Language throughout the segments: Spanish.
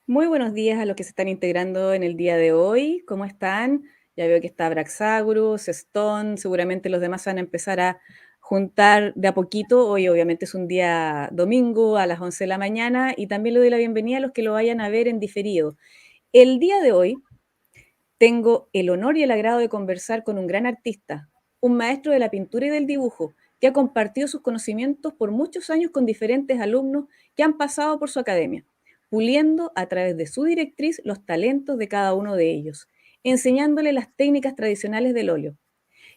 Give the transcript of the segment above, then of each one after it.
Muy buenos días a los que se están integrando en el día de hoy. ¿Cómo están? Ya veo que está Braxaurus, Stone, seguramente los demás van a empezar a juntar de a poquito. Hoy obviamente es un día domingo a las 11 de la mañana y también le doy la bienvenida a los que lo vayan a ver en diferido. El día de hoy tengo el honor y el agrado de conversar con un gran artista, un maestro de la pintura y del dibujo, que ha compartido sus conocimientos por muchos años con diferentes alumnos que han pasado por su academia, puliendo a través de su directriz los talentos de cada uno de ellos, enseñándole las técnicas tradicionales del óleo.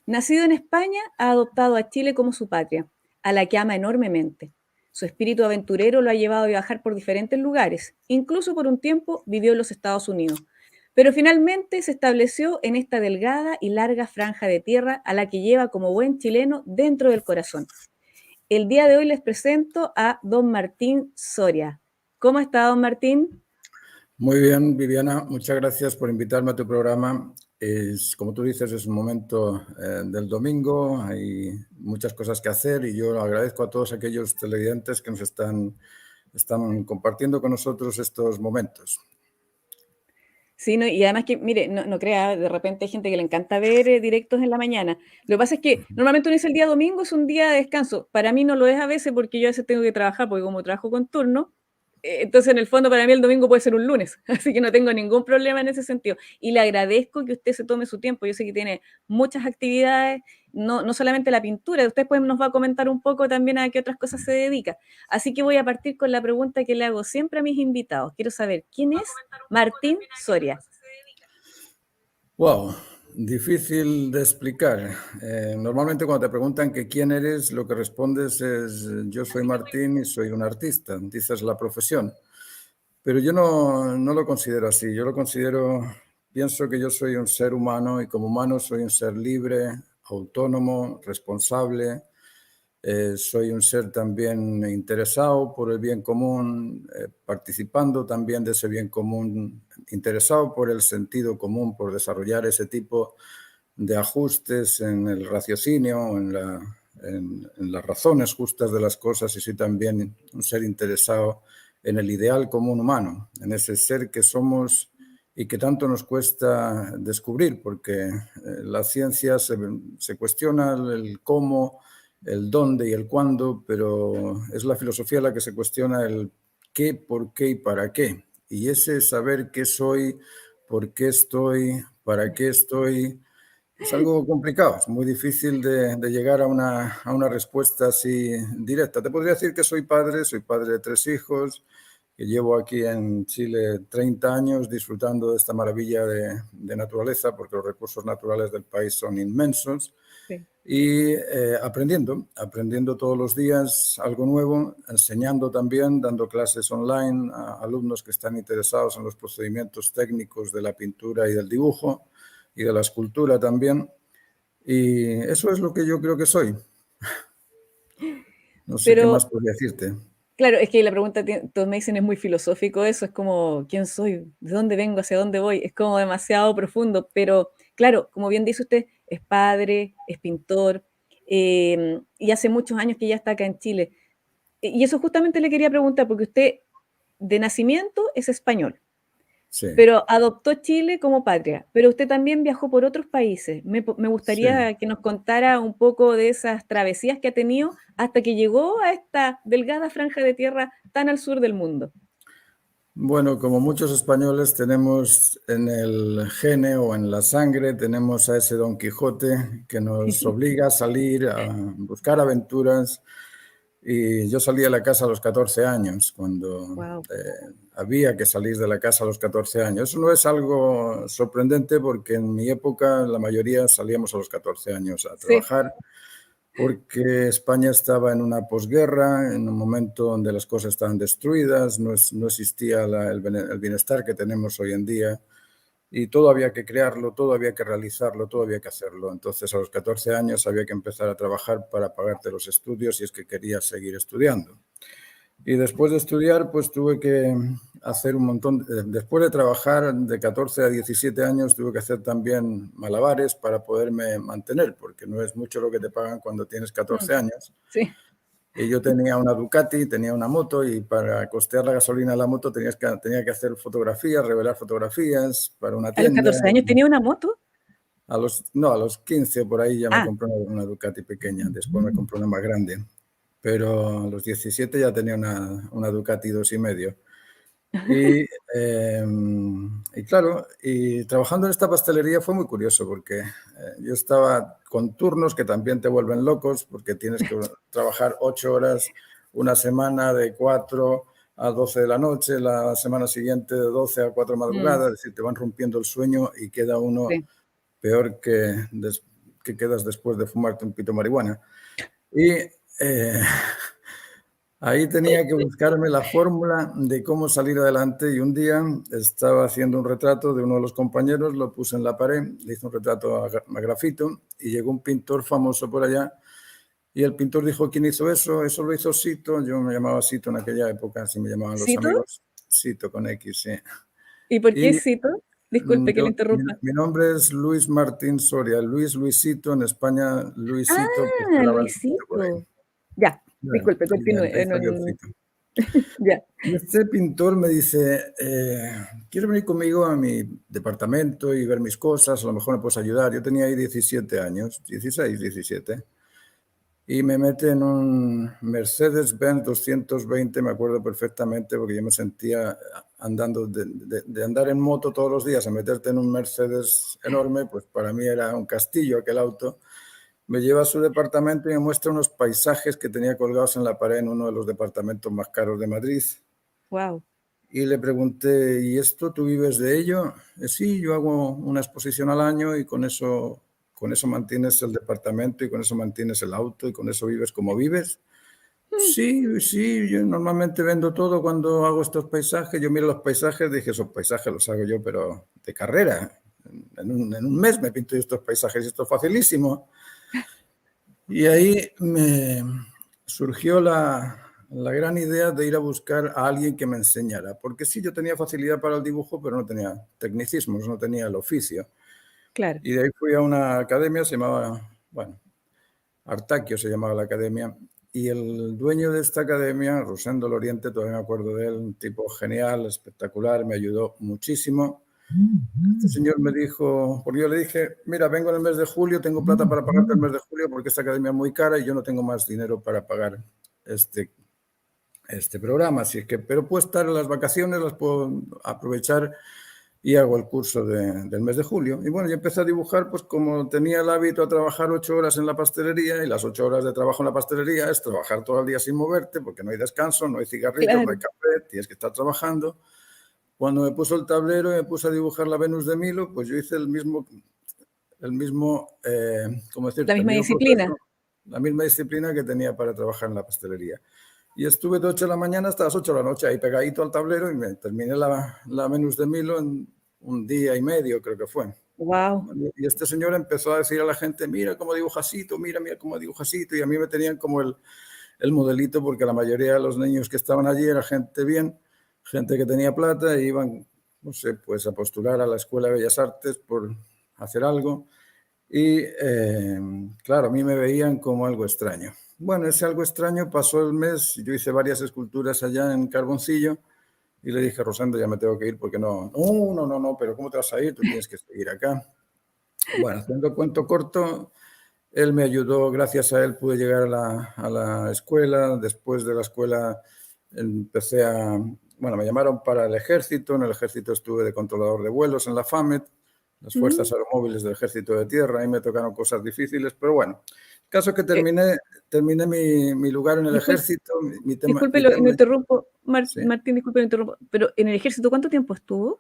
Nacido en España, ha adoptado a Chile como su patria, a la que ama enormemente. Su espíritu aventurero lo ha llevado a viajar por diferentes lugares, incluso por un tiempo vivió en los Estados Unidos, pero finalmente se estableció en esta delgada y larga franja de tierra a la que lleva como buen chileno dentro del corazón. El día de hoy les presento a don Martín Soria. ¿Cómo está, don Martín? Muy bien, Viviana, muchas gracias por invitarme a tu programa. Como tú dices, es un momento del domingo, hay muchas cosas que hacer y yo agradezco a todos aquellos televidentes que nos están compartiendo con nosotros estos momentos. Sí, no, y además que, mire, no crea, de repente hay gente que le encanta ver directos en la mañana. Lo que pasa es que normalmente uno dice el día domingo es un día de descanso. Para mí no lo es a veces porque yo a veces tengo que trabajar, porque como trabajo con turno, entonces en el fondo para mí el domingo puede ser un lunes, así que no tengo ningún problema en ese sentido. Y le agradezco que usted se tome su tiempo. Yo sé que tiene muchas actividades, no solamente la pintura, usted pues nos va a comentar un poco también a qué otras cosas se dedica. Así que voy a partir con la pregunta que le hago siempre a mis invitados. Quiero saber, ¿quién es Martín Soria? Wow, difícil de explicar. Normalmente cuando te preguntan que quién eres, lo que respondes es yo soy Martín y soy un artista, dices la profesión. Pero yo no lo considero así. Pienso que yo soy un ser humano y como humano soy un ser libre, autónomo, responsable. Soy un ser también interesado por el bien común, participando también de ese bien común, interesado por el sentido común, por desarrollar ese tipo de ajustes en el raciocinio, en las razones justas de las cosas, y soy también un ser interesado en el ideal común humano, en ese ser que somos y que tanto nos cuesta descubrir, porque la ciencia se cuestiona el cómo, el dónde y el cuándo, pero es la filosofía la que se cuestiona el qué, por qué y para qué. Y ese saber qué soy, por qué estoy, para qué estoy, es algo complicado, es muy difícil de llegar a una respuesta así directa. Te podría decir que soy padre de 3 hijos, que llevo aquí en Chile 30 años disfrutando de esta maravilla de naturaleza, porque los recursos naturales del país son inmensos, Sí. y aprendiendo todos los días algo nuevo, enseñando también, dando clases online a alumnos que están interesados en los procedimientos técnicos de la pintura y del dibujo y de la escultura también. Y eso es lo que yo creo que soy. No sé qué más Pero, podría decirte. claro, es que la pregunta, todos me dicen, es muy filosófico eso, es como, ¿quién soy? ¿De dónde vengo? ¿Hacia dónde voy? Es como demasiado profundo, pero claro, como bien dice usted, es padre, es pintor, y hace muchos años que ya está acá en Chile. Y eso justamente le quería preguntar, porque usted de nacimiento es español, Sí, pero adoptó Chile como patria, pero usted también viajó por otros países. Me sí. gustaría que nos contara un poco de esas travesías que ha tenido hasta que llegó a esta delgada franja de tierra tan al sur del mundo. Bueno, como muchos españoles tenemos en el gene o en la sangre, tenemos a ese Don Quijote que nos obliga a salir a buscar aventuras. Y yo salí de la casa a los 14 años, cuando Wow. había que salir de la casa a los 14 años. Eso no es algo sorprendente porque en mi época la mayoría salíamos a los 14 años a Sí, trabajar, porque España estaba en una posguerra, en un momento donde las cosas estaban destruidas, no existía el bienestar que tenemos hoy en día. Y todo había que crearlo, todo había que realizarlo, todo había que hacerlo. Entonces, a los 14 años había que empezar a trabajar para pagarte los estudios si es que querías seguir estudiando. Y después de estudiar, pues tuve que hacer un montón, después de trabajar de 14 a 17 años, tuve que hacer también malabares para poderme mantener, porque no es mucho lo que te pagan cuando tienes 14 años. sí. Y yo tenía una Ducati, tenía una moto y para costear la gasolina de la moto tenía que hacer fotografías, revelar fotografías para una ¿A los tienda. 14 años tenía una moto? No, a los 15 por ahí ya me Ah, compré una Ducati pequeña, después me compré una más grande. Pero a los 17 ya tenía una Ducati 2,5. Y, y claro, y trabajando en esta pastelería fue muy curioso porque yo estaba con turnos que también te vuelven locos porque tienes que trabajar 8 horas una semana de 4 a 12 de la noche, la semana siguiente de 12 a 4 de madrugada, es decir, te van rompiendo el sueño y queda uno sí. peor que quedas después de fumarte un pito de marihuana. Y ahí tenía que buscarme la fórmula de cómo salir adelante y un día estaba haciendo un retrato de uno de los compañeros, lo puse en la pared, le hice un retrato a grafito y llegó un pintor famoso por allá y el pintor dijo, ¿quién hizo eso? Eso lo hizo Sito, yo me llamaba Sito en aquella época, así me llamaban los ¿Cito? amigos, Sito con X, sí. ¿Y por qué Y Cito? Disculpe que le interrumpa. mi nombre es Luis Martín Soria, Luisito, en España Luisito, pues Ah, quedaba el Sito por ahí. Luisito. Ya, Bueno, disculpe, y continúe. de ahí salió el Sito. Ya. Y este pintor me dice, ¿quieres venir conmigo a mi departamento y ver mis cosas? A lo mejor me puedes ayudar. Yo tenía ahí 17 años, 16, 17. Y me mete en un Mercedes-Benz 220, me acuerdo perfectamente, porque yo me sentía andando, de andar en moto todos los días, a meterte en un Mercedes enorme, pues para mí era un castillo aquel auto. Me lleva a su departamento y me muestra unos paisajes que tenía colgados en la pared en uno de los departamentos más caros de Madrid. Wow. Y le pregunté, ¿y esto tú vives de ello? Sí, yo hago una exposición al año y con eso mantienes el departamento y con eso mantienes el auto y con eso vives como vives. Sí, sí, yo normalmente vendo todo cuando hago estos paisajes. Yo miro los paisajes, dije, esos paisajes los hago yo, pero de carrera. En un mes me pinto yo estos paisajes y esto es facilísimo. Y ahí me surgió la gran idea de ir a buscar a alguien que me enseñara, porque sí, yo tenía facilidad para el dibujo, pero no tenía tecnicismos, no tenía el oficio. Claro. Y de ahí fui a una academia, se llamaba, bueno, Artaquio se llamaba la academia, y el dueño de esta academia, Rosendo Loriente, todavía me acuerdo de él, un tipo genial, espectacular, me ayudó muchísimo. Este señor me dijo, porque yo le dije, mira, vengo en el mes de julio, tengo plata para pagarte el mes de julio porque esta academia es muy cara y yo no tengo más dinero para pagar este, este programa. Así que, pero puedo estar en las vacaciones, las puedo aprovechar y hago el curso del mes de julio. Y bueno, yo empecé a dibujar, pues como tenía el hábito a trabajar 8 horas en la pastelería y las 8 horas de trabajo en la pastelería es trabajar todo el día sin moverte porque no hay descanso, no hay cigarrillos, no hay Claro. café, tienes que estar trabajando. Cuando me puso el tablero y me puse a dibujar la Venus de Milo, pues yo hice ¿cómo La decirte? El misma mismo disciplina. proceso, la misma disciplina que tenía para trabajar en la pastelería. Y estuve de 8 de la mañana hasta las 8 de la noche ahí pegadito al tablero y me terminé la Venus de Milo en un día y medio, creo que fue. Wow. Y este señor empezó a decir a la gente, mira cómo dibuja Sito, mira cómo dibuja Sito, y a mí me tenían como el modelito porque la mayoría de los niños que estaban allí era gente bien, gente que tenía plata e iban, no sé, pues a postular a la Escuela de Bellas Artes por hacer algo. Y claro, a mí me veían como algo extraño. Bueno, ese algo extraño pasó el mes, yo hice varias esculturas allá en Carboncillo y le dije, Rosendo, ya me tengo que ir porque no, pero ¿cómo te vas a ir? Tú tienes que seguir acá. Bueno, haciendo cuento corto, él me ayudó, gracias a él pude llegar a la escuela. Después de la escuela empecé bueno, me llamaron para el ejército. En el ejército estuve de controlador de vuelos en la FAMET, las Mm. Fuerzas Aeromóviles del Ejército de Tierra. Ahí me tocaron cosas difíciles, pero bueno. El caso que Eh, terminé mi lugar en el discul- ejército. disculpe, Mi lo tema, interrumpo. sí. Martín, disculpe, lo interrumpo. Pero en el ejército, ¿cuánto tiempo estuvo?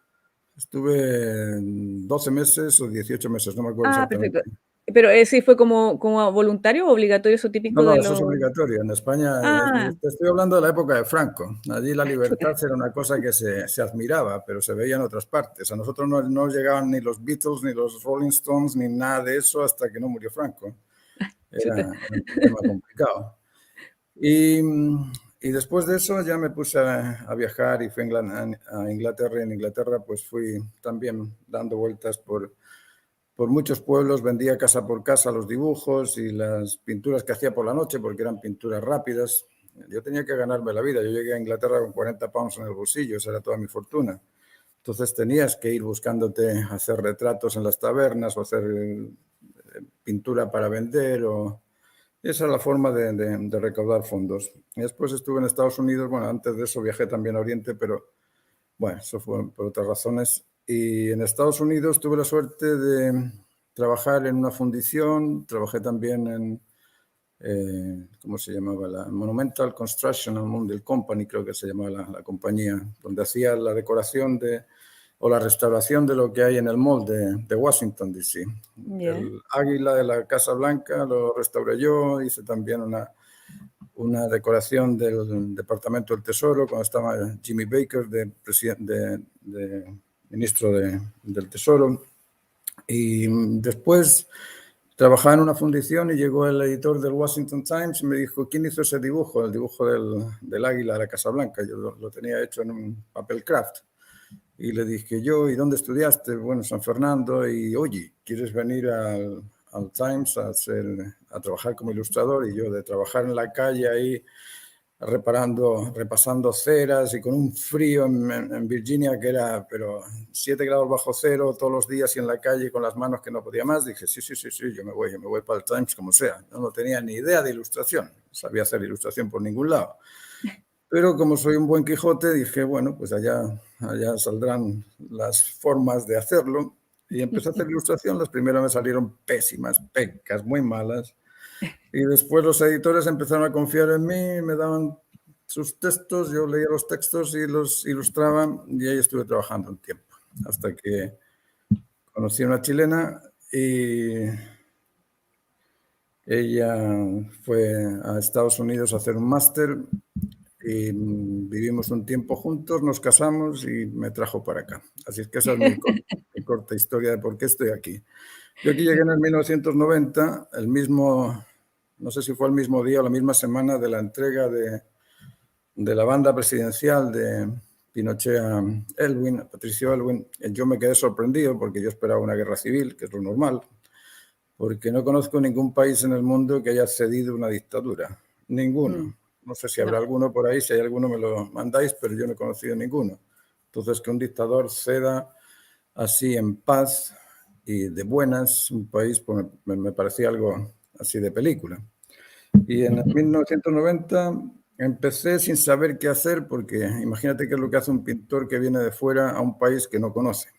Estuve 12 meses o 18 meses, no me acuerdo Ah, exactamente. perfecto. Pero sí fue como voluntario o obligatorio, eso No, típico no, de eso es los. obligatorio. En España, Ah, te estoy hablando de la época de Franco. Allí la chuta. libertad era una cosa que se admiraba, pero se veía en otras partes. A nosotros no llegaban ni los Beatles, ni los Rolling Stones, ni nada de eso hasta que no murió Franco. Chuta. Era un tema complicado. Y, y después de eso ya me puse a viajar y fui a Inglaterra. Y en Inglaterra pues fui también dando vueltas por muchos pueblos, vendía casa por casa los dibujos y las pinturas que hacía por la noche, porque eran pinturas rápidas. yo tenía que ganarme la vida. Yo llegué a Inglaterra con 40 pounds en el bolsillo, esa era toda mi fortuna. Entonces tenías que ir buscándote hacer retratos en las tabernas o hacer pintura para vender. Esa era la forma de recaudar fondos. Y después estuve en Estados Unidos. Bueno, antes de eso viajé también a Oriente, pero bueno, eso fue por otras razones. Y en Estados Unidos tuve la suerte de trabajar en una fundición. Trabajé también en, ¿cómo se llamaba? La Monumental Construction Monumental Company, creo que se llamaba la compañía, donde hacía la decoración o la restauración de lo que hay en el mall de Washington, D.C. Ya. El águila de la Casa Blanca lo restauré yo, hice también una decoración del Departamento del Tesoro cuando estaba Jimmy Baker de ministro del Tesoro. Y después trabajaba en una fundición y llegó el editor del Washington Times y me dijo, ¿quién hizo ese dibujo? El dibujo del águila de la Casa Blanca. Yo lo tenía hecho en un papel craft. Y le dije yo, ¿y dónde estudiaste? Bueno, San Fernando. Y oye, ¿quieres venir al Times a trabajar como ilustrador? Y yo de trabajar en la calle ahí repasando ceras y con un frío en Virginia que era, pero 7 grados bajo cero todos los días y en la calle con las manos que no podía más, dije, sí, yo me voy para el Times como sea. Yo no tenía ni idea de ilustración, sabía hacer ilustración por ningún lado. Pero como soy un buen Quijote, dije, bueno, pues allá saldrán las formas de hacerlo. Y empecé a hacer ilustración, las primeras me salieron pésimas, pecas, muy malas. Y después los editores empezaron a confiar en mí, me daban sus textos, yo leía los textos y los ilustraba y ahí estuve trabajando un tiempo, hasta que conocí a una chilena y ella fue a Estados Unidos a hacer un máster y vivimos un tiempo juntos, nos casamos y me trajo para acá. Así es que esa es mi corta historia de por qué estoy aquí. Yo aquí llegué en el 1990, no sé si fue el mismo día o la misma semana de la entrega de la banda presidencial de Pinochet a Elwin, a Patricio Elwin. Yo me quedé sorprendido porque yo esperaba una guerra civil, que es lo normal, porque no conozco ningún país en el mundo que haya cedido una dictadura. Ninguno. No sé si habrá alguno por ahí, si hay alguno me lo mandáis, pero yo no he conocido ninguno. Entonces, que un dictador ceda así en paz y de buenas un país, pues me parecía algo así de película. Y en 1990 empecé sin saber qué hacer, porque imagínate qué es lo que hace un pintor que viene de fuera a un país que no conoce.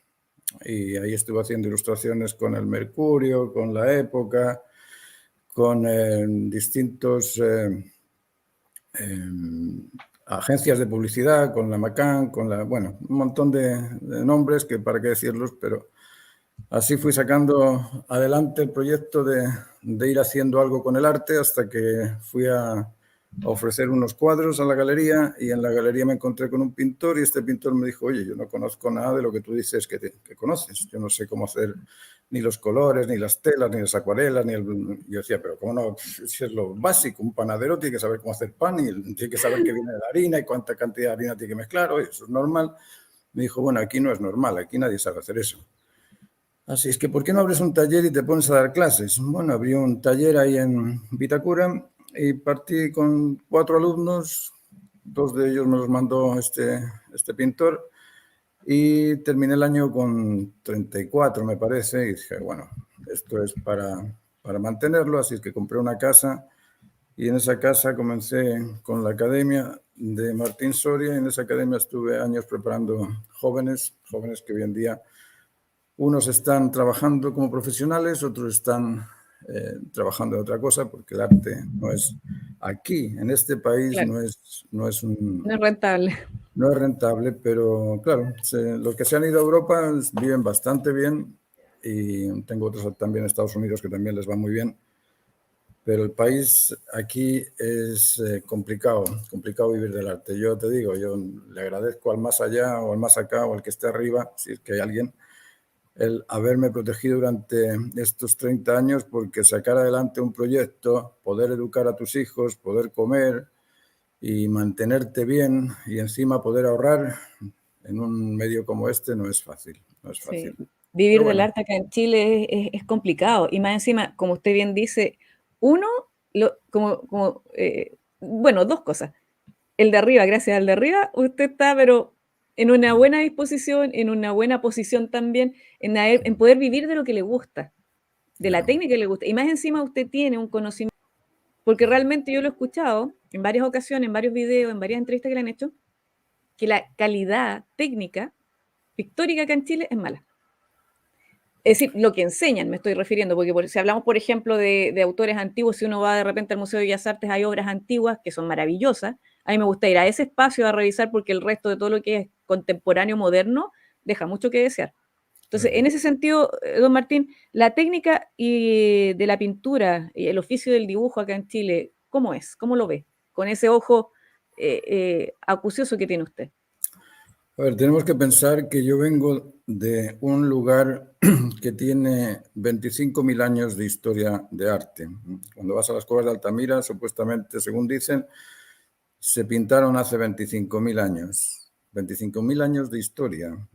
Y ahí estuve haciendo ilustraciones con el Mercurio, con la Época, con distintos agencias de publicidad, con la Macan, bueno, un montón de nombres que para qué decirlos, pero así fui sacando adelante el proyecto de ir haciendo algo con el arte hasta que fui a ofrecer unos cuadros a la galería y en la galería me encontré con un pintor y este pintor me dijo, oye, yo no conozco nada de lo que tú dices que conoces, yo no sé cómo hacer ni los colores, ni las telas, ni las acuarelas, Yo decía, pero ¿cómo no? Si es lo básico, un panadero tiene que saber cómo hacer pan y tiene que saber qué viene de la harina y cuánta cantidad de harina tiene que mezclar, oye, eso es normal. Me dijo, bueno, aquí no es normal, aquí nadie sabe hacer eso. Así es que, ¿por qué no abres un taller y te pones a dar clases? Bueno, abrí un taller ahí en Vitacura y partí con 4 alumnos, 2 de ellos me los mandó este pintor y terminé el año con 34, me parece, y dije, bueno, esto es para mantenerlo, así es que compré una casa y en esa casa comencé con la academia de Martín Soria y en esa academia estuve años preparando jóvenes que hoy en día unos están trabajando como profesionales, otros están trabajando en otra cosa, porque el arte no es aquí, en este país, Claro, no es rentable. no es rentable, pero claro, los que se han ido a Europa viven bastante bien y tengo otros también en Estados Unidos que también les va muy bien, pero el país aquí es complicado vivir del arte. Yo te digo, yo le agradezco al más allá o al más acá o al que esté arriba, si es que hay alguien, el haberme protegido durante estos 30 años, porque sacar adelante un proyecto, poder educar a tus hijos, poder comer y mantenerte bien y encima poder ahorrar en un medio como este no es fácil, no es Sí. fácil. Vivir Pero del bueno, arte acá en Chile es complicado. Y más encima, como usted bien dice, uno, bueno, dos cosas. El de arriba, gracias al de arriba, usted está, pero en una buena disposición, en una buena posición también, en poder vivir de lo que le gusta, de la Ya, técnica que le gusta. Y más encima usted tiene un conocimiento, porque realmente yo lo he escuchado en varias ocasiones, en varios videos, en varias entrevistas que le han hecho, que la calidad técnica pictórica acá en Chile es mala. Es decir, lo que enseñan, me estoy refiriendo, porque si hablamos, por ejemplo, de autores antiguos, si uno va de repente al Museo de Bellas Artes, hay obras antiguas que son maravillosas. A mí me gusta ir a ese espacio a revisar porque el resto de todo lo que es contemporáneo, moderno, deja mucho que desear. Entonces, claro. en ese sentido, don Martín, la técnica de la pintura y el oficio del dibujo acá en Chile, ¿cómo es? ¿Cómo lo ve? Con ese ojo acucioso que tiene usted. A ver, tenemos que pensar que yo vengo de un lugar que tiene 25.000 años de historia de arte. Cuando vas a las cuevas de Altamira, supuestamente, según dicen, se pintaron hace 25.000 años. 25.000 años de historia.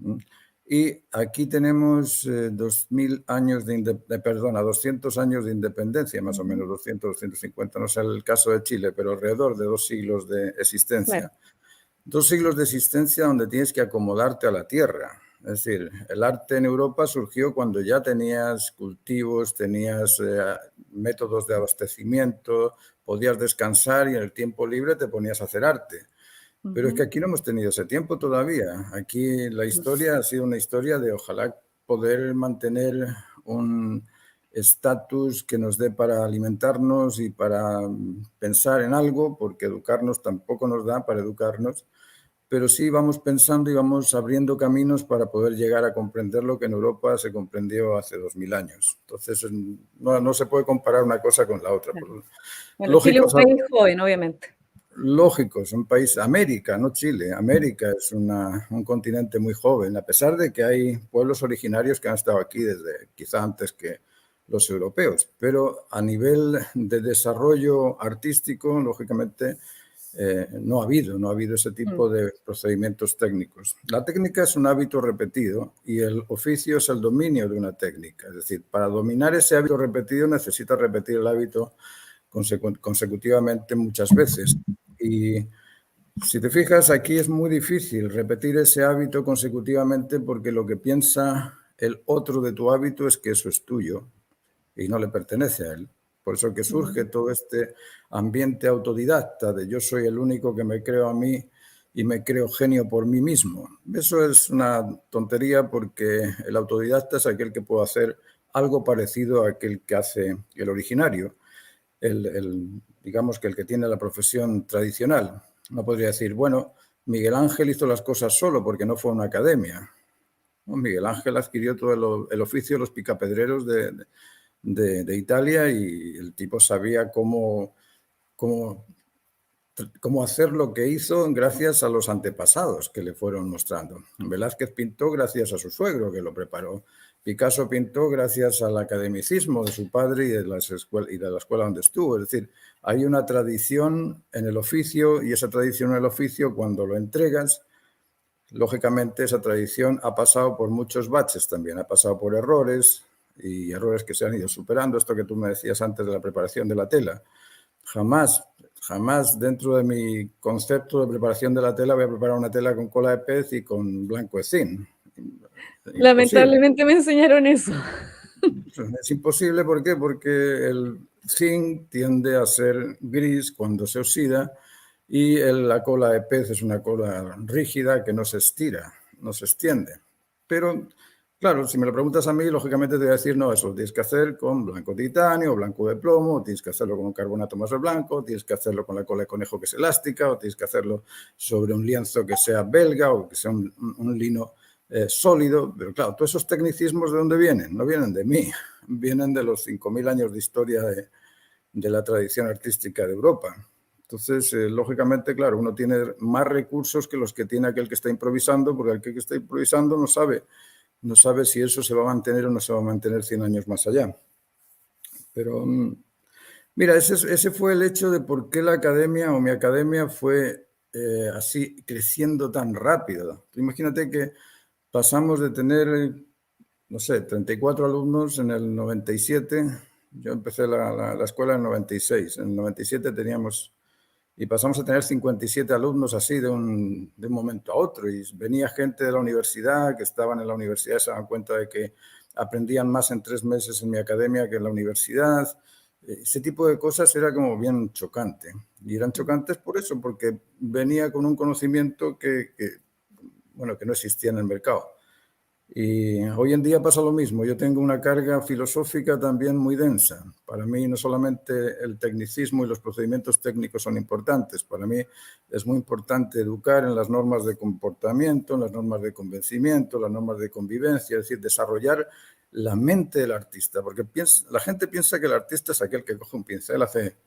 Y aquí tenemos 2.000 años perdona, 200 años de independencia, más o Ujú. menos 200, 250, no sé el caso de Chile, pero alrededor de 2 siglos de Claro. existencia. 2 siglos de existencia donde tienes que acomodarte a la tierra. Es decir, el arte en Europa surgió cuando ya tenías cultivos, tenías métodos de abastecimiento, podías descansar y en el tiempo libre te ponías a hacer arte. Pero es que Ujú. aquí no hemos tenido ese tiempo todavía. Aquí la historia ha sido una historia de ojalá poder mantener un estatus que nos dé para alimentarnos y para pensar en algo, porque educarnos tampoco nos da para educarnos, pero sí vamos pensando y vamos abriendo caminos para poder llegar a comprender lo que en Europa se comprendió hace 2000 años. Entonces, no se puede comparar una cosa con la otra. Claro. Bueno, Chile es un Lógicos, país joven, obviamente. lógicos, un país, América, no Chile, América es un continente muy joven, a pesar de que hay pueblos originarios que han estado aquí desde quizá antes que los europeos, pero a nivel de desarrollo artístico, lógicamente, no ha habido ese Mm. tipo de procedimientos técnicos. La técnica es un hábito repetido y el oficio es el dominio de una técnica. Es decir, para dominar ese hábito repetido necesitas repetir el hábito consecutivamente muchas veces. Y si te fijas, aquí es muy difícil repetir ese hábito consecutivamente porque lo que piensa el otro de tu hábito es que eso es tuyo y no le pertenece a él. Por eso que surge Mm. todo este ambiente autodidacta de yo soy el único que me creo a mí y me creo genio por mí mismo. Eso es una tontería porque el autodidacta es aquel que puede hacer algo parecido a aquel que hace el originario, digamos que el que tiene la profesión tradicional. No podría decir, bueno, Miguel Ángel hizo las cosas solo porque no fue a una academia. ¿No? Miguel Ángel adquirió todo el oficio de los picapedreros de Italia y el tipo sabía cómo, cómo hacer lo que hizo gracias a los antepasados que le fueron mostrando. Velázquez pintó gracias a su suegro que lo preparó. Picasso pintó gracias al academicismo de su padre y de la escuela donde estuvo. Es decir, hay una tradición en el oficio y esa tradición en el oficio cuando lo entregas, lógicamente esa tradición ha pasado por muchos baches también, ha pasado por errores y errores que se han ido superando. Esto que tú me decías antes de la preparación de la tela. Jamás, jamás dentro de mi concepto de preparación de la tela voy a preparar una tela con cola de pez y con blanco de zinc. Imposible. Lamentablemente me enseñaron eso. Es imposible, ¿por qué? Porque el zinc tiende a ser gris cuando se oxida y la cola de pez es una cola rígida que no se estira, no se extiende. Pero, claro, si me lo preguntas a mí, lógicamente te voy a decir, no, eso lo tienes que hacer con blanco de titanio, o blanco de plomo, o tienes que hacerlo con un carbonato más blanco, tienes que hacerlo con la cola de conejo que es elástica, o tienes que hacerlo sobre un lienzo que sea belga o que sea un lino sólido. Pero claro, todos esos tecnicismos, ¿de dónde vienen? No vienen de mí, vienen de los 5.000 años de historia de la tradición artística de Europa. Entonces, lógicamente, claro, uno tiene más recursos que los que tiene aquel que está improvisando, porque aquel que está improvisando no sabe si eso se va a mantener o no se va a mantener 100 años más allá. Pero, mira, ese fue el hecho de por qué la academia o mi academia fue así creciendo tan rápido. Imagínate que pasamos de tener, no sé, 34 alumnos en el 97. Yo empecé la escuela en el 96. En el 97 teníamos y pasamos a tener 57 alumnos así de un momento a otro. Y venía gente de la universidad que estaban en la universidad, se daban cuenta de que aprendían más en 3 meses en mi academia que en la universidad. Ese tipo de cosas era como bien chocante. Y eran chocantes por eso, porque venía con un conocimiento bueno, que no existía en el mercado. Y hoy en día pasa lo mismo. Yo tengo una carga filosófica también muy densa. Para mí no solamente el tecnicismo y los procedimientos técnicos son importantes. Para mí es muy importante educar en las normas de comportamiento, en las normas de convencimiento, las normas de convivencia, es decir, desarrollar la mente del artista. Porque la gente piensa que el artista es aquel que coge un pincel, hace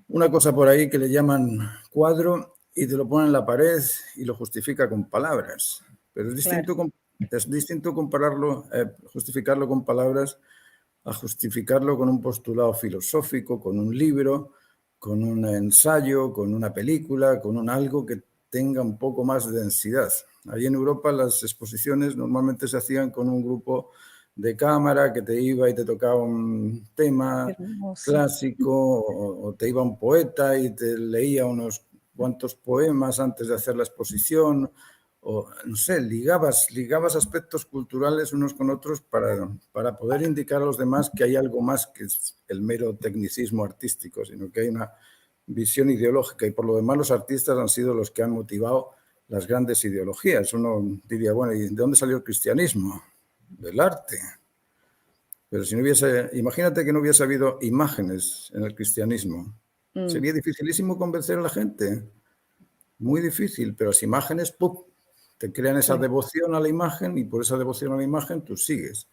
una cosa por ahí que le llaman cuadro y te lo pone en la pared y lo justifica con palabras. Pero Claro. es distinto compararlo, justificarlo con palabras a justificarlo con un postulado filosófico, con un libro, con un ensayo, con una película, con un algo que tenga un poco más de densidad. Allí en Europa las exposiciones normalmente se hacían con un grupo de cámara que te iba y te tocaba un tema Hermoso. clásico o te iba un poeta y te leía unos cuantos poemas antes de hacer la exposición o, no sé, ligabas aspectos culturales unos con otros para poder indicar a los demás que hay algo más que el mero tecnicismo artístico, sino que hay una visión ideológica y por lo demás los artistas han sido los que han motivado las grandes ideologías. Uno diría, bueno, ¿y de dónde salió el cristianismo? Del arte. Pero si no hubiese, imagínate que no hubiese habido imágenes en el cristianismo. Mm, Sería dificilísimo convencer a la gente. Muy difícil, pero las imágenes, ¡pum!, te crean esa claro, devoción a la imagen y por esa devoción a la imagen tú sigues.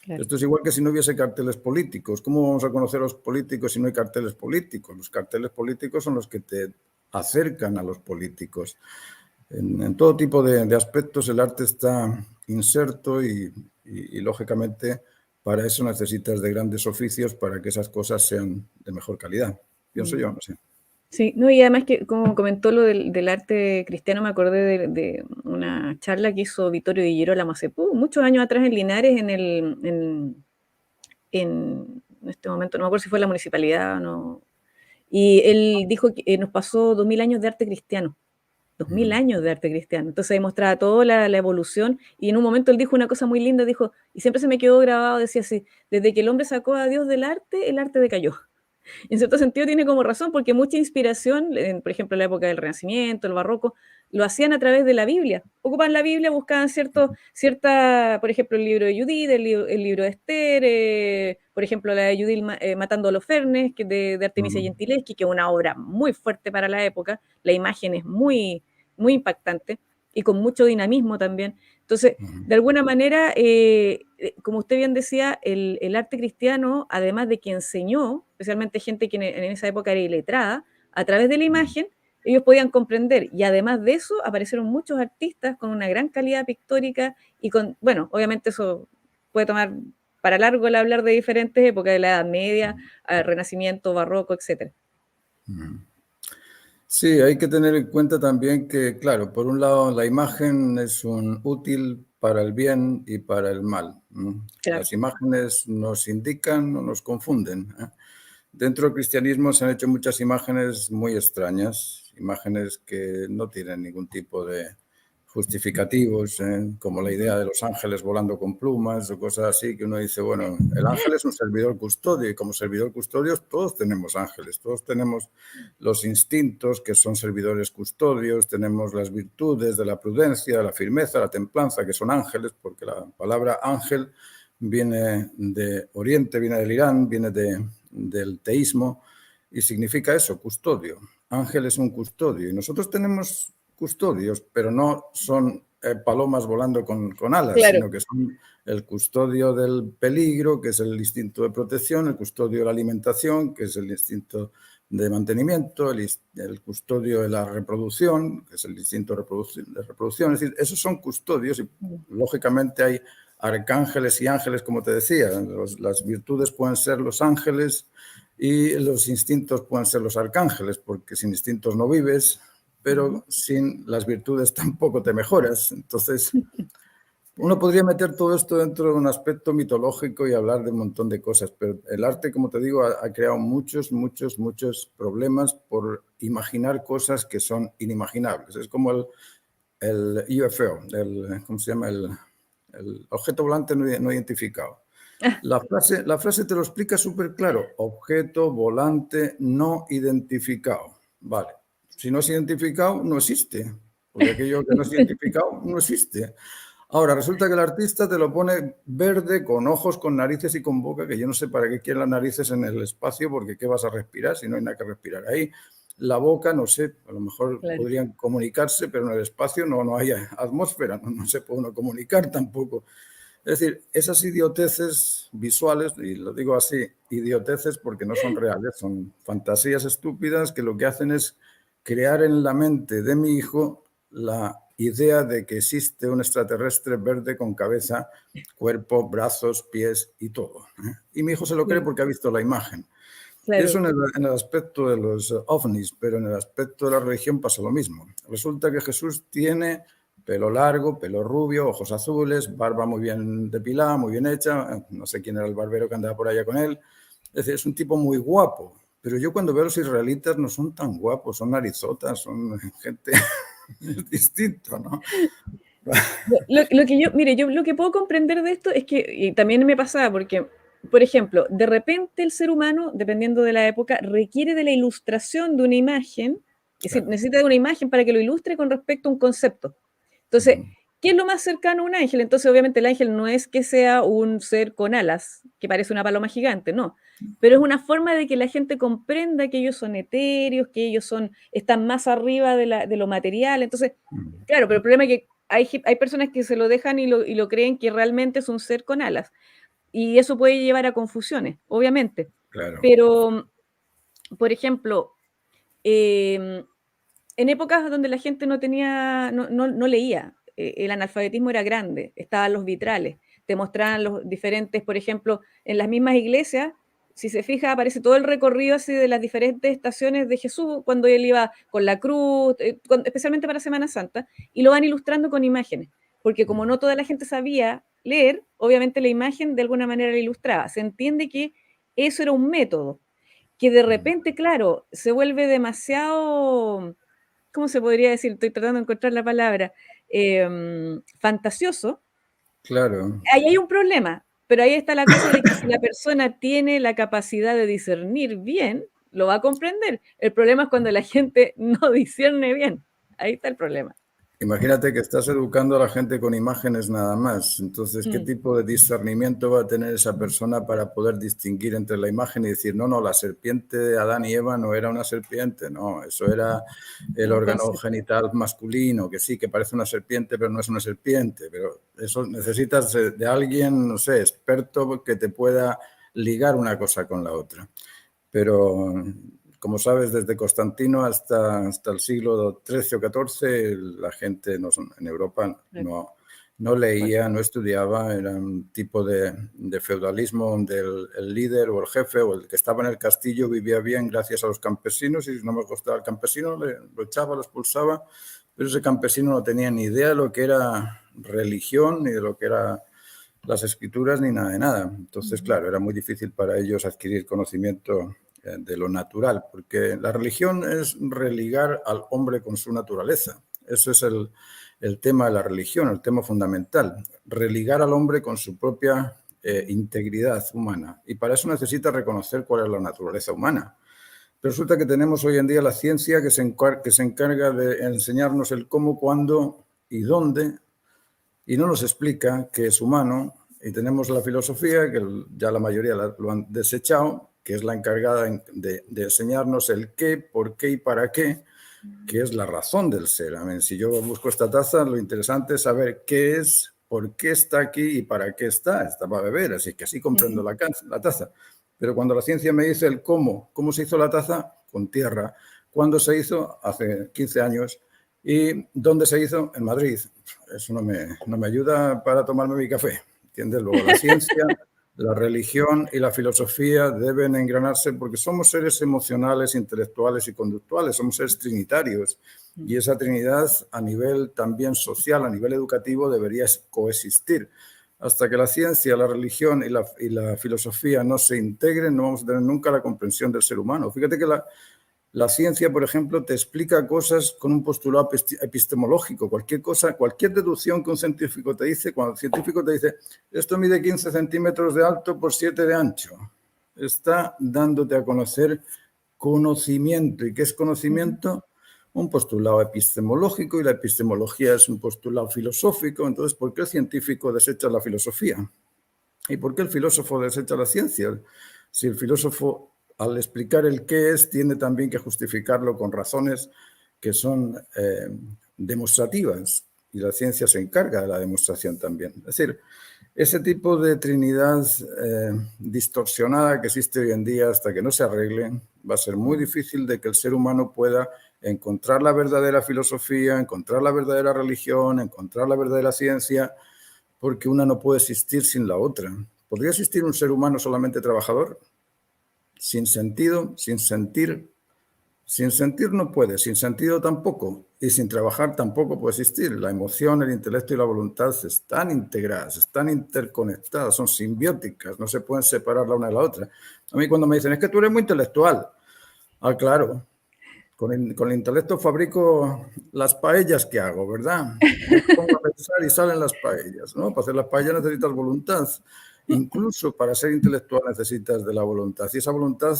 claro. Esto es igual que si no hubiese carteles políticos. ¿Cómo vamos a conocer a los políticos si no hay carteles políticos? Los carteles políticos son los que te acercan a los políticos. En todo tipo de aspectos el arte está inserto y, lógicamente, para eso necesitas de grandes oficios para que esas cosas sean de mejor calidad. Pienso Mm. yo, no sé. Sí, no, y además que como comentó lo del arte cristiano, me acordé de una charla que hizo Vittorio Di Girolamo hace muchos años atrás en Linares, en este momento, no me acuerdo si fue la municipalidad o no. Y él dijo que nos pasó 2000 años de arte cristiano. 2000 años de arte cristiano. Entonces ahí mostraba toda la evolución y en un momento él dijo una cosa muy linda, dijo, y siempre se me quedó grabado, decía así, desde que el hombre sacó a Dios del arte, el arte decayó. En cierto sentido tiene como razón, porque mucha inspiración, por ejemplo, en la época del Renacimiento, el Barroco, lo hacían a través de la Biblia. Ocupaban la Biblia, buscaban por ejemplo, el libro de Judith, el libro de Esther, por ejemplo, la de Judith matando a los Fernes, que de Artemisia Gentileschi, que es una obra muy fuerte para la época. La imagen es muy, muy impactante y con mucho dinamismo también. Entonces, de alguna manera, como usted bien decía, el arte cristiano, además de que enseñó, especialmente gente que en esa época era iletrada, a través de la imagen, ellos podían comprender. Y además de eso, aparecieron muchos artistas con una gran calidad pictórica y con, bueno, obviamente eso puede tomar para largo el hablar de diferentes épocas, de la Edad Media, al Renacimiento, Barroco, etc. Sí, hay que tener en cuenta también que, claro, por un lado la imagen es un útil para el bien y para el mal. Claro. Las imágenes nos indican o nos confunden. Dentro del cristianismo se han hecho muchas imágenes muy extrañas, imágenes que no tienen ningún tipo de justificativos, como la idea de los ángeles volando con plumas o cosas así, que uno dice, bueno, el ángel es un servidor custodio y como servidor custodio todos tenemos ángeles, todos tenemos los instintos que son servidores custodios, tenemos las virtudes de la prudencia, la firmeza, la templanza, que son ángeles, porque la palabra ángel viene de Oriente, viene del Irán, viene del teísmo y significa eso, custodio. Ángel es un custodio y nosotros tenemos custodios, pero no son palomas volando con alas, Claro. sino que son el custodio del peligro, que es el instinto de protección, el custodio de la alimentación, que es el instinto de mantenimiento, el custodio de la reproducción, que es el instinto de reproducción. Es decir, esos son custodios y lógicamente hay arcángeles y ángeles, como te decía. Las virtudes pueden ser los ángeles y los instintos pueden ser los arcángeles, porque sin instintos no vives, pero sin las virtudes tampoco te mejoras. Entonces, Uno podría meter todo esto dentro de un aspecto mitológico y hablar de un montón de cosas, pero el arte, como te digo, ha creado muchos problemas por imaginar cosas que son inimaginables. Es como el UFO, ¿cómo se llama? El objeto volante no identificado. La frase te lo explica súper claro. Objeto volante no identificado. Vale. Si no es identificado, no existe. Porque aquello que no es identificado no existe. Ahora, resulta que el artista te lo pone verde, con ojos, con narices y con boca, que yo no sé para qué quieren las narices en el espacio, porque ¿qué vas a respirar si no hay nada que respirar ahí? La boca, no sé, a lo mejor Claro. podrían comunicarse, pero en el espacio no hay atmósfera, no se puede uno comunicar tampoco. Es decir, esas idioteces visuales, y lo digo así, idioteces porque no son reales, son fantasías estúpidas que lo que hacen es crear en la mente de mi hijo la idea de que existe un extraterrestre verde con cabeza, cuerpo, brazos, pies y todo. Y mi hijo se lo cree porque ha visto la imagen. Eso Claro. en el aspecto de los ovnis, pero en el aspecto de la religión pasa lo mismo. Resulta que Jesús tiene pelo largo, pelo rubio, ojos azules, barba muy bien depilada, muy bien hecha. No sé quién era el barbero que andaba por allá con él. Es decir, es un tipo muy guapo. Pero yo cuando veo a los israelitas no son tan guapos, son narizotas, son gente es distinto, ¿no? Lo que yo, mire, yo lo que puedo comprender de esto es que, y también me pasaba, porque, por ejemplo, de repente el ser humano, dependiendo de la época, requiere de la ilustración de una imagen, es decir, Claro. necesita de una imagen para que lo ilustre con respecto a un concepto. Entonces, ¿qué es lo más cercano a un ángel? Entonces, obviamente, el ángel no es que sea un ser con alas, que parece una paloma gigante, no. Pero es una forma de que la gente comprenda que ellos son etéreos, que ellos están más arriba de lo material. Entonces, claro, pero el problema es que hay personas que se lo dejan y lo creen que realmente es un ser con alas. Y eso puede llevar a confusiones, obviamente. Claro. Pero, por ejemplo, eh, en épocas donde la gente no leía, el analfabetismo era grande, estaban los vitrales, te mostraban los diferentes, por ejemplo, en las mismas iglesias, si se fija, aparece todo el recorrido así de las diferentes estaciones de Jesús cuando él iba con la cruz, especialmente para Semana Santa, y lo van ilustrando con imágenes, porque como no toda la gente sabía leer, obviamente la imagen de alguna manera la ilustraba. Se entiende que eso era un método, que de repente, claro, se vuelve demasiado, ¿cómo se podría decir? Estoy tratando de encontrar la palabra, fantasioso. Claro. Ahí hay un problema, pero ahí está la cosa de que si la persona tiene la capacidad de discernir bien, lo va a comprender. El problema es cuando la gente no discierne bien. Ahí está el problema. Imagínate que estás educando a la gente con imágenes nada más. Entonces, ¿qué Mm, tipo de discernimiento va a tener esa persona para poder distinguir entre la imagen y decir, no, la serpiente de Adán y Eva no era una serpiente, no, eso era el órgano entonces, genital masculino, que sí, que parece una serpiente, pero no es una serpiente. Pero eso necesitas de alguien, no sé, experto que te pueda ligar una cosa con la otra. Pero, como sabes, desde Constantino hasta el siglo XIII o XIV, la gente en Europa no bueno, leía, no estudiaba, era un tipo de feudalismo donde el líder o el jefe o el que estaba en el castillo vivía bien gracias a los campesinos, y si no me gustaba el campesino lo echaba, lo expulsaba, pero ese campesino no tenía ni idea de lo que era religión, ni de lo que era las escrituras, ni nada de nada. Entonces, claro, era muy difícil para ellos adquirir conocimiento de lo natural, porque la religión es religar al hombre con su naturaleza. Eso es el tema de la religión, el tema fundamental, religar al hombre con su propia integridad humana. Y para eso necesita reconocer cuál es la naturaleza humana. Pero resulta que tenemos hoy en día la ciencia que se encarga de enseñarnos el cómo, cuándo y dónde, y no nos explica que es humano, y tenemos la filosofía, que ya la mayoría lo han desechado, que es la encargada de enseñarnos el qué, por qué y para qué, que es la razón del ser. A ver, si yo busco esta taza, lo interesante es saber qué es, por qué está aquí y para qué está. Está para beber, así que así comprendo la taza. Pero cuando la ciencia me dice el cómo se hizo la taza, con tierra. ¿Cuándo se hizo? Hace 15 años. ¿Y dónde se hizo? En Madrid. Eso no me ayuda para tomarme mi café. ¿Entiendes? Luego la ciencia La religión y la filosofía deben engranarse porque somos seres emocionales, intelectuales y conductuales, somos seres trinitarios. Y esa trinidad a nivel también social, a nivel educativo, debería coexistir. Hasta que la ciencia, la religión y la filosofía no se integren, no vamos a tener nunca la comprensión del ser humano. Fíjate que la ciencia, por ejemplo, te explica cosas con un postulado epistemológico. Cualquier cosa, cualquier deducción que un científico te dice, cuando el científico te dice, esto mide 15 centímetros de alto por 7 de ancho, está dándote a conocer conocimiento. ¿Y qué es conocimiento? Un postulado epistemológico, y la epistemología es un postulado filosófico. Entonces, ¿por qué el científico desecha la filosofía? ¿Y por qué el filósofo desecha la ciencia? Si el filósofo, al explicar el qué es, tiene también que justificarlo con razones que son demostrativas, y la ciencia se encarga de la demostración también. Es decir, ese tipo de trinidad distorsionada que existe hoy en día, hasta que no se arregle, va a ser muy difícil de que el ser humano pueda encontrar la verdadera filosofía, encontrar la verdadera religión, encontrar la verdadera ciencia, porque una no puede existir sin la otra. ¿Podría existir un ser humano solamente trabajador? Sin sentido, sin sentir. Sin sentir no puede, sin sentido tampoco, y sin trabajar tampoco puede existir. La emoción, el intelecto y la voluntad están integradas, están interconectadas, son simbióticas, no se pueden separar la una de la otra. A mí cuando me dicen, es que tú eres muy intelectual. Ah, claro, con el intelecto fabrico las paellas que hago, ¿verdad? Me pongo a pensar y salen las paellas, ¿no? Para hacer las paellas necesitas voluntad. Incluso para ser intelectual necesitas de la voluntad. Y esa voluntad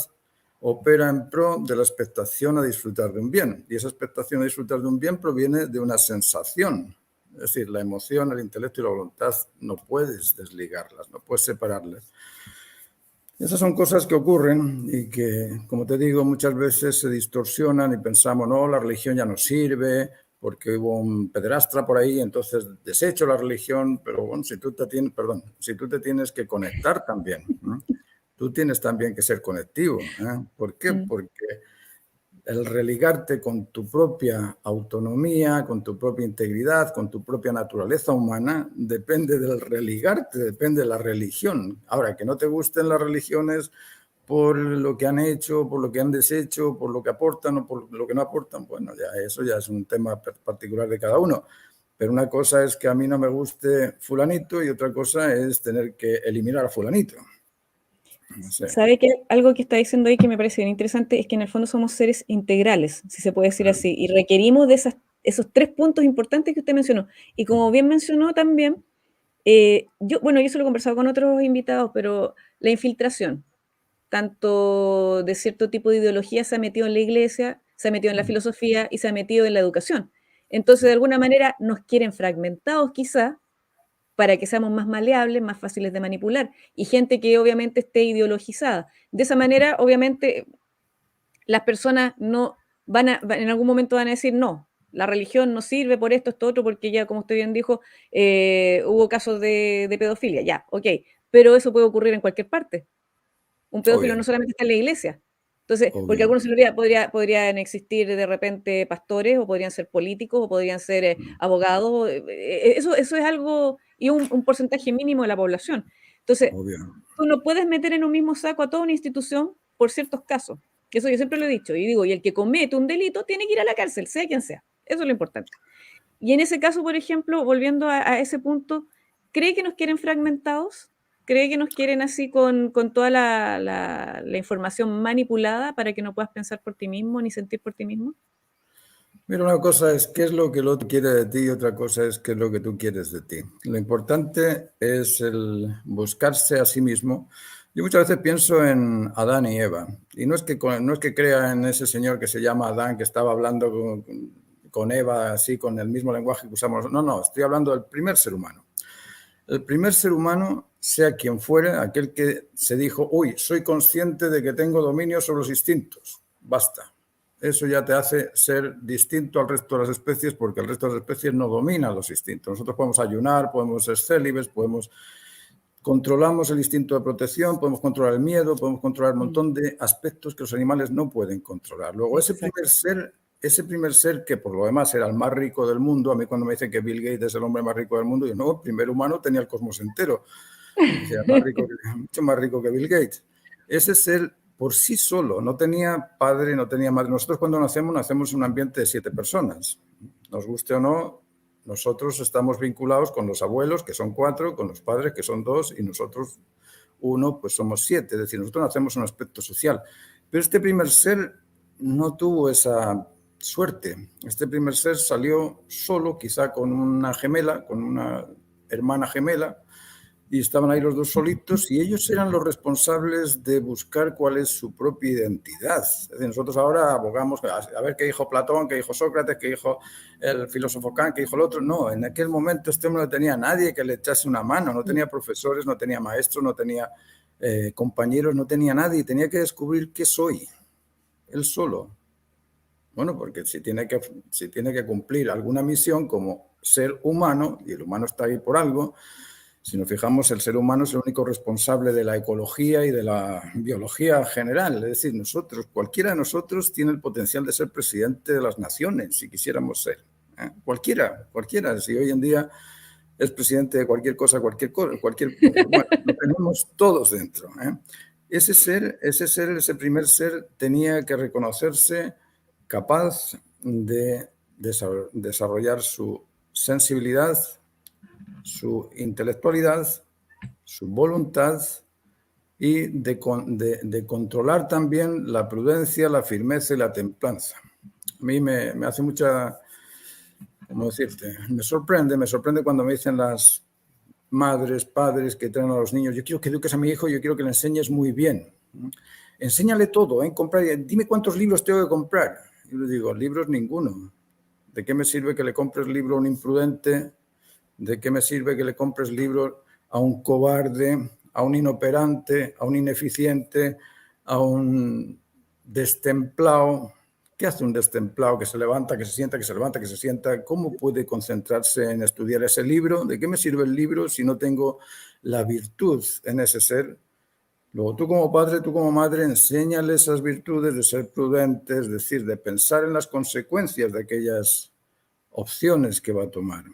opera en pro de la expectación a disfrutar de un bien. Y esa expectación a disfrutar de un bien proviene de una sensación. Es decir, la emoción, el intelecto y la voluntad no puedes desligarlas, no puedes separarlas. Esas son cosas que ocurren y que, como te digo, muchas veces se distorsionan y pensamos, no, la religión ya no sirve porque hubo un pederastra por ahí, entonces desecho la religión. Pero bueno, si tú te tienes que conectar también, ¿no? Tú tienes también que ser conectivo, ¿eh? ¿Por qué? Porque el religarte con tu propia autonomía, con tu propia integridad, con tu propia naturaleza humana, depende del religarte, depende de la religión. Ahora, que no te gusten las religiones por lo que han hecho, por lo que han deshecho, por lo que aportan o por lo que no aportan, bueno, ya eso ya es un tema particular de cada uno. Pero una cosa es que a mí no me guste fulanito y otra cosa es tener que eliminar a fulanito. No sé. ¿Sabe que algo que está diciendo ahí que me parece bien interesante es que en el fondo somos seres integrales, si se puede decir así, y requerimos de esos 3 puntos importantes que usted mencionó? Y como bien mencionó también, yo se lo he conversado con otros invitados, pero la infiltración, tanto de cierto tipo de ideología, se ha metido en la iglesia, se ha metido en la filosofía y se ha metido en la educación. Entonces, de alguna manera, nos quieren fragmentados quizá, para que seamos más maleables, más fáciles de manipular, y gente que obviamente esté ideologizada. De esa manera, obviamente, las personas no en algún momento van a decir, no, la religión no sirve por esto, esto, otro, porque ya, como usted bien dijo, hubo casos de pedofilia, ya, ok, pero eso puede ocurrir en cualquier parte. Un pedófilo Obvio, no solamente está en la iglesia. Entonces, porque obvio. algunos se lo olvida, podrían existir de repente pastores, o podrían ser políticos, o podrían ser abogados. Eso es algo, y un porcentaje mínimo de la población. Entonces, Obvio. tú no puedes meter en un mismo saco a toda una institución por ciertos casos. Eso yo siempre lo he dicho. Y digo, y el que comete un delito tiene que ir a la cárcel, sea quien sea. Eso es lo importante. Y en ese caso, por ejemplo, volviendo a ese punto, ¿cree que nos quieren fragmentados? ¿Cree que nos quieren así con toda la información manipulada para que no puedas pensar por ti mismo ni sentir por ti mismo? Mira, una cosa es qué es lo que el otro quiere de ti y otra cosa es qué es lo que tú quieres de ti. Lo importante es el buscarse a sí mismo. Yo muchas veces pienso en Adán y Eva, y no es que crea en ese señor que se llama Adán, que estaba hablando con Eva así, con el mismo lenguaje que usamos. No, no, estoy hablando del primer ser humano. El primer ser humano, sea quien fuere, aquel que se dijo, uy, soy consciente de que tengo dominio sobre los instintos, basta. Eso ya te hace ser distinto al resto de las especies, porque el resto de las especies no dominan los instintos. Nosotros podemos ayunar, podemos ser célibes, controlamos el instinto de protección, podemos controlar el miedo, podemos controlar un montón de aspectos que los animales no pueden controlar. Luego, Exacto. ese primer ser que por lo demás era el más rico del mundo, a mí cuando me dicen que Bill Gates es el hombre más rico del mundo, yo no, el primer humano tenía el cosmos entero. O sea, mucho más rico que Bill Gates. Ese ser por sí solo, no tenía padre, no tenía madre. Nosotros cuando nacemos en un ambiente de 7 personas. Nos guste o no, nosotros estamos vinculados con los abuelos, que son 4, con los padres, que son 2, y nosotros, 1, pues somos 7. Es decir, nosotros nacemos en un aspecto social. Pero este primer ser no tuvo esa suerte. Este primer ser salió solo, quizá con una gemela, con una hermana gemela, y estaban ahí los dos solitos y ellos eran los responsables de buscar cuál es su propia identidad. Es decir, nosotros ahora abogamos a ver qué dijo Platón, qué dijo Sócrates, qué dijo el filósofo Kant, qué dijo el otro. No, en aquel momento este hombre no tenía nadie que le echase una mano, no tenía profesores, no tenía maestros, no tenía compañeros, no tenía nadie. Tenía que descubrir qué soy, él solo. Bueno, porque si tiene que cumplir alguna misión como ser humano, y el humano está ahí por algo. Si nos fijamos, el ser humano es el único responsable de la ecología y de la biología general. Es decir, cualquiera de nosotros tiene el potencial de ser presidente de las naciones, si quisiéramos ser. Cualquiera. Si hoy en día es presidente de cualquier cosa, bueno, lo tenemos todos dentro. Ese primer ser, tenía que reconocerse capaz de desarrollar su sensibilidad, su intelectualidad, su voluntad y de controlar también la prudencia, la firmeza y la templanza. A mí me hace mucha, ¿cómo decirte? Me sorprende cuando me dicen las madres, padres que traen a los niños: yo quiero que eduques a mi hijo, yo quiero que le enseñes muy bien. Enséñale todo, comprar, dime cuántos libros tengo que comprar. Yo le digo: libros ninguno. ¿De qué me sirve que le compres libro a un imprudente? ¿De qué me sirve que le compres libros a un cobarde, a un inoperante, a un ineficiente, a un destemplado? ¿Qué hace un destemplado que se levanta, que se sienta, que se levanta, que se sienta? ¿Cómo puede concentrarse en estudiar ese libro? ¿De qué me sirve el libro si no tengo la virtud en ese ser? Luego, tú como padre, tú como madre, enséñale esas virtudes de ser prudente, es decir, de pensar en las consecuencias de aquellas opciones que va a tomar.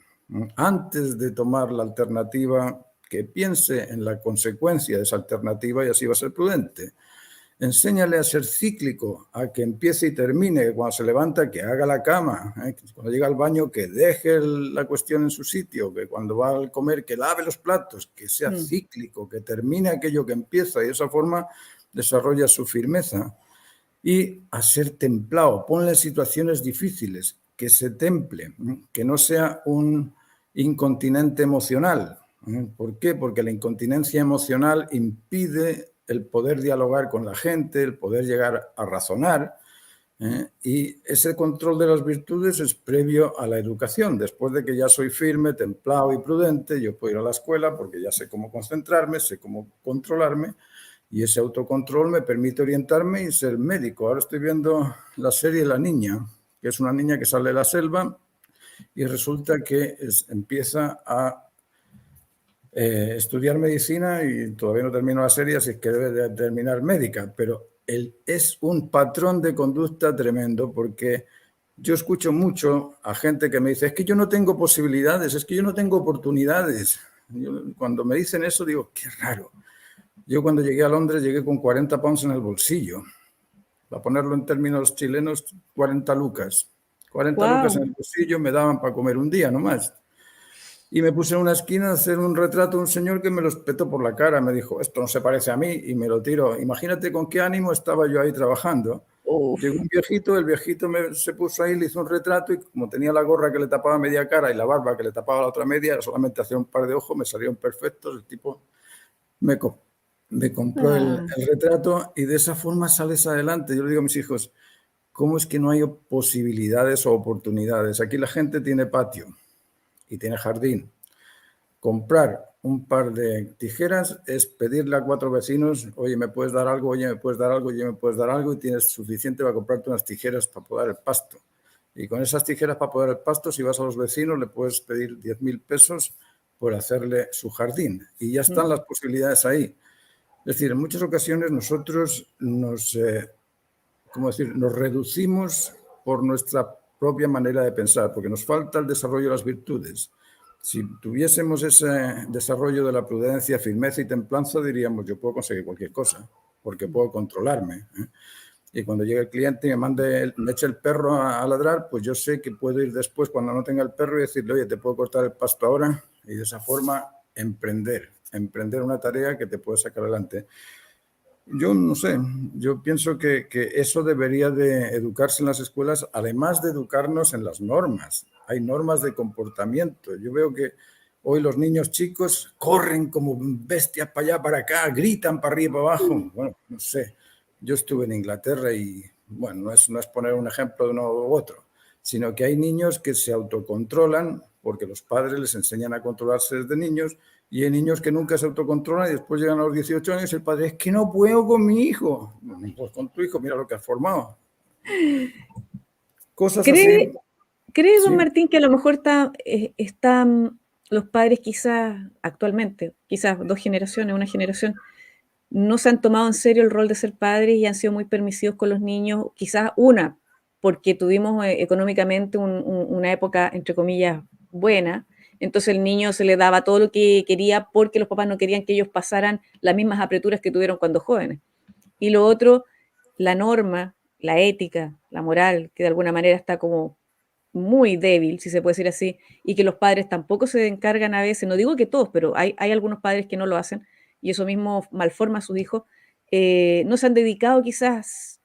Antes de tomar la alternativa, que piense en la consecuencia de esa alternativa y así va a ser prudente. Enséñale a ser cíclico, a que empiece y termine, que cuando se levanta, que haga la cama, cuando llega al baño, que deje la cuestión en su sitio, que cuando va a comer, que lave los platos, que sea cíclico, que termine aquello que empieza, y de esa forma desarrolla su firmeza. Y a ser templado, ponle situaciones difíciles, que se temple, que no sea un incontinente emocional. ¿Por qué? Porque la incontinencia emocional impide el poder dialogar con la gente, el poder llegar a razonar, y ese control de las virtudes es previo a la educación. Después de que ya soy firme, templado y prudente, yo puedo ir a la escuela porque ya sé cómo concentrarme, sé cómo controlarme, y ese autocontrol me permite orientarme y ser médico. Ahora estoy viendo la serie La Niña, que es una niña que sale de la selva y resulta que empieza a estudiar medicina, y todavía no termino la serie, así que debe de terminar médica, pero él es un patrón de conducta tremendo, porque yo escucho mucho a gente que me dice: es que yo no tengo posibilidades, es que yo no tengo oportunidades. Cuando me dicen eso digo: qué raro. Yo cuando llegué a Londres llegué con 40 pounds en el bolsillo. Para ponerlo en términos chilenos, 40 lucas. 40 lucas en el bolsillo me daban para comer un día nomás. Y me puse en una esquina a hacer un retrato de un señor que me lo espetó por la cara. Me dijo: esto no se parece a mí, y me lo tiró. Imagínate con qué ánimo estaba yo ahí trabajando. Llegó un viejito, el viejito se puso ahí, le hizo un retrato, y como tenía la gorra que le tapaba media cara y la barba que le tapaba la otra media, solamente hacía un par de ojos, me salieron perfectos. El tipo me compró el retrato, y de esa forma sales adelante. Yo le digo a mis hijos: ¿cómo es que no hay posibilidades o oportunidades? Aquí la gente tiene patio y tiene jardín. Comprar un par de tijeras es pedirle a 4 vecinos: oye, ¿me puedes dar algo? Oye, ¿me puedes dar algo? Oye, ¿me puedes dar algo? Y tienes suficiente para comprarte unas tijeras para podar el pasto. Y con esas tijeras para podar el pasto, si vas a los vecinos, le puedes pedir 10.000 pesos por hacerle su jardín. Y ya están las posibilidades ahí. Es decir, en muchas ocasiones nosotros nos reducimos por nuestra propia manera de pensar, porque nos falta el desarrollo de las virtudes. Si tuviésemos ese desarrollo de la prudencia, firmeza y templanza, diríamos, yo puedo conseguir cualquier cosa, porque puedo controlarme. Y cuando llegue el cliente y me eche el perro a ladrar, pues yo sé que puedo ir después, cuando no tenga el perro, y decirle, oye, ¿te puedo cortar el pasto ahora? Y de esa forma emprender una tarea que te puede sacar adelante. Yo no sé, yo pienso que eso debería de educarse en las escuelas, además de educarnos en las normas. Hay normas de comportamiento. Yo veo que hoy los niños chicos corren como bestias para allá, para acá, gritan para arriba y para abajo. Bueno, no sé. Yo estuve en Inglaterra y, bueno, no es poner un ejemplo de uno u otro, sino que hay niños que se autocontrolan porque los padres les enseñan a controlarse desde niños, y hay niños que nunca se autocontrolan y después llegan a los 18 años y el padre, es que no puedo con mi hijo. Bueno, pues con tu hijo, mira lo que has formado. Cosas ¿Cree, así, cree don sí. Martín que a lo mejor están los padres quizás actualmente, quizás dos generaciones, una generación, no se han tomado en serio el rol de ser padres y han sido muy permisivos con los niños? Quizás una, porque tuvimos económicamente una época, entre comillas, buena, entonces el niño se le daba todo lo que quería porque los papás no querían que ellos pasaran las mismas apreturas que tuvieron cuando jóvenes. Y lo otro, la norma, la ética, la moral, que de alguna manera está como muy débil, si se puede decir así, y que los padres tampoco se encargan a veces, no digo que todos, pero hay algunos padres que no lo hacen, y eso mismo malforma a sus hijos, no se han dedicado quizás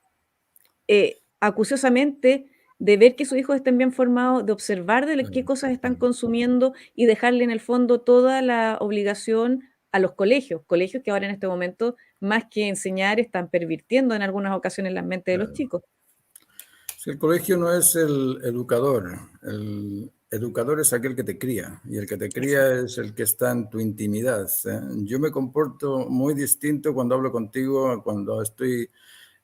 acuciosamente de ver que sus hijos estén bien formados, de observar de qué cosas están consumiendo y dejarle en el fondo toda la obligación a los colegios, colegios que ahora en este momento, más que enseñar, están pervirtiendo en algunas ocasiones las mentes de los chicos. Si el colegio no es el educador es aquel que te cría, y el que te cría Exacto. es el que está en tu intimidad. Yo me comporto muy distinto cuando hablo contigo a cuando estoy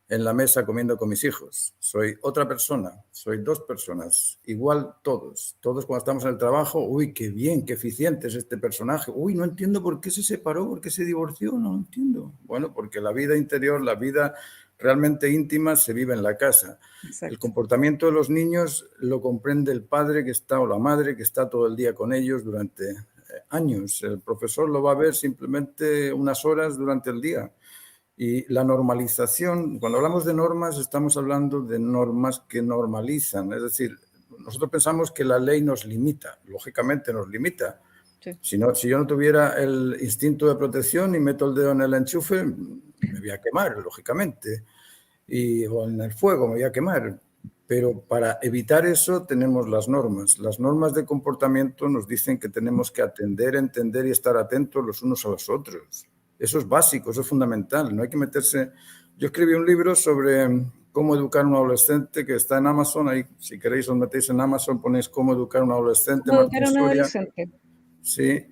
en la mesa comiendo con mis hijos. Soy otra persona, soy dos personas, igual todos. Todos cuando estamos en el trabajo, uy, qué bien, qué eficiente es este personaje. Uy, no entiendo por qué se separó, por qué se divorció, no lo entiendo. Bueno, porque la vida interior, la vida realmente íntima se vive en la casa. El Exacto. comportamiento de los niños lo comprende el padre que está o la madre que está todo el día con ellos durante años. El profesor lo va a ver simplemente unas horas durante el día. Y la normalización, cuando hablamos de normas, estamos hablando de normas que normalizan. Es decir, nosotros pensamos que la ley nos limita, lógicamente nos limita. Sí. Si yo no tuviera el instinto de protección y meto el dedo en el enchufe, me voy a quemar, lógicamente. O en el fuego me voy a quemar. Pero para evitar eso tenemos las normas. Las normas de comportamiento nos dicen que tenemos que atender, entender y estar atentos los unos a los otros. Eso es básico, eso es fundamental. No hay que meterse. Yo escribí un libro sobre cómo educar a un adolescente que está en Amazon. Ahí, si queréis, os metéis en Amazon, ponéis cómo educar a un adolescente, ¿Cómo educar Martín a un Soria. adolescente? Sí,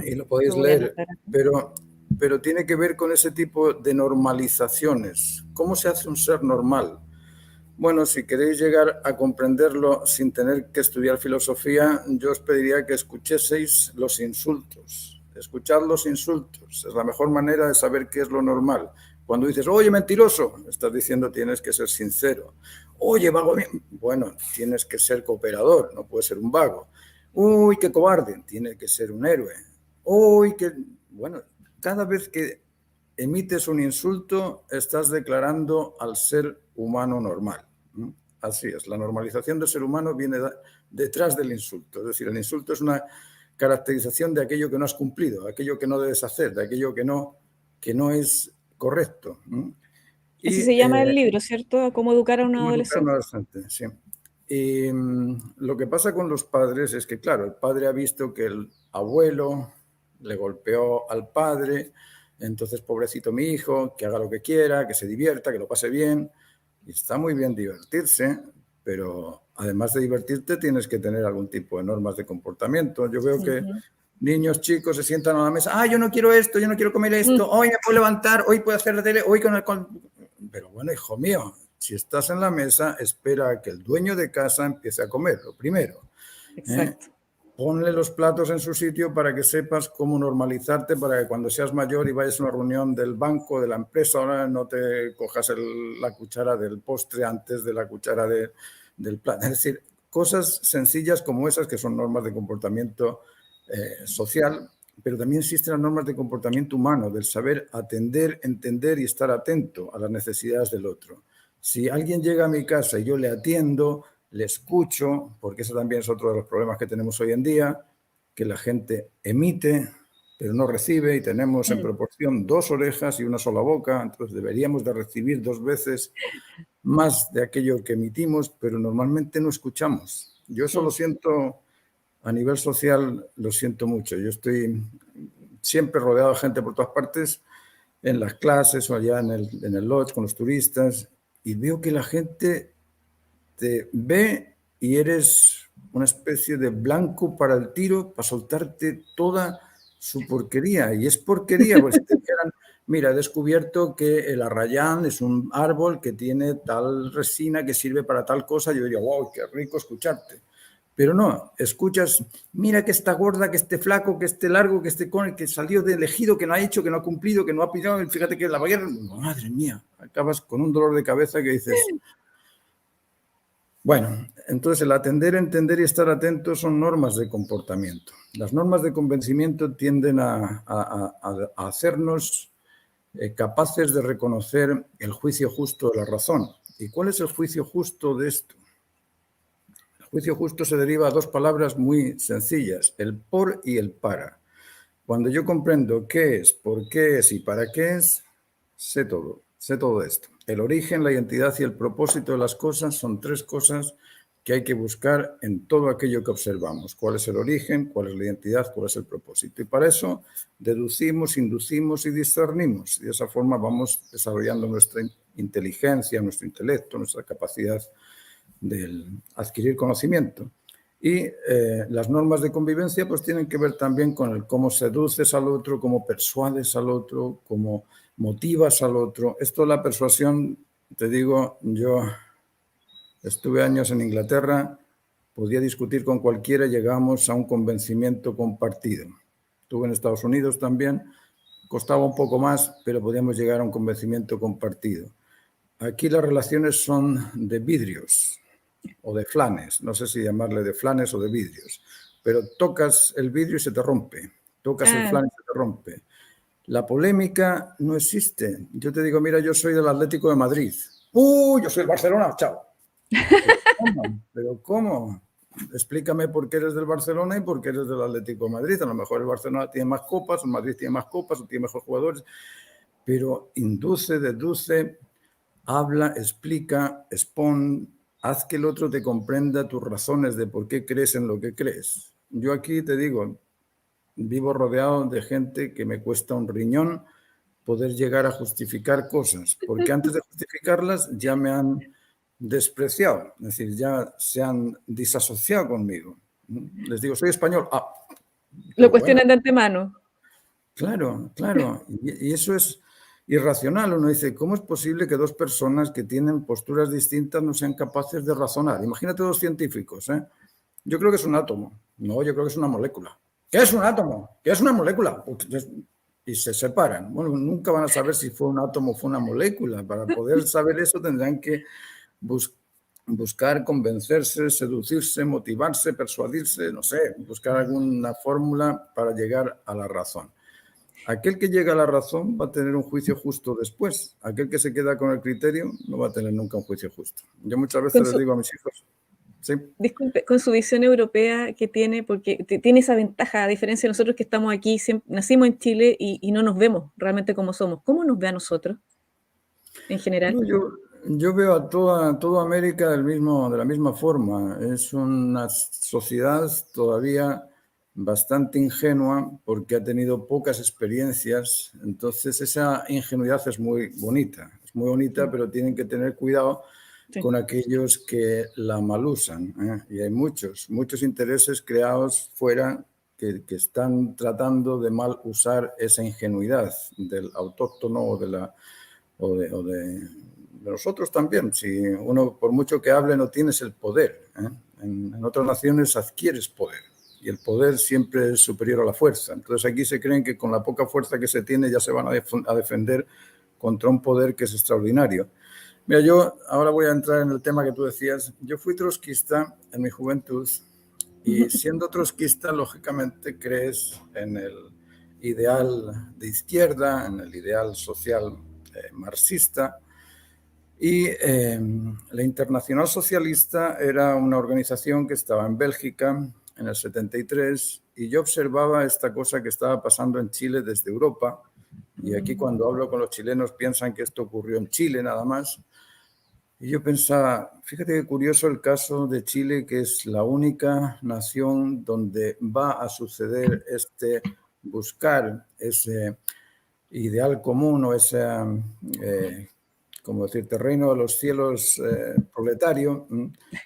y lo Lo podéis voy a leer. anotar. Pero tiene que ver con ese tipo de normalizaciones. ¿Cómo se hace un ser normal? Bueno, si queréis llegar a comprenderlo sin tener que estudiar filosofía, yo os pediría que escucheseis los insultos. Escuchad los insultos. Es la mejor manera de saber qué es lo normal. Cuando dices, oye, mentiroso, estás diciendo tienes que ser sincero. Oye, vago, bueno, tienes que ser cooperador, no puedes ser un vago. Uy, qué cobarde, tiene que ser un héroe. Uy, qué... Bueno, cada vez que emites un insulto, estás declarando al ser humano normal. Así es, la normalización del ser humano viene detrás del insulto. Es decir, el insulto es una caracterización de aquello que no has cumplido, de aquello que no debes hacer, de aquello que no es correcto. Así Y se llama el libro, ¿cierto? ¿Cómo educar a un cómo educar a un adolescente? adolescente, sí. Y lo que pasa con los padres es que, claro, el padre ha visto que el abuelo le golpeó al padre, entonces, pobrecito mi hijo, que haga lo que quiera, que se divierta, que lo pase bien. Y está muy bien divertirse, pero además de divertirte tienes que tener algún tipo de normas de comportamiento. Yo veo que Ujú. niños chicos se sientan a la mesa, ah, yo no quiero esto, yo no quiero comer Mm, esto, hoy me puedo levantar, hoy puedo hacer la tele, hoy con el... Pero bueno, hijo mío, si estás en la mesa, espera a que el dueño de casa empiece a comer, lo primero. ¿eh? exacto. Ponle los platos en su sitio para que sepas cómo normalizarte, para que cuando seas mayor y vayas a una reunión del banco, de la empresa, ahora no te cojas la cuchara del postre antes de la cuchara del plato. Es decir, cosas sencillas como esas que son normas de comportamiento social, pero también existen las normas de comportamiento humano, del saber atender, entender y estar atento a las necesidades del otro. Si alguien llega a mi casa y yo le atiendo, le escucho, porque eso también es otro de los problemas que tenemos hoy en día, que la gente emite, pero no recibe, y tenemos en proporción 2 orejas y una sola boca, entonces deberíamos de recibir 2 veces más de aquello que emitimos, pero normalmente no escuchamos. Yo eso lo siento a nivel social, lo siento mucho. Yo estoy siempre rodeado de gente por todas partes, en las clases o allá en el lodge con los turistas, y veo que la gente te ve y eres una especie de blanco para el tiro, para soltarte toda su porquería. Y es porquería, pues si te dijeran, mira, he descubierto que el arrayán es un árbol que tiene tal resina que sirve para tal cosa, yo diría, wow, qué rico escucharte. Pero no, escuchas, mira que está gorda, que esté flaco, que esté largo, que esté con el que salió de elegido, que no ha hecho, que no ha cumplido, que no ha pillado, fíjate que la guerra, madre mía, acabas con un dolor de cabeza que dices, bueno, entonces el atender, entender y estar atento son normas de comportamiento. Las normas de convencimiento tienden a hacernos capaces de reconocer el juicio justo de la razón. ¿Y cuál es el juicio justo de esto? El juicio justo se deriva de 2 palabras muy sencillas, el por y el para. Cuando yo comprendo qué es, por qué es y para qué es, sé todo esto. El origen, la identidad y el propósito de las cosas son 3 cosas que hay que buscar en todo aquello que observamos. ¿Cuál es el origen? ¿Cuál es la identidad? ¿Cuál es el propósito? Y para eso deducimos, inducimos y discernimos. Y de esa forma vamos desarrollando nuestra inteligencia, nuestro intelecto, nuestra capacidad de adquirir conocimiento. Y las normas de convivencia pues tienen que ver también con el cómo seduces al otro, cómo persuades al otro, cómo motivas al otro. Esto de la persuasión, te digo, yo estuve años en Inglaterra, podía discutir con cualquiera y llegamos a un convencimiento compartido. Estuve en Estados Unidos también, costaba un poco más, pero podíamos llegar a un convencimiento compartido. Aquí las relaciones son de vidrios o de flanes, no sé si llamarle de flanes o de vidrios, pero tocas el vidrio y se te rompe, tocas el flan y se te rompe. La polémica no existe. Yo te digo, mira, yo soy del Atlético de Madrid. Yo soy del Barcelona, chao. ¿Pero cómo? Explícame por qué eres del Barcelona y por qué eres del Atlético de Madrid. A lo mejor el Barcelona tiene más copas, el Madrid tiene más copas, o tiene mejores jugadores, pero induce, deduce, habla, explica, expone, haz que el otro te comprenda tus razones de por qué crees en lo que crees. Yo aquí te digo, vivo rodeado de gente que me cuesta un riñón poder llegar a justificar cosas, porque antes de justificarlas ya me han despreciado, es decir, ya se han disasociado conmigo. Les digo, soy español. Lo Bueno, cuestionan de antemano. claro. Y eso es irracional. Uno dice, ¿cómo es posible que 2 personas que tienen posturas distintas no sean capaces de razonar? Imagínate 2 científicos, ¿eh? Yo creo que es un átomo. No, yo creo que es una molécula. ¿Qué es un átomo? ¿Qué es una molécula? Y se separan. Bueno, nunca van a saber si fue un átomo o fue una molécula. Para poder saber eso tendrán que buscar, convencerse, seducirse, motivarse, persuadirse, no sé, buscar alguna fórmula para llegar a la razón. Aquel que llega a la razón va a tener un juicio justo después. Aquel que se queda con el criterio no va a tener nunca un juicio justo. Yo muchas veces les digo a mis hijos, sí. Disculpe, con su visión europea que tiene, porque tiene esa ventaja, a diferencia de nosotros que estamos aquí, nacimos en Chile y no nos vemos realmente como somos. ¿Cómo nos ve a nosotros en general? No, yo veo a toda América de la misma forma. Es una sociedad todavía bastante ingenua porque ha tenido pocas experiencias. Entonces esa ingenuidad es muy bonita, pero tienen que tener cuidado con aquellos que la malusan, ¿eh? Y hay muchos intereses creados fuera que están tratando de mal usar esa ingenuidad del autóctono o de nosotros también. Si uno, por mucho que hable, no tienes el poder, ¿eh? En otras naciones adquieres poder y el poder siempre es superior a la fuerza. Entonces aquí se creen que con la poca fuerza que se tiene ya se van a defender contra un poder que es extraordinario. Mira, yo ahora voy a entrar en el tema que tú decías. Yo fui trotskista en mi juventud Y siendo trotskista, lógicamente crees en el ideal de izquierda, en el ideal social marxista. Y la Internacional Socialista era una organización que estaba en Bélgica en el 73 y yo observaba esta cosa que estaba pasando en Chile desde Europa. Y aquí cuando hablo con los chilenos piensan que esto ocurrió en Chile nada más. Y yo pensaba, fíjate qué curioso el caso de Chile, que es la única nación donde va a suceder buscar ese ideal común o ese, como decir, terreno de los cielos proletario,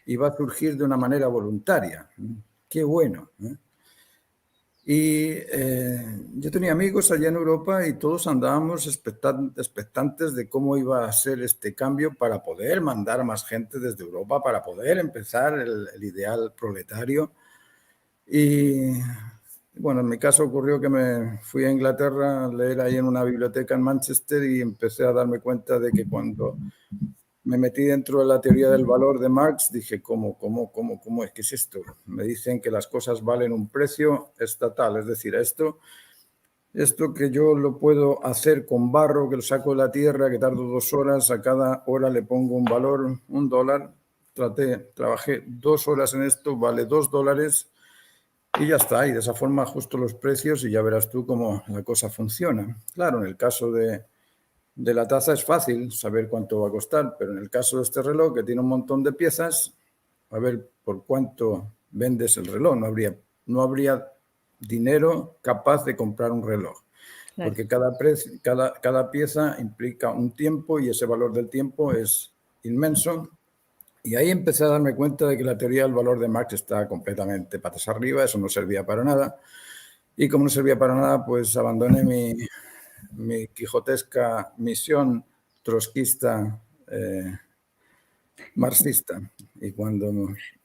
y va a surgir de una manera voluntaria. Qué bueno. Y yo tenía amigos allá en Europa y todos andábamos expectantes de cómo iba a ser este cambio para poder mandar a más gente desde Europa, para poder empezar el ideal proletario. Y bueno, en mi caso ocurrió que me fui a Inglaterra a leer ahí en una biblioteca en Manchester y empecé a darme cuenta de que cuando me metí dentro de la teoría del valor de Marx, dije, ¿cómo es? ¿Qué es esto? Me dicen que las cosas valen un precio estatal, es decir, esto que yo lo puedo hacer con barro, que lo saco de la tierra, que tardo 2 horas, a cada hora le pongo un valor, $1, trabajé 2 horas en esto, vale $2 y ya está, y de esa forma ajusto los precios y ya verás tú cómo la cosa funciona. Claro, en el caso de la taza es fácil saber cuánto va a costar, pero en el caso de este reloj, que tiene un montón de piezas, a ver por cuánto vendes el reloj. No habría dinero capaz de comprar un reloj, claro, porque cada pieza implica un tiempo y ese valor del tiempo es inmenso. Y ahí empecé a darme cuenta de que la teoría del valor de Marx está completamente patas arriba, eso no servía para nada. Y como no servía para nada, pues abandoné mi quijotesca misión trotskista marxista. Y cuando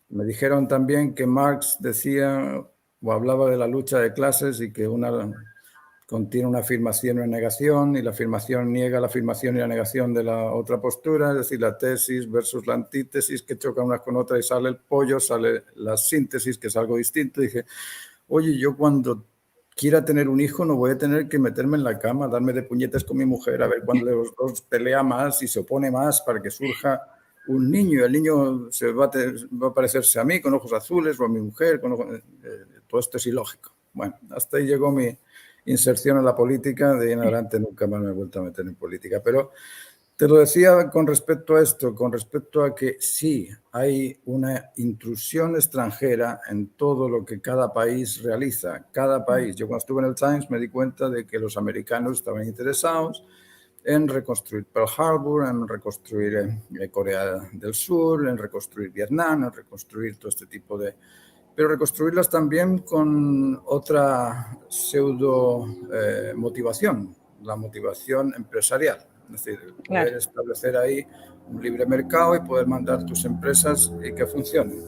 me dijeron también que Marx decía o hablaba de la lucha de clases y que una contiene una afirmación y una negación, y la afirmación niega la afirmación y la negación de la otra postura, es decir, la tesis versus la antítesis, que chocan unas con otras y sale el pollo, sale la síntesis, que es algo distinto. Y dije, oye, yo cuando quiera tener un hijo no voy a tener que meterme en la cama, darme de puñetas con mi mujer, a ver cuándo de los dos pelea más y se opone más para que surja un niño. El niño va a parecerse a mí con ojos azules o a mi mujer. Todo esto es ilógico. Bueno, hasta ahí llegó mi inserción en la política. De ahí en adelante nunca más me he vuelto a meter en política. Pero te lo decía con respecto a esto, con respecto a que sí, hay una intrusión extranjera en todo lo que cada país realiza. Cada país. Yo cuando estuve en el Times me di cuenta de que los americanos estaban interesados en reconstruir Pearl Harbor, en reconstruir Corea del Sur, en reconstruir Vietnam, en reconstruir todo este tipo de... Pero reconstruirlas también con otra pseudo motivación, la motivación empresarial. Es decir, poder establecer ahí un libre mercado y poder mandar tus empresas y que funcionen.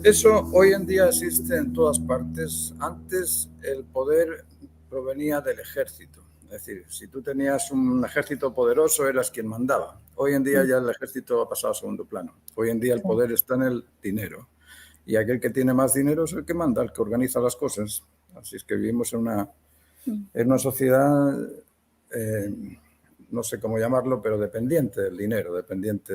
Eso hoy en día existe en todas partes. Antes el poder provenía del ejército. Es decir, si tú tenías un ejército poderoso, eras quien mandaba. Hoy en día ya el ejército ha pasado a segundo plano. Hoy en día el poder está en el dinero. Y aquel que tiene más dinero es el que manda, el que organiza las cosas. Así es que vivimos en una sociedad, no sé cómo llamarlo, pero dependiente del dinero, dependiente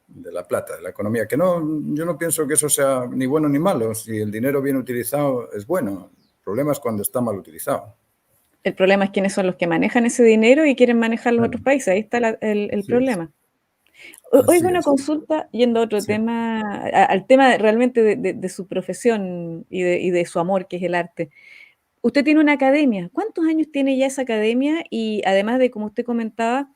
de la plata, de la economía. Que no, yo no pienso que eso sea ni bueno ni malo. Si el dinero bien utilizado es bueno. El problema es cuando está mal utilizado. El problema es quiénes son los que manejan ese dinero y quieren manejar los otros países. Ahí está el problema. Oiga, una consulta, yendo a otro tema, al tema realmente de su profesión y de su amor, que es el arte. Usted tiene una academia. ¿Cuántos años tiene ya esa academia? Y además de, como usted comentaba,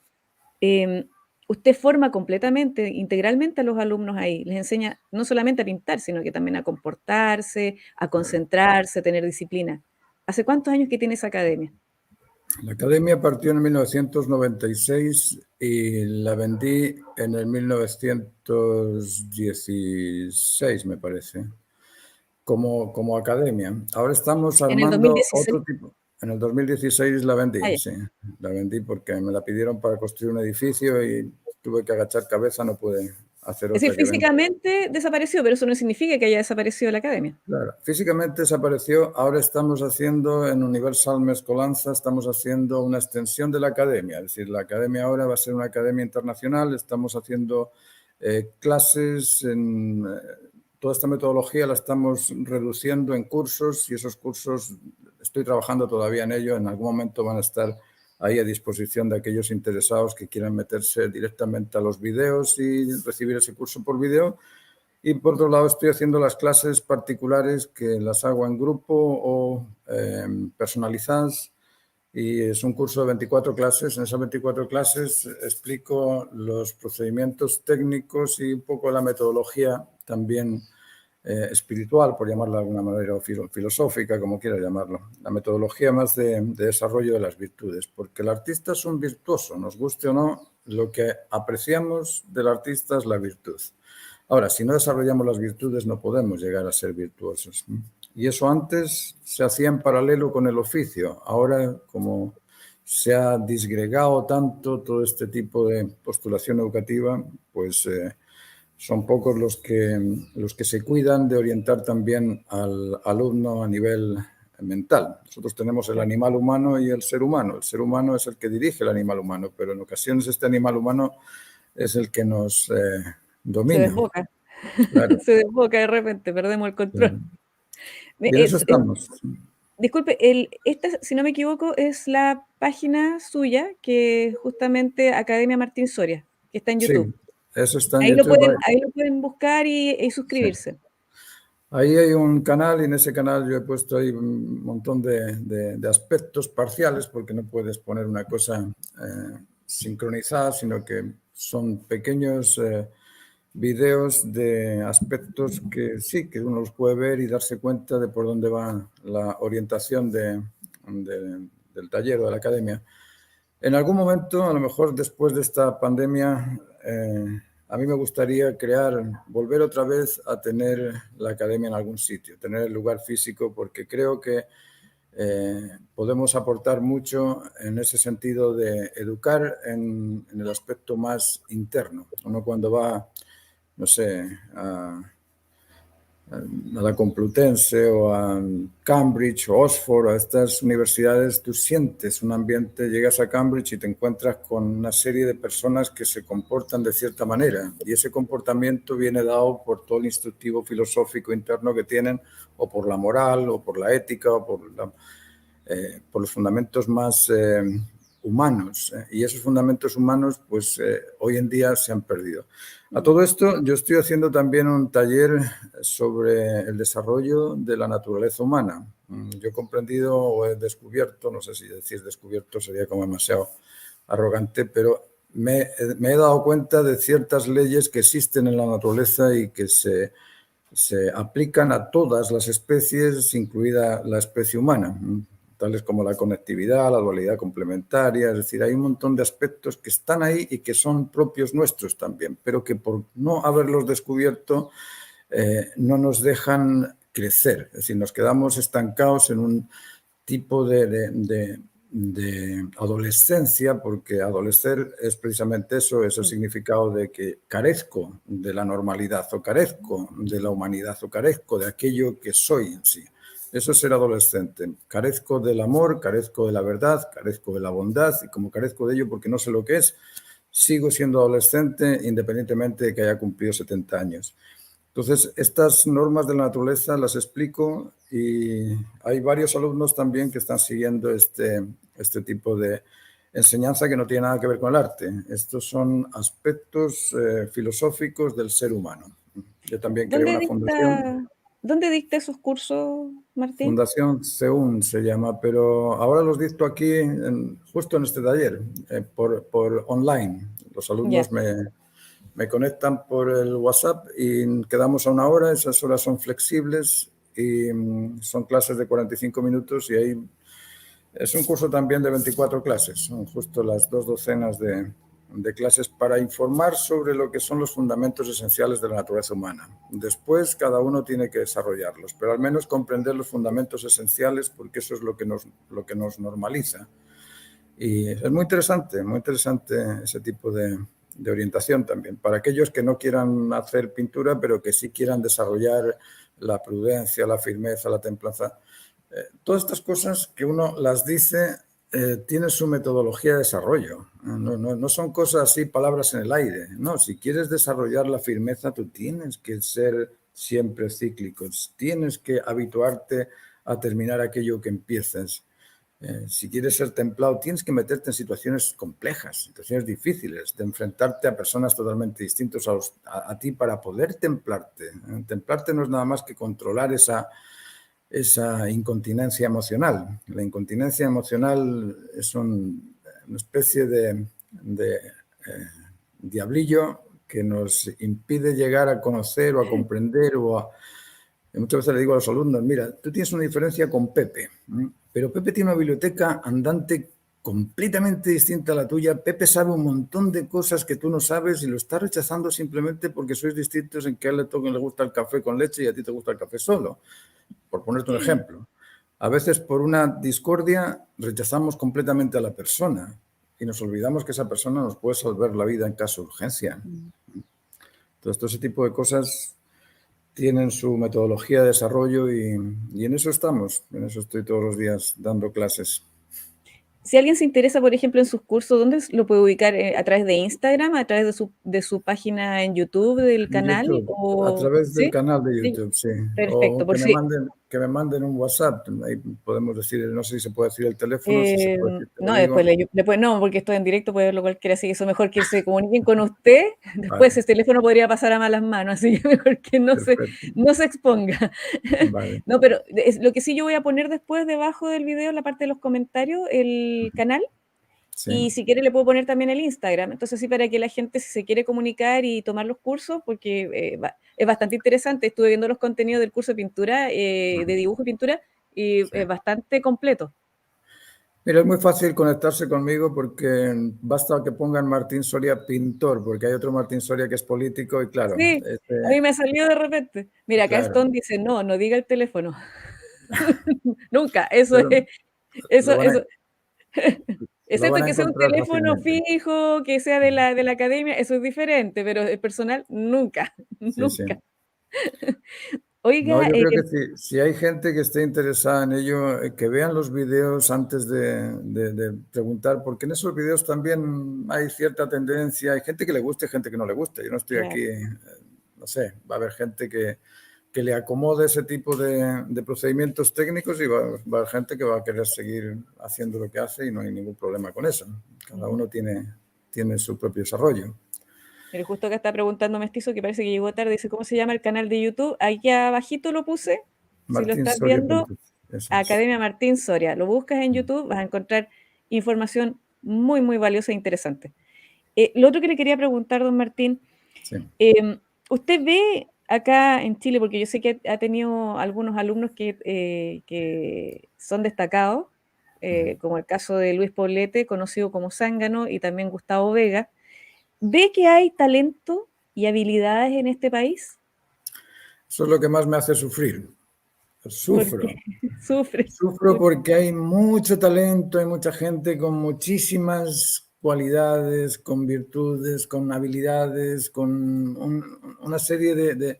usted forma completamente, integralmente a los alumnos ahí. Les enseña no solamente a pintar, sino que también a comportarse, a concentrarse, a tener disciplina. ¿Hace cuántos años que tiene esa academia? La academia partió en 1996 y la vendí en el 1916, me parece, como academia. Ahora estamos armando otro tipo. En el 2016 la vendí, sí. La vendí porque me la pidieron para construir un edificio y tuve que agachar cabeza, no pude hacer Es decir, otra que venga. físicamente desapareció, pero eso no significa que haya desaparecido la academia. Claro, físicamente desapareció, ahora estamos haciendo en Universal Mezcolanza, estamos haciendo una extensión de la academia, es decir, la academia ahora va a ser una academia internacional, estamos haciendo clases, toda esta metodología la estamos reduciendo en cursos y esos cursos, estoy trabajando todavía en ello, en algún momento van a estar ahí a disposición de aquellos interesados que quieran meterse directamente a los vídeos y recibir ese curso por vídeo. Y por otro lado estoy haciendo las clases particulares que las hago en grupo o personalizadas y es un curso de 24 clases. En esas 24 clases explico los procedimientos técnicos y un poco la metodología también espiritual, por llamarla de alguna manera, o filosófica, como quiera llamarlo. La metodología más de desarrollo de las virtudes, porque el artista es un virtuoso, nos guste o no, lo que apreciamos del artista es la virtud. Ahora, si no desarrollamos las virtudes, no podemos llegar a ser virtuosos. Y eso antes se hacía en paralelo con el oficio. Ahora, como se ha disgregado tanto todo este tipo de postulación educativa, pues son pocos los que se cuidan de orientar también al alumno a nivel mental. Nosotros tenemos el animal humano y el ser humano. El ser humano es el que dirige el animal humano, pero en ocasiones este animal humano es el que nos Se domina. desboca. Claro, Se desboca de repente, perdemos el control. claro. Y en eso Es, estamos. disculpe, esta, si no me equivoco, es la página suya, que es justamente Academia Martín Soria, que está en Sí, YouTube. eso está en YouTube. Ahí lo pueden buscar y Sí. suscribirse. Ahí hay un canal y en ese canal yo he puesto ahí un montón de aspectos parciales porque no puedes poner una cosa sincronizada, sino que son pequeños videos de aspectos que sí, que uno los puede ver y darse cuenta de por dónde va la orientación del taller o de la academia. En algún momento, a lo mejor después de esta pandemia, a mí me gustaría volver otra vez a tener la academia en algún sitio, tener el lugar físico, porque creo que podemos aportar mucho en ese sentido de educar en el aspecto más interno. Uno cuando va, no sé, a la Complutense o a Cambridge o Oxford, a estas universidades, tú sientes un ambiente, llegas a Cambridge y te encuentras con una serie de personas que se comportan de cierta manera y ese comportamiento viene dado por todo el instructivo filosófico interno que tienen o por la moral o por la ética o por los fundamentos más humanos. Y esos fundamentos humanos, pues hoy en día se han perdido. A todo esto, yo estoy haciendo también un taller sobre el desarrollo de la naturaleza humana. Yo he comprendido o he descubierto, no sé si decir descubierto sería como demasiado arrogante, pero me he dado cuenta de ciertas leyes que existen en la naturaleza y que se aplican a todas las especies, incluida la especie humana, tales como la conectividad, la dualidad complementaria, es decir, hay un montón de aspectos que están ahí y que son propios nuestros también, pero que por no haberlos descubierto no nos dejan crecer, es decir, nos quedamos estancados en un tipo de adolescencia, porque adolecer es precisamente eso, es el significado de que carezco de la normalidad o carezco de la humanidad o carezco de aquello que soy en sí. Eso es ser adolescente. Carezco del amor, carezco de la verdad, carezco de la bondad y como carezco de ello porque no sé lo que es, sigo siendo adolescente independientemente de que haya cumplido 70 años. Entonces, estas normas de la naturaleza las explico y hay varios alumnos también que están siguiendo este tipo de enseñanza que no tiene nada que ver con el arte. Estos son aspectos filosóficos del ser humano. Yo también creo ¿Dónde una fundación, dicta, dónde dicta esos cursos, Martín? Fundación CEUN se llama, pero ahora los dicto aquí, justo en este taller, por online. Los Ya. alumnos me conectan por el WhatsApp y quedamos a una hora, esas horas son flexibles y son clases de 45 minutos y ahí es un curso también de 24 clases, son justo las 2 docenas de clases para informar sobre lo que son los fundamentos esenciales de la naturaleza humana. Después cada uno tiene que desarrollarlos, pero al menos comprender los fundamentos esenciales porque eso es lo que nos normaliza. Y es muy interesante ese tipo de orientación también, para aquellos que no quieran hacer pintura, pero que sí quieran desarrollar la prudencia, la firmeza, la templanza. Todas estas cosas que uno las dice tienen su metodología de desarrollo. No son cosas así, palabras en el aire. No, si quieres desarrollar la firmeza, tú tienes que ser siempre cíclico, tienes que habituarte a terminar aquello que empiezas. Si quieres ser templado, tienes que meterte en situaciones complejas, situaciones difíciles, de enfrentarte a personas totalmente distintas a ti para poder templarte. Templarte no es nada más que controlar esa incontinencia emocional. La incontinencia emocional es una especie de diablillo que nos impide llegar a conocer o a comprender muchas veces le digo a los alumnos, mira, tú tienes una diferencia con Pepe, pero Pepe tiene una biblioteca andante completamente distinta a la tuya. Pepe sabe un montón de cosas que tú no sabes y lo está rechazando simplemente porque sois distintos en que a él le gusta el café con leche y a ti te gusta el café solo, por ponerte un ejemplo. A veces por una discordia rechazamos completamente a la persona y nos olvidamos que esa persona nos puede salvar la vida en caso de urgencia. Entonces, todo ese tipo de cosas tienen su metodología de desarrollo y en eso estamos. En eso estoy todos los días dando clases. Si alguien se interesa, por ejemplo, en sus cursos, ¿dónde lo puede ubicar? ¿A través de Instagram? ¿A través de su página en YouTube del canal? YouTube, a ¿O, través del sí? canal de Sí, YouTube, sí. perfecto. O Por si, que me manden un WhatsApp. Ahí podemos decir, no sé si se puede decir el teléfono, si se puede decir, te lo no, digo. después no, porque estoy en directo, puede verlo cualquiera, así que eso mejor que se comuniquen con usted, después Vale, ese teléfono podría pasar a malas manos, así que mejor que perfecto. no se exponga. Vale, No, pero lo que sí yo voy a poner después debajo del video, en la parte de los comentarios, el canal, sí. y si quiere le puedo poner también el Instagram, entonces sí para que la gente si se quiere comunicar y tomar los cursos, porque es bastante interesante, estuve viendo los contenidos del curso de pintura, de dibujo y pintura, y Sí. es bastante completo. Mira, es muy fácil conectarse conmigo porque basta que pongan Martín Soria pintor, porque hay otro Martín Soria que es político y claro, Sí, a mí me ha salido de repente. Mira, acá claro, Stone dice, no, no diga el teléfono. Nunca, eso pero es, eso, lo van a, eso. lo van Excepto a que sea un encontrar teléfono fácilmente. fijo, que sea de la academia, eso es diferente, pero el personal, nunca, Sí, sí. nunca. No, Oiga, yo creo que si hay gente que esté interesada en ello, que vean los vídeos antes de preguntar, porque en esos vídeos también hay cierta tendencia, hay gente que le guste y gente que no le guste. Yo no estoy claro, aquí, no sé, va a haber gente que le acomode ese tipo de procedimientos técnicos y va a haber gente que va a querer seguir haciendo lo que hace y no hay ningún problema con eso. Cada uno tiene su propio desarrollo. pero justo acá está preguntando Mestizo, que parece que llegó tarde, dice, ¿cómo se llama el canal de YouTube? Aquí abajito lo puse, si lo estás viendo, Martinsoria.es, eso es. Academia Martín Soria. Lo buscas en YouTube, vas a encontrar información muy, muy valiosa e interesante. Lo otro que le quería preguntar, don Martín, Sí. ¿usted ve acá en Chile, porque yo sé que ha tenido algunos alumnos que son destacados, como el caso de Luis Poblete, conocido como Zángano, y también Gustavo Vega, ¿ve que hay talento y habilidades en este país? Eso es lo que más me hace sufrir. Porque Sufro. sufre. Sufro porque hay mucho talento, hay mucha gente con muchísimas cualidades, con virtudes, con habilidades, con una serie de...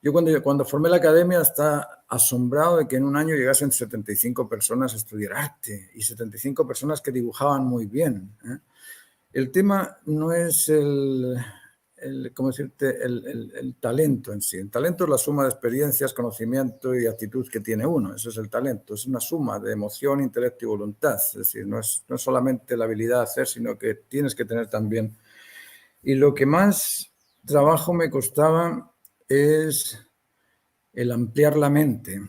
Yo cuando formé la academia estaba asombrado de que en un año llegasen 75 personas a estudiar arte y 75 personas que dibujaban muy bien. El tema no es ¿cómo decirte? El talento en sí. El talento es la suma de experiencias, conocimiento y actitud que tiene uno. Eso es el talento. Es una suma de emoción, intelecto y voluntad. Es decir, no es solamente la habilidad de hacer, sino que tienes que tener también. Y lo que más trabajo me costaba es el ampliar la mente,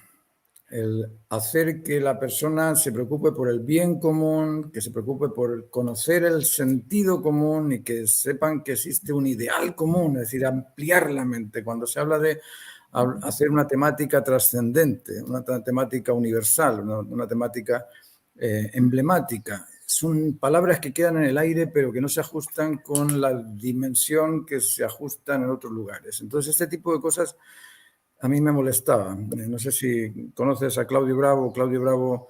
el hacer que la persona se preocupe por el bien común, que se preocupe por conocer el sentido común y que sepan que existe un ideal común, es decir, ampliar la mente. Cuando se habla de hacer una temática trascendente, una temática universal, una temática emblemática. Son palabras que quedan en el aire, pero que no se ajustan con la dimensión que se ajustan en otros lugares. Entonces, este tipo de cosas a mí me molestaba. No sé si conoces a Claudio Bravo. Claudio Bravo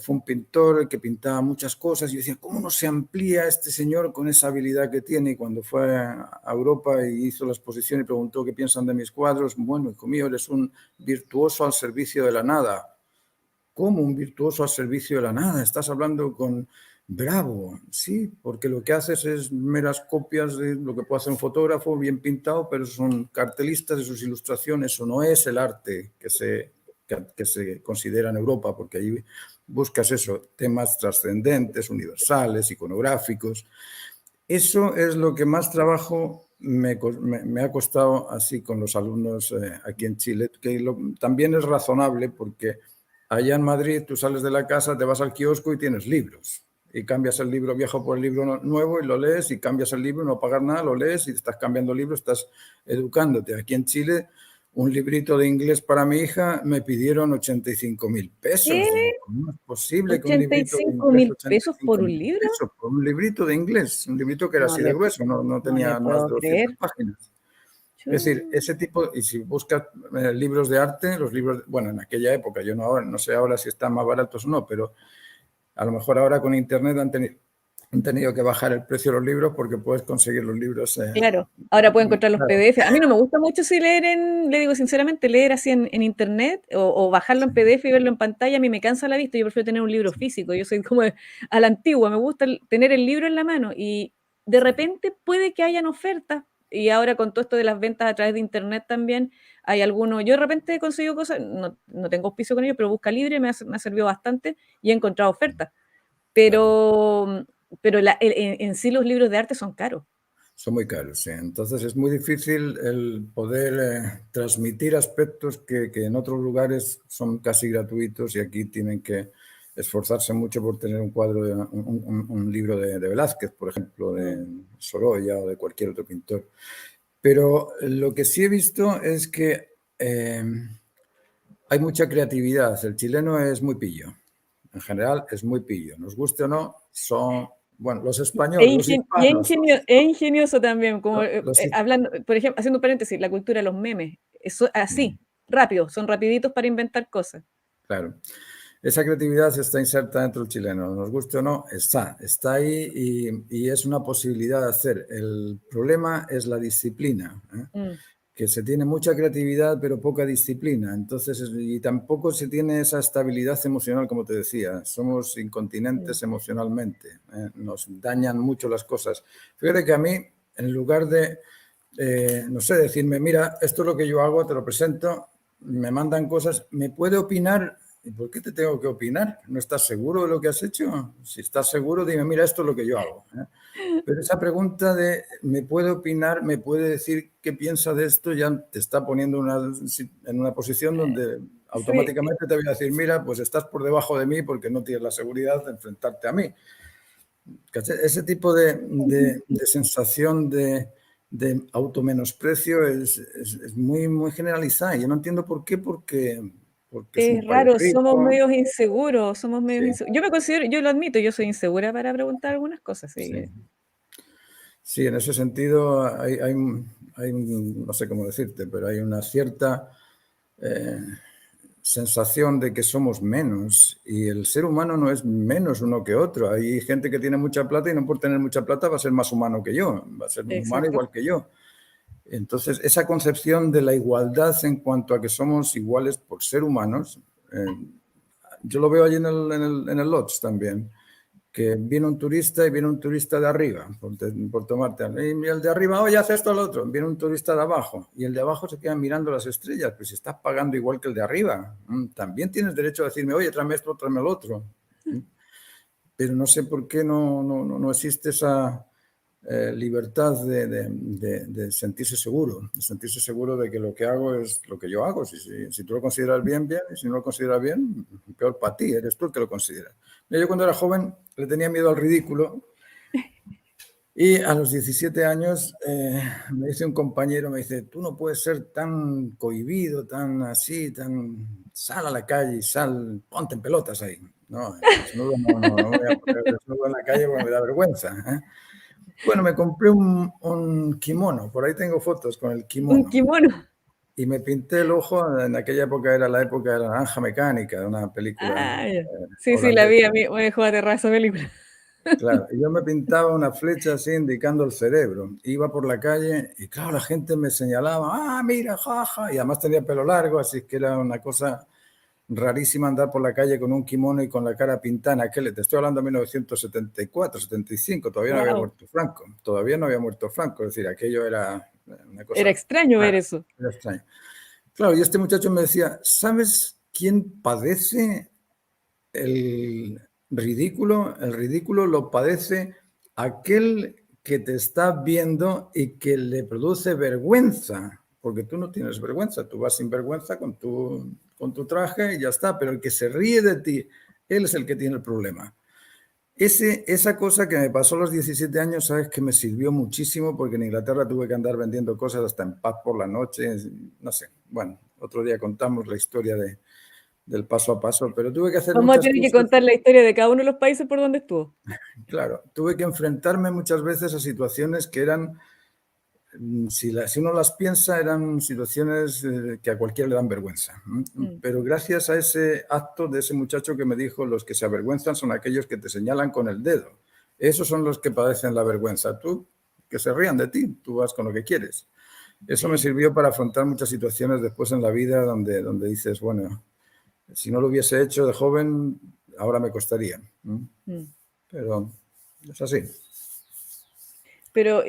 fue un pintor que pintaba muchas cosas y yo decía, ¿cómo no se amplía este señor con esa habilidad que tiene? Y cuando fue a Europa y hizo la exposición y preguntó qué piensan de mis cuadros, bueno, hijo mío, eres un virtuoso al servicio de la nada. ¿Cómo un virtuoso al servicio de la nada? Estás hablando con Bravo. Sí, porque lo que haces es meras copias de lo que puede hacer un fotógrafo bien pintado, pero son cartelistas de sus ilustraciones. Eso no es el arte que se considera en Europa, porque ahí buscas eso, temas trascendentes, universales, iconográficos. Eso es lo que más trabajo me ha costado así con los alumnos aquí en Chile, que también es razonable porque allá en Madrid tú sales de la casa, te vas al kiosco y tienes libros. Y cambias el libro viejo por el libro nuevo y lo lees, y cambias el libro, no pagas nada, lo lees y estás cambiando libros, estás educándote. Aquí en Chile, un librito de inglés para mi hija me pidieron 85.000 ¿Qué? pesos. Digo, ¿cómo es posible que un librito de inglés, 85.000 pesos por 85.000 un libro? pesos por un librito de inglés? Un librito que era No así de le, grueso, no no le tenía más puedo de 200 creer. páginas. Es decir, Chum. ese tipo, y si buscas libros de arte, los libros, bueno, en aquella época, yo no sé ahora si están más baratos o no, pero a lo mejor ahora con Internet han tenido que bajar el precio de los libros porque puedes conseguir los libros. Claro, ahora puedo encontrar los Claro, PDF. A mí no me gusta mucho si leer le digo sinceramente, leer así en internet o bajarlo en sí, PDF y verlo en pantalla, a mí me cansa la vista, yo prefiero tener un libro sí, físico, yo soy como a la antigua, me gusta tener el libro en la mano y de sí, repente puede que hayan ofertas y ahora con todo esto de las ventas a través de internet también hay algunos, yo de repente he conseguido cosas, no tengo auspicio con ellos, pero Busca Libre me ha servido bastante y he encontrado ofertas, claro. pero, en sí los libros de arte son caros. Son muy caros, sí. Entonces es muy difícil el poder transmitir aspectos que en otros lugares son casi gratuitos y aquí tienen que esforzarse mucho por tener un cuadro, un libro de Velázquez, por ejemplo, de Mm. Sorolla o de cualquier otro pintor. Pero lo que sí he visto es que hay mucha creatividad. El chileno es muy pillo. En general es muy pillo. Nos guste o no, son, bueno, los españoles, los hispanos, Es ingenioso también, como los, hablando, por ejemplo, haciendo un paréntesis, la cultura de los memes, eso Mm, así, rápido, son rapiditos para inventar cosas. claro. Esa creatividad está inserta dentro del chileno, nos guste o no, está ahí y es una posibilidad de hacer. El problema es la disciplina, ¿eh? Mm, Que se tiene mucha creatividad pero poca disciplina, entonces, y tampoco se tiene esa estabilidad emocional, como te decía, somos mm. incontinentes emocionalmente, nos dañan mucho las cosas. Fíjate que a mí, en lugar de, no sé, decirme, mira, esto es lo que yo hago, te lo presento, me mandan cosas, ¿me puede opinar? ¿Y por qué te tengo que opinar? ¿No estás seguro de lo que has hecho? Si estás seguro, dime, mira, esto es lo que yo hago, ¿eh? Pero esa pregunta de ¿me puede opinar, me puede decir qué piensa de esto? Ya te está poniendo en una posición donde Sí, automáticamente te voy a decir, mira, pues estás por debajo de mí porque no tienes la seguridad de enfrentarte a mí. Ese tipo de sensación de automenosprecio es muy, muy generalizada. Yo no entiendo por qué, porque es un es país raro, somos rico. medios inseguros, somos medios Sí, inseguros. Yo me considero, yo lo admito, yo soy insegura para preguntar algunas cosas, sí. sí. Sí, en ese sentido no sé cómo decirte, pero hay una cierta eh, sensación de que somos menos y el ser humano no es menos uno que otro. Hay gente que tiene mucha plata y no por tener mucha plata va a ser más humano que yo, va a ser un humano Exacto. igual que yo. Entonces, esa concepción de la igualdad en cuanto a que somos iguales por ser humanos, yo lo veo allí en el Lodge también, que viene un turista y viene un turista de arriba, por tomarte. Y el de arriba, oye, hace esto al otro. Viene un turista de abajo y el de abajo se queda mirando las estrellas. Pues si estás pagando igual que el de arriba, también tienes derecho a decirme, oye, tráeme esto, tráeme el otro. Pero no sé por qué no existe esa libertad de sentirse seguro de que lo que hago es lo que yo hago. Si tú lo consideras bien, bien, y si no lo consideras bien, peor para ti, eres tú el que lo considera. Yo cuando era joven le tenía miedo al ridículo y a los 17 años me dice un compañero, me dice, tú no puedes ser tan cohibido, tan así, sal a la calle y ponte en pelotas ahí. No, desnudo no me voy a poner desnudo en la calle porque me da vergüenza, ¿eh? Bueno, me compré un kimono, por ahí tengo fotos con el Un kimono. kimono. y me pinté el ojo. En aquella época era la época de La Naranja Mecánica, de una película Ah, ya. Sí, sí, la vi, holandesa. a mí me dejó aterrada esa película. Claro, y yo me pintaba una flecha así indicando el cerebro. Iba por la calle y claro, la gente me señalaba, mira, jaja, y además tenía pelo largo, así que era una cosa rarísima andar por la calle con un kimono y con la cara pintada en aquel, te estoy hablando de 1974, 75, todavía no había Wow. muerto Franco, todavía no había muerto Franco, es decir, aquello era una Era cosa extraño ver rara, eso. era extraño. Claro, y este muchacho me decía, ¿sabes quién padece el ridículo? El ridículo lo padece aquel que te está viendo y que le produce vergüenza, porque tú no tienes vergüenza, tú vas sin vergüenza con tu traje y ya está, pero el que se ríe de ti, él es el que tiene el problema. Esa cosa que me pasó a los 17 años, sabes que me sirvió muchísimo porque en Inglaterra tuve que andar vendiendo cosas hasta en paz por la noche, no sé, bueno, otro día contamos la historia del paso a paso, pero tuve que hacer Vamos a muchas tener que cosas. contar la historia de cada uno de los países por donde estuvo. Claro, tuve que enfrentarme muchas veces a situaciones que eran, si uno las piensa, eran situaciones que a cualquiera le dan vergüenza. Mm. Pero gracias a ese acto de ese muchacho que me dijo, los que se avergüenzan son aquellos que te señalan con el dedo. Esos son los que padecen la vergüenza. Tú, que se rían de ti, tú vas con lo que quieres. Eso me sirvió para afrontar muchas situaciones después en la vida donde dices, bueno, si no lo hubiese hecho de joven, ahora me costaría. Mm. Pero es así. Pero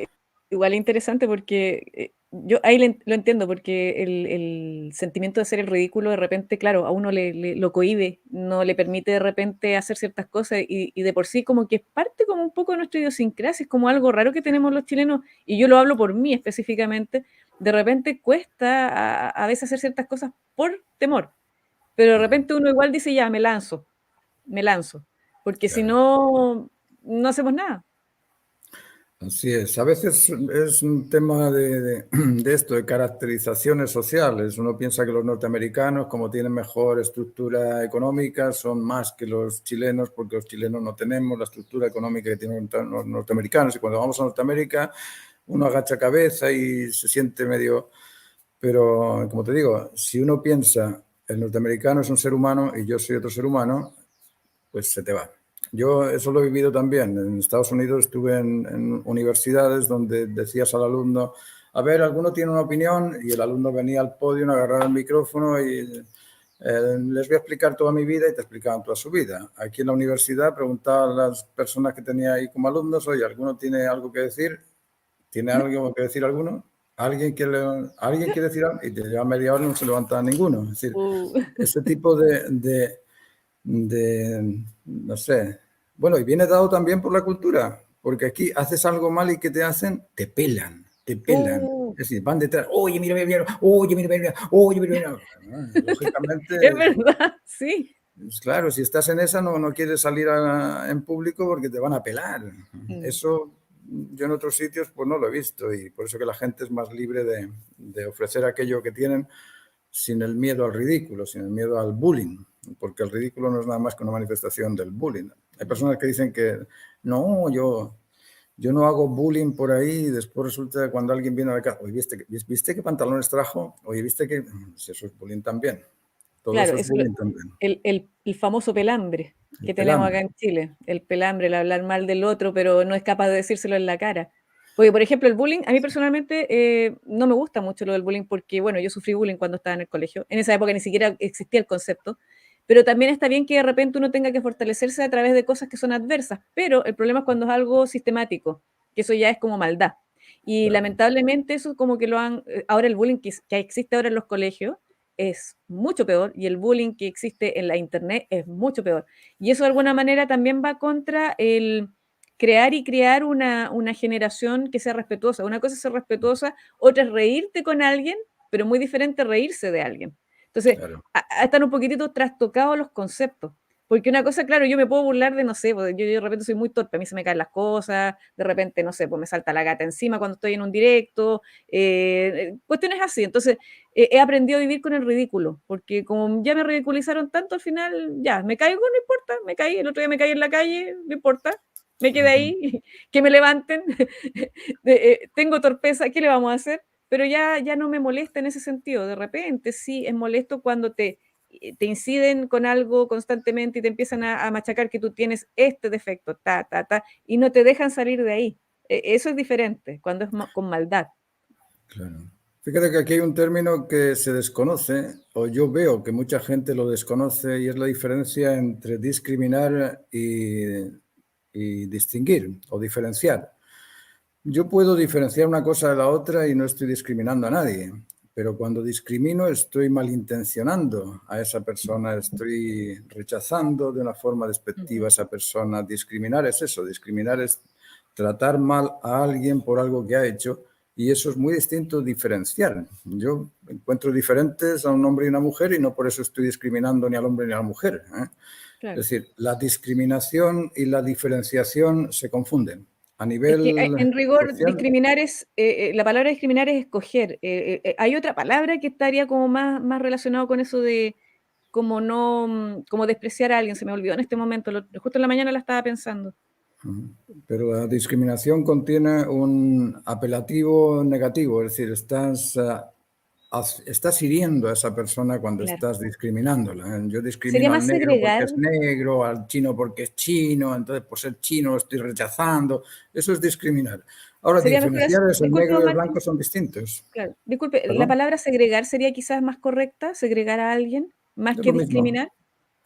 igual es interesante porque yo ahí lo entiendo, porque el sentimiento de hacer el ridículo de repente, claro, a uno lo cohíbe, no le permite de repente hacer ciertas cosas y de por sí como que es parte como un poco de nuestra idiosincrasia, es como algo raro que tenemos los chilenos, y yo lo hablo por mí específicamente, de repente cuesta a veces hacer ciertas cosas por temor, pero de repente uno igual dice, ya, me lanzo, porque si Claro. no, no hacemos nada. Así es. A veces es un tema de esto, de caracterizaciones sociales. Uno piensa que los norteamericanos, como tienen mejor estructura económica, son más que los chilenos, porque los chilenos no tenemos la estructura económica que tienen los norteamericanos. Y cuando vamos a Norteamérica, uno agacha cabeza y se siente medio... Pero, como te digo, si uno piensa, el norteamericano es un ser humano y yo soy otro ser humano, pues se te va. Yo eso lo he vivido también. En Estados Unidos estuve en universidades donde decías al alumno, a ver, alguno tiene una opinión, y el alumno venía al podio, agarraba el micrófono y les voy a explicar toda mi vida, y te explicaban toda su vida. Aquí en la universidad preguntaba a las personas que tenía ahí como alumnos, oye, ¿alguno tiene algo que decir? ¿Tiene algo que decir alguno? ¿Alguien quiere decir algo? Y te lleva media hora y no se levanta ninguno. Es decir, Uh. ese tipo no sé. Bueno, y viene dado también por la cultura, porque aquí haces algo mal y ¿qué te hacen? Te pelan, te pelan. Uh, Es decir, van detrás, oye, mira, mira, mira, oye, mira, mira, oye, mira, mira. Lógicamente, es verdad, sí. pues claro, si estás en esa no quieres salir en público porque te van a pelar. Mm. Eso yo en otros sitios pues no lo he visto, y por eso que la gente es más libre de ofrecer aquello que tienen sin el miedo al ridículo, sin el miedo al bullying, porque el ridículo no es nada más que una manifestación del bullying. Hay personas que dicen que no, yo no hago bullying por ahí, y después resulta que cuando alguien viene a la casa, oye, ¿viste qué pantalones trajo? Oye, ¿viste que...? Si eso es bullying también. Todo Claro, eso es eso, bullying también. el famoso pelambre El que tenemos acá pelambre. en Chile, el pelambre, el hablar mal del otro, pero no es capaz de decírselo en la cara. Porque, por ejemplo, el bullying, a mí personalmente no me gusta mucho lo del bullying porque, bueno, yo sufrí bullying cuando estaba en el colegio. En esa época ni siquiera existía el concepto. Pero también está bien que de repente uno tenga que fortalecerse a través de cosas que son adversas. Pero el problema es cuando es algo sistemático, que eso ya es como maldad. Y Claro, lamentablemente eso como que lo han... Ahora el bullying que existe ahora en los colegios es mucho peor, y el bullying que existe en la internet es mucho peor. Y eso de alguna manera también va contra el crear y crear una generación que sea respetuosa. Una cosa es ser respetuosa, otra es reírte con alguien, pero muy diferente reírse de alguien. Entonces, claro. están un poquitito trastocados los conceptos. Porque una cosa, claro, yo me puedo burlar de, no sé, pues, yo de repente soy muy torpe, a mí se me caen las cosas, de repente, no sé, pues me salta la gata encima cuando estoy en un directo, cuestiones así. Entonces, he aprendido a vivir con el ridículo, porque como ya me ridiculizaron tanto, al final, ya, me caigo, no importa, me caí, el otro día me caí en la calle, no importa, me quedé ahí, que me levanten, tengo torpeza, ¿qué le vamos a hacer? pero ya no me molesta en ese sentido. De repente sí es molesto cuando te inciden con algo constantemente y te empiezan a machacar que tú tienes este defecto, y no te dejan salir de ahí. Eso es diferente, cuando es con maldad. Claro. Fíjate que aquí hay un término que se desconoce, o yo veo que mucha gente lo desconoce, y es la diferencia entre discriminar y distinguir o diferenciar. Yo puedo diferenciar una cosa de la otra y no estoy discriminando a nadie, pero cuando discrimino estoy malintencionando a esa persona, estoy rechazando de una forma despectiva a esa persona. Discriminar es eso, discriminar es tratar mal a alguien por algo que ha hecho, y eso es muy distinto diferenciar. Yo encuentro diferentes a un hombre y una mujer y no por eso estoy discriminando ni al hombre ni a la mujer, ¿eh? Claro. Es decir, la discriminación y la diferenciación se confunden. A Es que nivel en rigor social, discriminar la palabra discriminar es escoger. Hay otra palabra que estaría como más relacionado con eso de como no, como despreciar a alguien, se me olvidó en este momento, justo en la mañana la estaba pensando. pero la discriminación contiene un apelativo negativo, es decir, estás hiriendo a esa persona cuando Claro. estás discriminándola. Yo Sería discrimino al más negro porque segregar, es negro, al chino porque es chino, entonces por ser chino lo estoy rechazando. Eso es discriminar. Ahora, sería mejor, diferenciar es el disculpe, negro don y el Martín, blanco son distintos. claro, disculpe, la ¿Perdón? palabra segregar sería quizás más correcta, segregar a alguien, más Es que lo mismo. discriminar,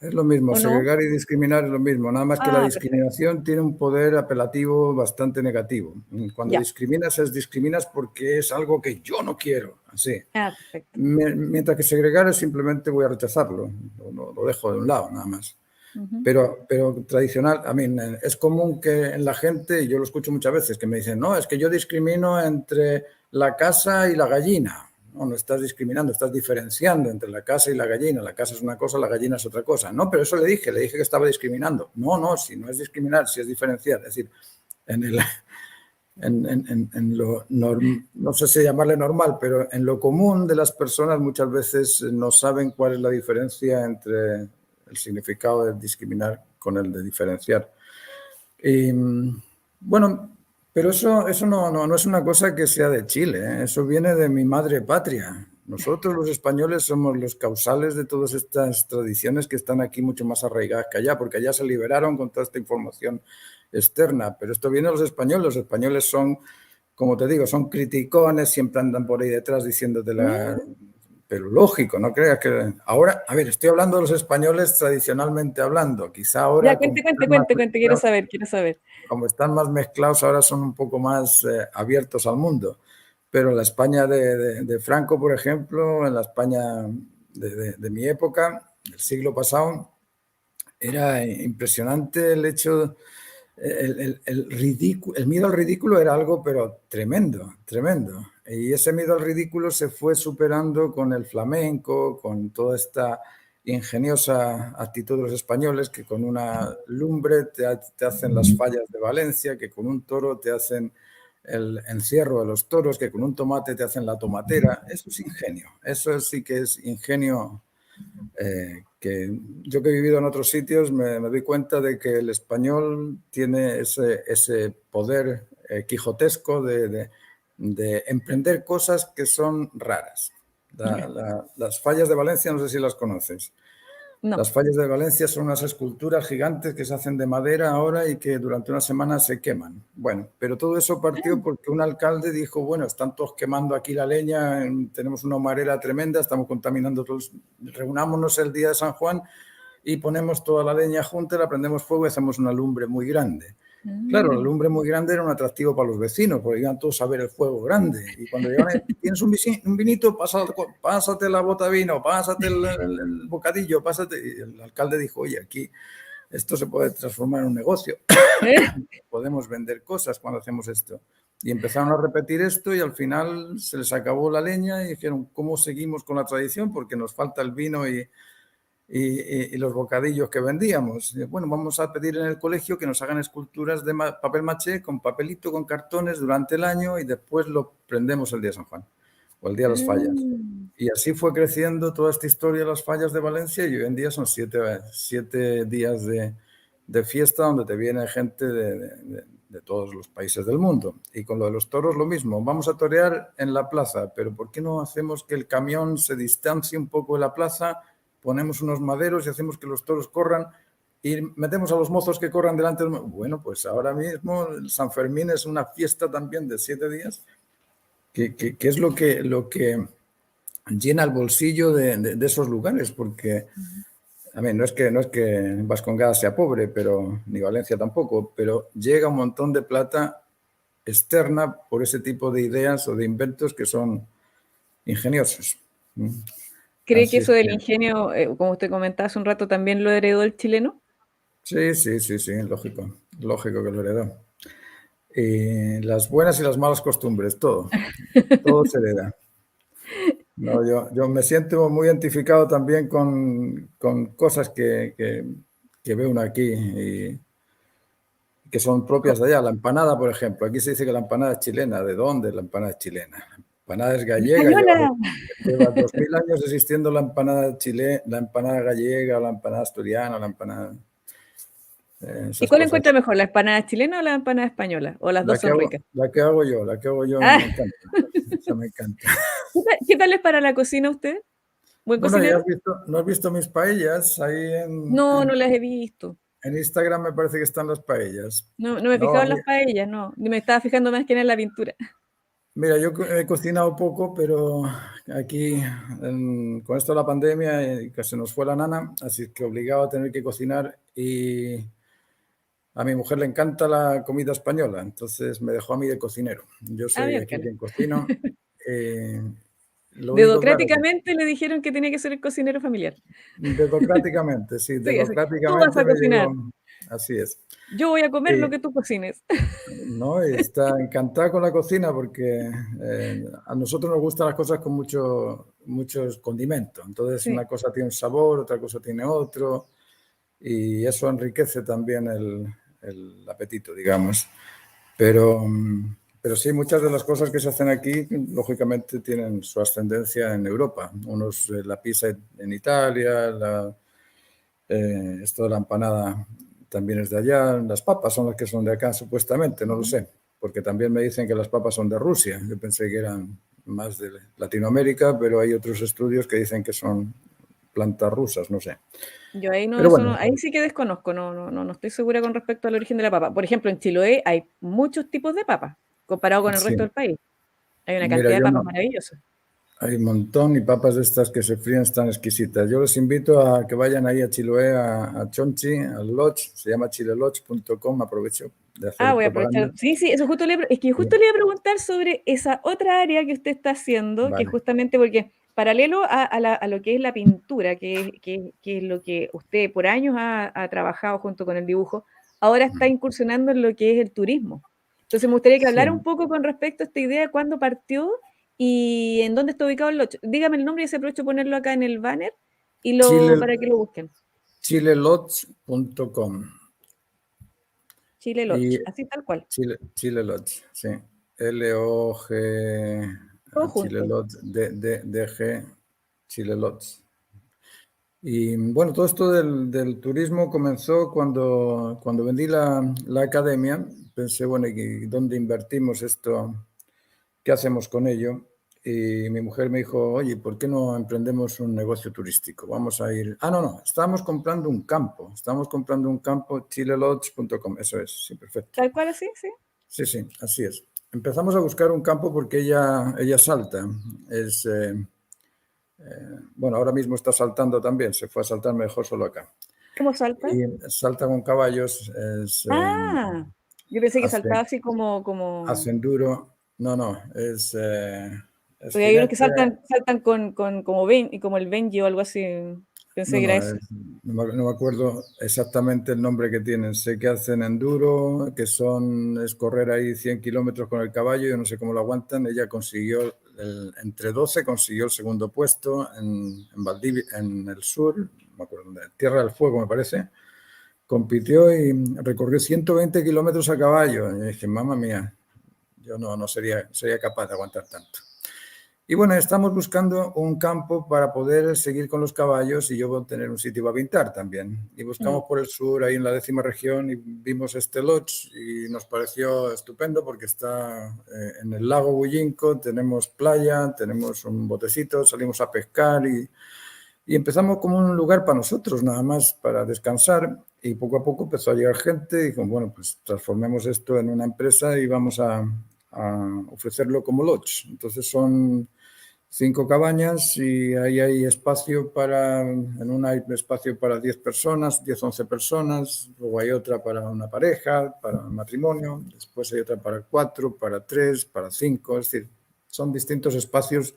Es lo mismo, ¿o no? segregar y discriminar es lo mismo, nada más que la Ah, perfecto. discriminación tiene un poder apelativo bastante negativo. Cuando Ya. discriminas porque es algo que yo no quiero, así. Ah, perfecto. Mientras que segregar es simplemente voy a rechazarlo, lo dejo de un lado, nada más. Ujú. Pero tradicional, a mí es común que en la gente, y yo lo escucho muchas veces, que me dicen, no, es que yo discrimino entre la casa y la gallina. No, no estás discriminando, estás diferenciando entre la casa y la gallina. La casa es una cosa, la gallina es otra cosa. No, pero eso le dije que estaba discriminando. No, no, si no es discriminar, si es diferenciar. Es decir, en el, en lo, no sé si llamarle normal, pero en lo común de las personas muchas veces no saben cuál es la diferencia entre el significado de discriminar con el de diferenciar. Y, bueno, pero eso no es una cosa que sea de Chile, ¿eh? Eso viene de mi madre patria. Nosotros los españoles somos los causales de todas estas tradiciones que están aquí mucho más arraigadas que allá, porque allá se liberaron con toda esta información externa, pero esto viene de los españoles son, como te digo, son criticones, siempre andan por ahí detrás diciéndote Mm. pero lógico, no creas que ahora, a ver, estoy hablando de los españoles tradicionalmente hablando, quizá Ya, ahora cuente, cuente, cuente, cuente, quiero saber, quiero saber. como están más mezclados, ahora son un poco más abiertos al mundo. Pero la España de Franco, por ejemplo, en la España de mi época, del siglo pasado, era impresionante el hecho, el miedo al ridículo era algo, pero tremendo, tremendo. Y ese miedo al ridículo se fue superando con el flamenco, con toda esta ingeniosa actitud de los españoles, que con una lumbre te hacen las fallas de Valencia, que con un toro te hacen el encierro de los toros, que con un tomate te hacen la tomatera. Eso es ingenio, eso sí que es ingenio, que yo que he vivido en otros sitios me doy cuenta de que el español tiene ese poder quijotesco de emprender cosas que son raras. Las fallas de Valencia, no sé si las conoces. No. Las fallas de Valencia son unas esculturas gigantes que se hacen de madera ahora y que durante una semana se queman. Bueno, pero todo eso partió Ah, porque un alcalde dijo, bueno, están todos quemando aquí la leña, tenemos una humareda tremenda, estamos contaminando todos, reunámonos el día de San Juan y ponemos toda la leña junta, la prendemos fuego y hacemos una lumbre muy grande. Claro, la mm. lumbre muy grande era un atractivo para los vecinos, porque iban todos a ver el fuego grande. Y cuando llegaban, tienes un vinito, pásate la bota de vino, pásate el bocadillo, pásate. Y el alcalde dijo, oye, aquí esto se puede transformar en un negocio. Podemos vender cosas cuando hacemos esto. Y empezaron a repetir esto y al final se les acabó la leña y dijeron, ¿cómo seguimos con la tradición? Porque nos falta el vino y los bocadillos que vendíamos. Bueno, vamos a pedir en el colegio que nos hagan esculturas de papel maché con papelito, con cartones durante el año y después lo prendemos el día de San Juan o el día de las fallas. Mm. Y así fue creciendo toda esta historia de las fallas de Valencia y hoy en día son siete días de fiesta donde te viene gente de todos los países del mundo. Y con lo de los toros lo mismo, vamos a torear en la plaza, pero ¿por qué no hacemos que el camión se distancie un poco de la plaza, ponemos unos maderos y hacemos que los toros corran y metemos a los mozos que corran delante de los... Bueno, pues ahora mismo el San Fermín es una fiesta también de 7 días, que es lo que llena el bolsillo de esos lugares, porque... A mí, no es que Vascongada sea pobre, pero ni Valencia tampoco, pero llega un montón de plata externa por ese tipo de ideas o de inventos que son ingeniosos. ¿Cree que Así es eso del que, ingenio, como usted comentaba hace un rato, también lo heredó el chileno? sí, lógico que lo heredó. Y las buenas y las malas costumbres, todo se hereda. No, yo me siento muy identificado también con cosas que ve uno aquí y que son propias de allá. La empanada, por ejemplo. Aquí se dice que la empanada es chilena. ¿De dónde la empanada es chilena? La empanada es gallega. ¡Española! Lleva 2000 años existiendo la empanada la empanada gallega, la empanada asturiana, la empanada... ¿Y esas cuál encuentra cosas. mejor, la empanada chilena o la empanada española? ¿O las dos son ricas? La que hago yo Ah, me encanta. Esa me encanta. ¿qué tal es para la cocina usted? ¿Buen Bueno, ya cocinero? has visto, ¿no has visto mis paellas? Ahí No, no las he visto. en Instagram me parece que están las paellas. No, no me he No, fijado en las paellas, no. Me estaba fijando más que en la pintura. mira, yo he cocinado poco, pero aquí con esto de la pandemia que se nos fue la nana, así que obligado a tener que cocinar y a mi mujer le encanta la comida española, entonces me dejó a mí de cocinero. Yo Ah, soy aquí miércoles. quien cocino. eh, lo único claro, Dedocráticamente le dijeron que tenía que ser el cocinero familiar. dedocráticamente, sí, Sí, así. Tú vas dedocráticamente a me cocinar. llegó, así es. Yo voy a comer lo Eh, que tú cocines. No, y está encantada con la cocina porque a nosotros nos gustan las cosas con muchos condimentos. Entonces, Sí. una cosa tiene un sabor, otra cosa tiene otro, y eso enriquece también el apetito, digamos. Pero, pero sí, muchas de las cosas que se hacen aquí, lógicamente, tienen su ascendencia en Europa. Unos, la pizza en Italia, esto de la empanada también es de allá. Las papas son las que son de acá, supuestamente, no lo Ujú. sé, porque también me dicen que las papas son de Rusia. Yo pensé que eran más de Latinoamérica, pero hay otros estudios que dicen que son plantas rusas, no sé. Yo ahí no, Pero eso no, bueno, ahí sí que desconozco, no estoy segura con respecto al origen de la papa. Por ejemplo, en Chiloé hay muchos tipos de papas, comparado con el sí. resto del país. Hay una Mira, cantidad de yo papas no. maravillosas. Hay un montón y papas de estas que se fríen están exquisitas. Yo les invito a que vayan ahí a Chiloé, a Chonchi, al Lodge, se llama chilelodge.com, aprovecho de Ah, hacer voy a propaganda. aprovechar. Sí, sí, eso justo es que Sí, justo le iba a preguntar sobre esa otra área que usted está haciendo, que vale. justamente porque paralelo a lo que es la pintura, que es lo que usted por años ha trabajado junto con el dibujo, ahora está incursionando en lo que es el turismo. Entonces me gustaría que hablara un Sí. poco con respecto a esta idea, de cuándo partió y en dónde está ubicado el lodge. Dígame el nombre y se aprovecho de ponerlo acá en el banner y Chile, para que lo busquen. chilelodge.com Chile y Lodge, así tal cual, Chile Lodge, sí. L-O-G, todo Chile junto. Lodge, D-G, Chile Lodge. Y bueno, todo esto del turismo comenzó cuando vendí la academia. Pensé, bueno, ¿y dónde invertimos esto? ¿Qué hacemos con ello? Y mi mujer me dijo, oye, ¿por qué no emprendemos un negocio turístico? Vamos a ir... Ah, no, estábamos comprando un campo. Estábamos comprando un campo, chilelodge.com. Eso es, sí, perfecto. Tal cual así, sí. Sí, así es. Empezamos a buscar un campo porque ella salta. Es, bueno, ahora mismo está saltando también. Se fue a saltar mejor solo acá. ¿Cómo salta? Y salta con caballos, Ah, yo pensé que hace, saltaba así hace enduro. No, es porque hay unos que jinete. saltan como el Benji o algo así. Pensé No, que era no, eso. no me acuerdo exactamente el nombre que tienen. Sé que hacen enduro, es correr ahí 100 kilómetros con el caballo. Yo no sé cómo lo aguantan. Ella consiguió, entre 12, consiguió el segundo puesto en Valdivia, en el sur, no me acuerdo dónde, Tierra del Fuego, me parece. Compitió y recorrió 120 kilómetros a caballo. Y dije, mamá mía, yo no sería capaz de aguantar tanto. Y bueno, estamos buscando un campo para poder seguir con los caballos y yo voy a tener un sitio para pintar también. Y buscamos por el sur, ahí en la 10ª región, y vimos este lodge y nos pareció estupendo porque está en el lago Bullinco, tenemos playa, tenemos un botecito, salimos a pescar y empezamos como un lugar para nosotros, nada más para descansar. Y poco a poco empezó a llegar gente y dijo, bueno, pues transformemos esto en una empresa y vamos a ofrecerlo como lodge. Entonces son 5 cabañas y ahí hay espacio para, en una hay espacio para 10 personas, 10, 11 personas, luego hay otra para una pareja, para un matrimonio, después hay otra para 4, para 3, para 5, es decir, son distintos espacios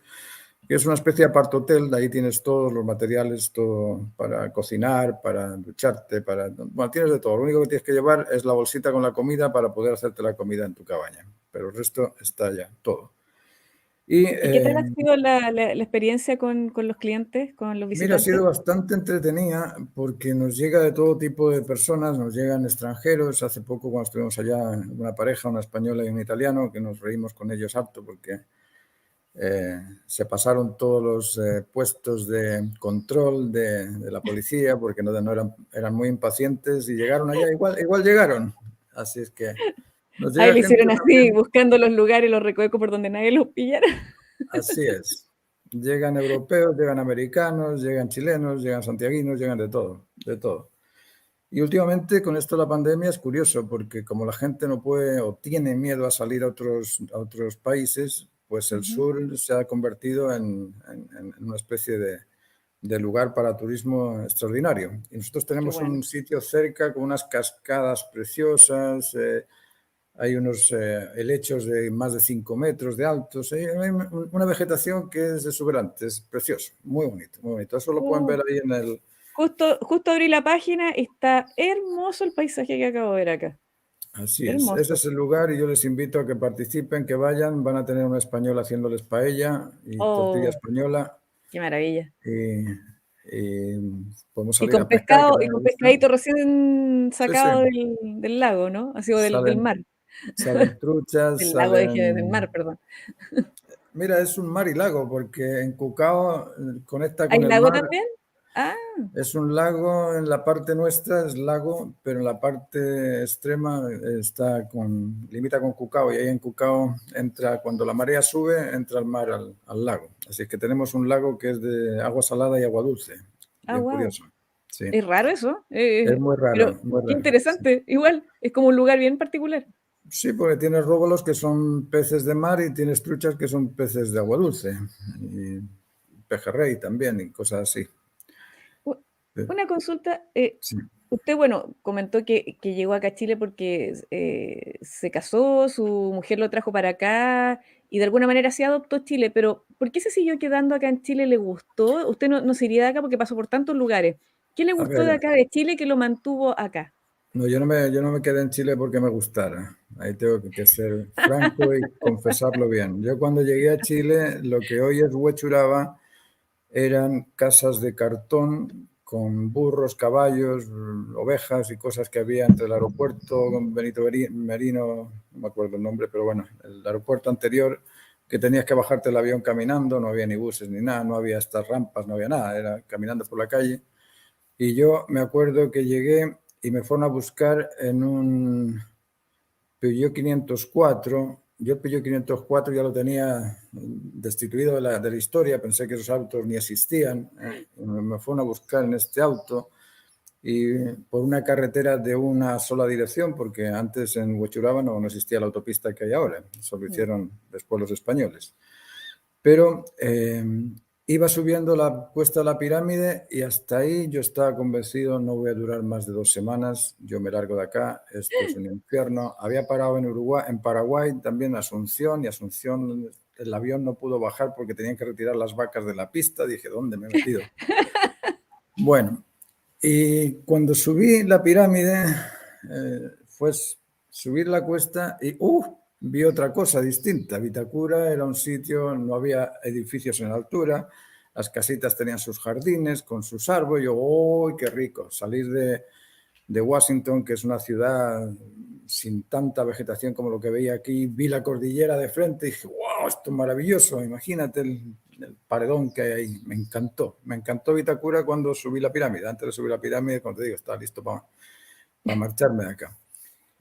que es una especie de apart-hotel, de ahí tienes todos los materiales, todo para cocinar, para ducharte, bueno, tienes de todo. Lo único que tienes que llevar es la bolsita con la comida para poder hacerte la comida en tu cabaña, pero el resto está ya, todo. Y ¿Y qué tal ha sido la experiencia con los clientes, con los mira, ha sido visitantes? bastante entretenida porque nos llega de todo tipo de personas, nos llegan extranjeros. Hace poco cuando estuvimos allá, una pareja, una española y un italiano, que nos reímos con ellos harto porque se pasaron todos los puestos de control de la policía porque eran muy impacientes y llegaron allá, igual llegaron. Así es que nos Ahí llega lo gente hicieron así, también. buscando los lugares, los recovecos por donde nadie los pillara. Así es. Llegan europeos, llegan americanos, llegan chilenos, llegan santiaguinos, llegan de todo, de todo. Y últimamente con esto de la pandemia es curioso porque como la gente no puede o tiene miedo a salir a otros países, pues el sur se ha convertido en una especie de lugar para turismo extraordinario. Y nosotros Qué tenemos bueno. un sitio cerca con unas cascadas preciosas, hay unos helechos de más de 5 metros de altos, hay una vegetación que es exuberante, es precioso, muy bonito, muy bonito. Eso lo pueden ver Oh, ahí en el... justo abrí la página, está hermoso el paisaje que acabo de ver acá. Así es, ese Hermoso. es el lugar y yo les invito a que participen, que vayan, van a tener un español haciéndoles paella y tortilla Oh, española qué maravilla. y podemos salir a pescar, que Y también me con gusta. pescadito recién Sí, sí, sacado del lago, ¿no? Así o del salen, mar. salen truchas, Del lago, dije, del salen... mar, perdón. Mira, es un mar y lago porque en Cucao conecta ¿Hay con el lago mar. también? Ah, Es un lago, en la parte nuestra es lago, pero en la parte extrema limita con Cucao y ahí en Cucao entra, cuando la marea sube, entra el mar al lago. Así que tenemos un lago que es de agua salada y agua dulce. Bien wow. curioso. Sí, Es raro eso, es muy pero raro, muy qué raro. Sí. interesante. Igual, es como un lugar bien particular. Sí, porque tienes róbolos que son peces de mar y tienes truchas que son peces de agua dulce. Y pejerrey también y cosas así. U una consulta, Sí. usted, bueno, comentó que llegó acá a Chile porque, se casó, su mujer lo trajo para acá y de alguna manera se adoptó Chile, pero ¿por qué se siguió quedando acá en Chile? ¿Le gustó? Usted no se iría de acá porque pasó por tantos lugares. ¿Qué le A gustó de ver, acá de Chile que lo mantuvo acá? no, yo no me quedé en Chile porque me gustara. Ahí tengo que ser franco y confesarlo bien. Yo cuando llegué a Chile, lo que hoy es Huechuraba eran casas de cartón con burros, caballos, ovejas y cosas que había entre el aeropuerto con Benito Merino, no me acuerdo el nombre, pero bueno, el aeropuerto anterior, que tenías que bajarte el avión caminando, no había ni buses ni nada, no había estas rampas, no había nada, era caminando por la calle. Y yo me acuerdo que llegué y me fueron a buscar en un Peugeot 504. Yo el Peugeot 504 ya lo tenía destituido de la historia, pensé que esos autos ni existían. Me fueron a buscar en este auto y por una carretera de una sola dirección, porque antes en Huechuraba no existía la autopista que hay ahora, eso lo Mm. hicieron después los españoles. Pero iba subiendo la cuesta de la pirámide y hasta ahí yo estaba convencido, no voy a durar más de 2 semanas, yo me largo de acá, esto es un infierno. Había parado en Uruguay, en Paraguay, también Asunción, y Asunción el avión no pudo bajar porque tenían que retirar las vacas de la pista. Dije, ¿dónde me he metido? Bueno, y cuando subí la pirámide, fue subir la cuesta y vi otra cosa distinta. Vitacura era un sitio, no había edificios en altura, las casitas tenían sus jardines con sus árboles. Yo, ¡oh, qué rico! Salir de Washington, que es una ciudad sin tanta vegetación como lo que veía aquí. Vi la cordillera de frente y dije, wow, esto es maravilloso, imagínate el paredón que hay ahí. Me encantó Vitacura cuando subí la pirámide. Antes de subir la pirámide, como te digo, estaba listo para marcharme de acá.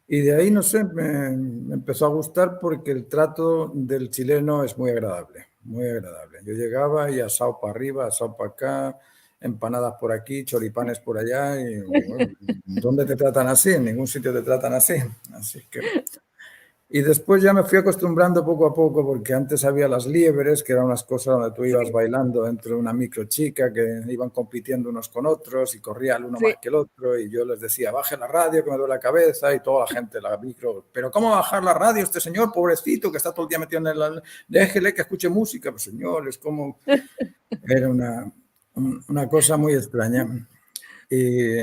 Y de ahí, no sé, me empezó a gustar porque el trato del chileno es muy agradable, muy agradable. Yo llegaba y asado para arriba, asado para acá, empanadas por aquí, choripanes por allá, y bueno, ¿dónde te tratan así? En ningún sitio te tratan así. Así que... Y después ya me fui acostumbrando poco a poco, porque antes había las liebres, que eran unas cosas donde tú ibas Sí, bailando dentro de una micro chica, que iban compitiendo unos con otros y corría el uno más sí. que el otro. Y yo les decía, baje la radio, que me duele la cabeza. Y toda la gente, la micro, pero ¿cómo bajar la radio este señor, pobrecito, que está todo el día metido en el... Déjele que escuche música. Pues señor, es como... Era una cosa muy extraña. Y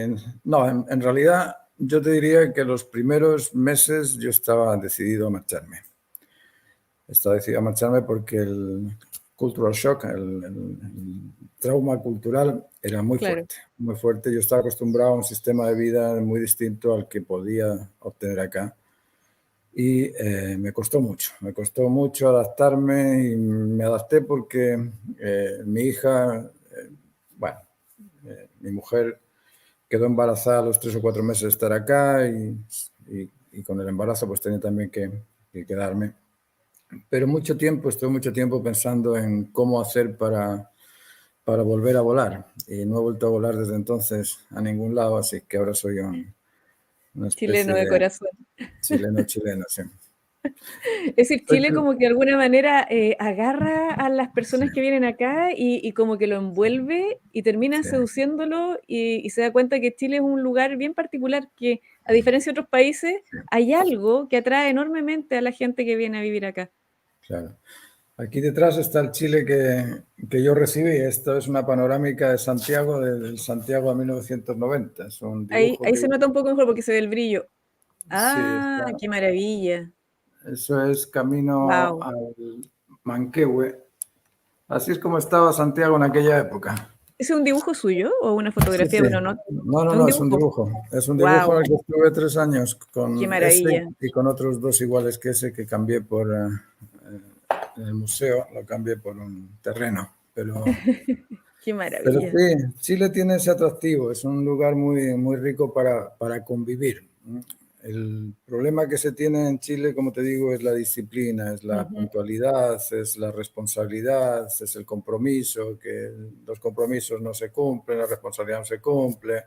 no, en realidad yo te diría que los primeros meses yo estaba decidido a marcharme. Estaba decidido a marcharme porque el cultural shock, el trauma cultural era muy Claro. fuerte, muy fuerte. Yo estaba acostumbrado a un sistema de vida muy distinto al que podía obtener acá. Y me costó mucho adaptarme y me adapté porque mi hija, bueno, mi mujer quedó embarazada a los 3 o 4 meses de estar acá y con el embarazo pues tenía también que quedarme. Pero estuve mucho tiempo pensando en cómo hacer para volver a volar. Y no he vuelto a volar desde entonces a ningún lado, así que ahora soy una Chileno especie de de corazón. chileno, sí. Es decir, Chile como que de alguna manera agarra a las Sí, personas que vienen acá y como que lo envuelve y termina sí, seduciéndolo y se da cuenta que Chile es un lugar bien particular que, a diferencia de otros países, sí, hay algo que atrae enormemente a la gente que viene a vivir acá. claro. Aquí detrás está el Chile que yo recibí. Esto es una panorámica de Santiago, del Santiago de 1990. Es un Ahí, dibujo ahí que... se nota un poco mejor porque se ve el brillo. Sí, Ah, está, qué maravilla. eso es camino Wow. al Manquehue. Así es como estaba Santiago en aquella época. ¿Es un dibujo suyo o una Sí, fotografía? sí. Bueno, no, No, no, es un no, es un dibujo. dibujo. Es un dibujo en Wow, el que estuve 3 años qué con ese maravilla. y con otros dos iguales que ese que cambié por en el museo, lo cambié por un terreno. Qué Pero maravilla. sí, Chile tiene ese atractivo, es un lugar muy, muy rico para convivir. El problema que se tiene en Chile, como te digo, es la disciplina, es la Ujú. puntualidad, es la responsabilidad, es el compromiso, que los compromisos no se cumplen, la responsabilidad no se cumple.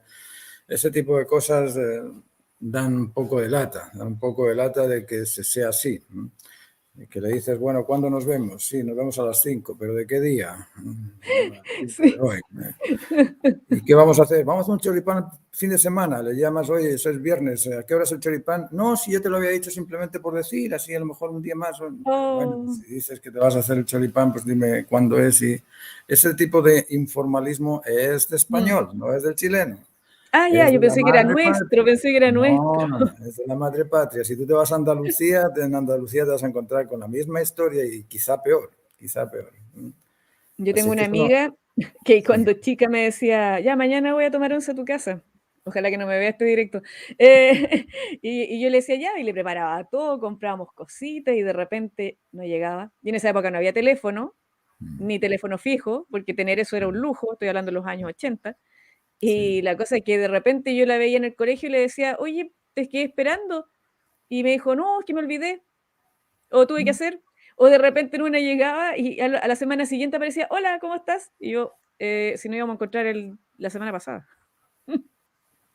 Ese tipo de cosas dan un poco de lata, dan un poco de lata de que se sea así. Y que le dices, bueno, ¿cuándo nos vemos? Sí, nos vemos a las 5, pero ¿de qué día? Bueno, a las 5 de Sí. hoy. ¿Y qué vamos a hacer? Vamos a hacer un choripán fin de semana. Le llamas, oye, eso es viernes, ¿a qué hora es el choripán? No, si yo te lo había dicho simplemente por decir, así a lo mejor un día más. Pero bueno, Oh, si dices que te vas a hacer el choripán, pues dime cuándo es. Y ese tipo de informalismo es de mm. español, no es del chileno. Ah, ya, Es yo de la pensé que era madre nuestro, patria. pensé que era nuestro. No, no, no, es de la madre patria. Si tú te vas a Andalucía, en Andalucía te vas a encontrar con la misma historia y quizá peor, quizá peor. Yo tengo Así que una eso no. amiga que Sí, cuando chica me decía, ya, mañana voy a tomar once a tu casa. Ojalá que no me vea este directo. Y yo le decía ya, y le preparaba todo, comprábamos cositas y de repente no llegaba. Y en esa época no había teléfono, ni teléfono fijo, porque tener eso era un lujo, estoy hablando de los años 80. sí. Y la cosa es que de repente yo la veía en el colegio y le decía, oye, te quedé esperando. Y me dijo, no, es que me olvidé. O tuve que hacer, o de repente en una llegaba y a la semana siguiente aparecía, hola, ¿cómo estás? Y yo, si no íbamos a encontrar la semana pasada.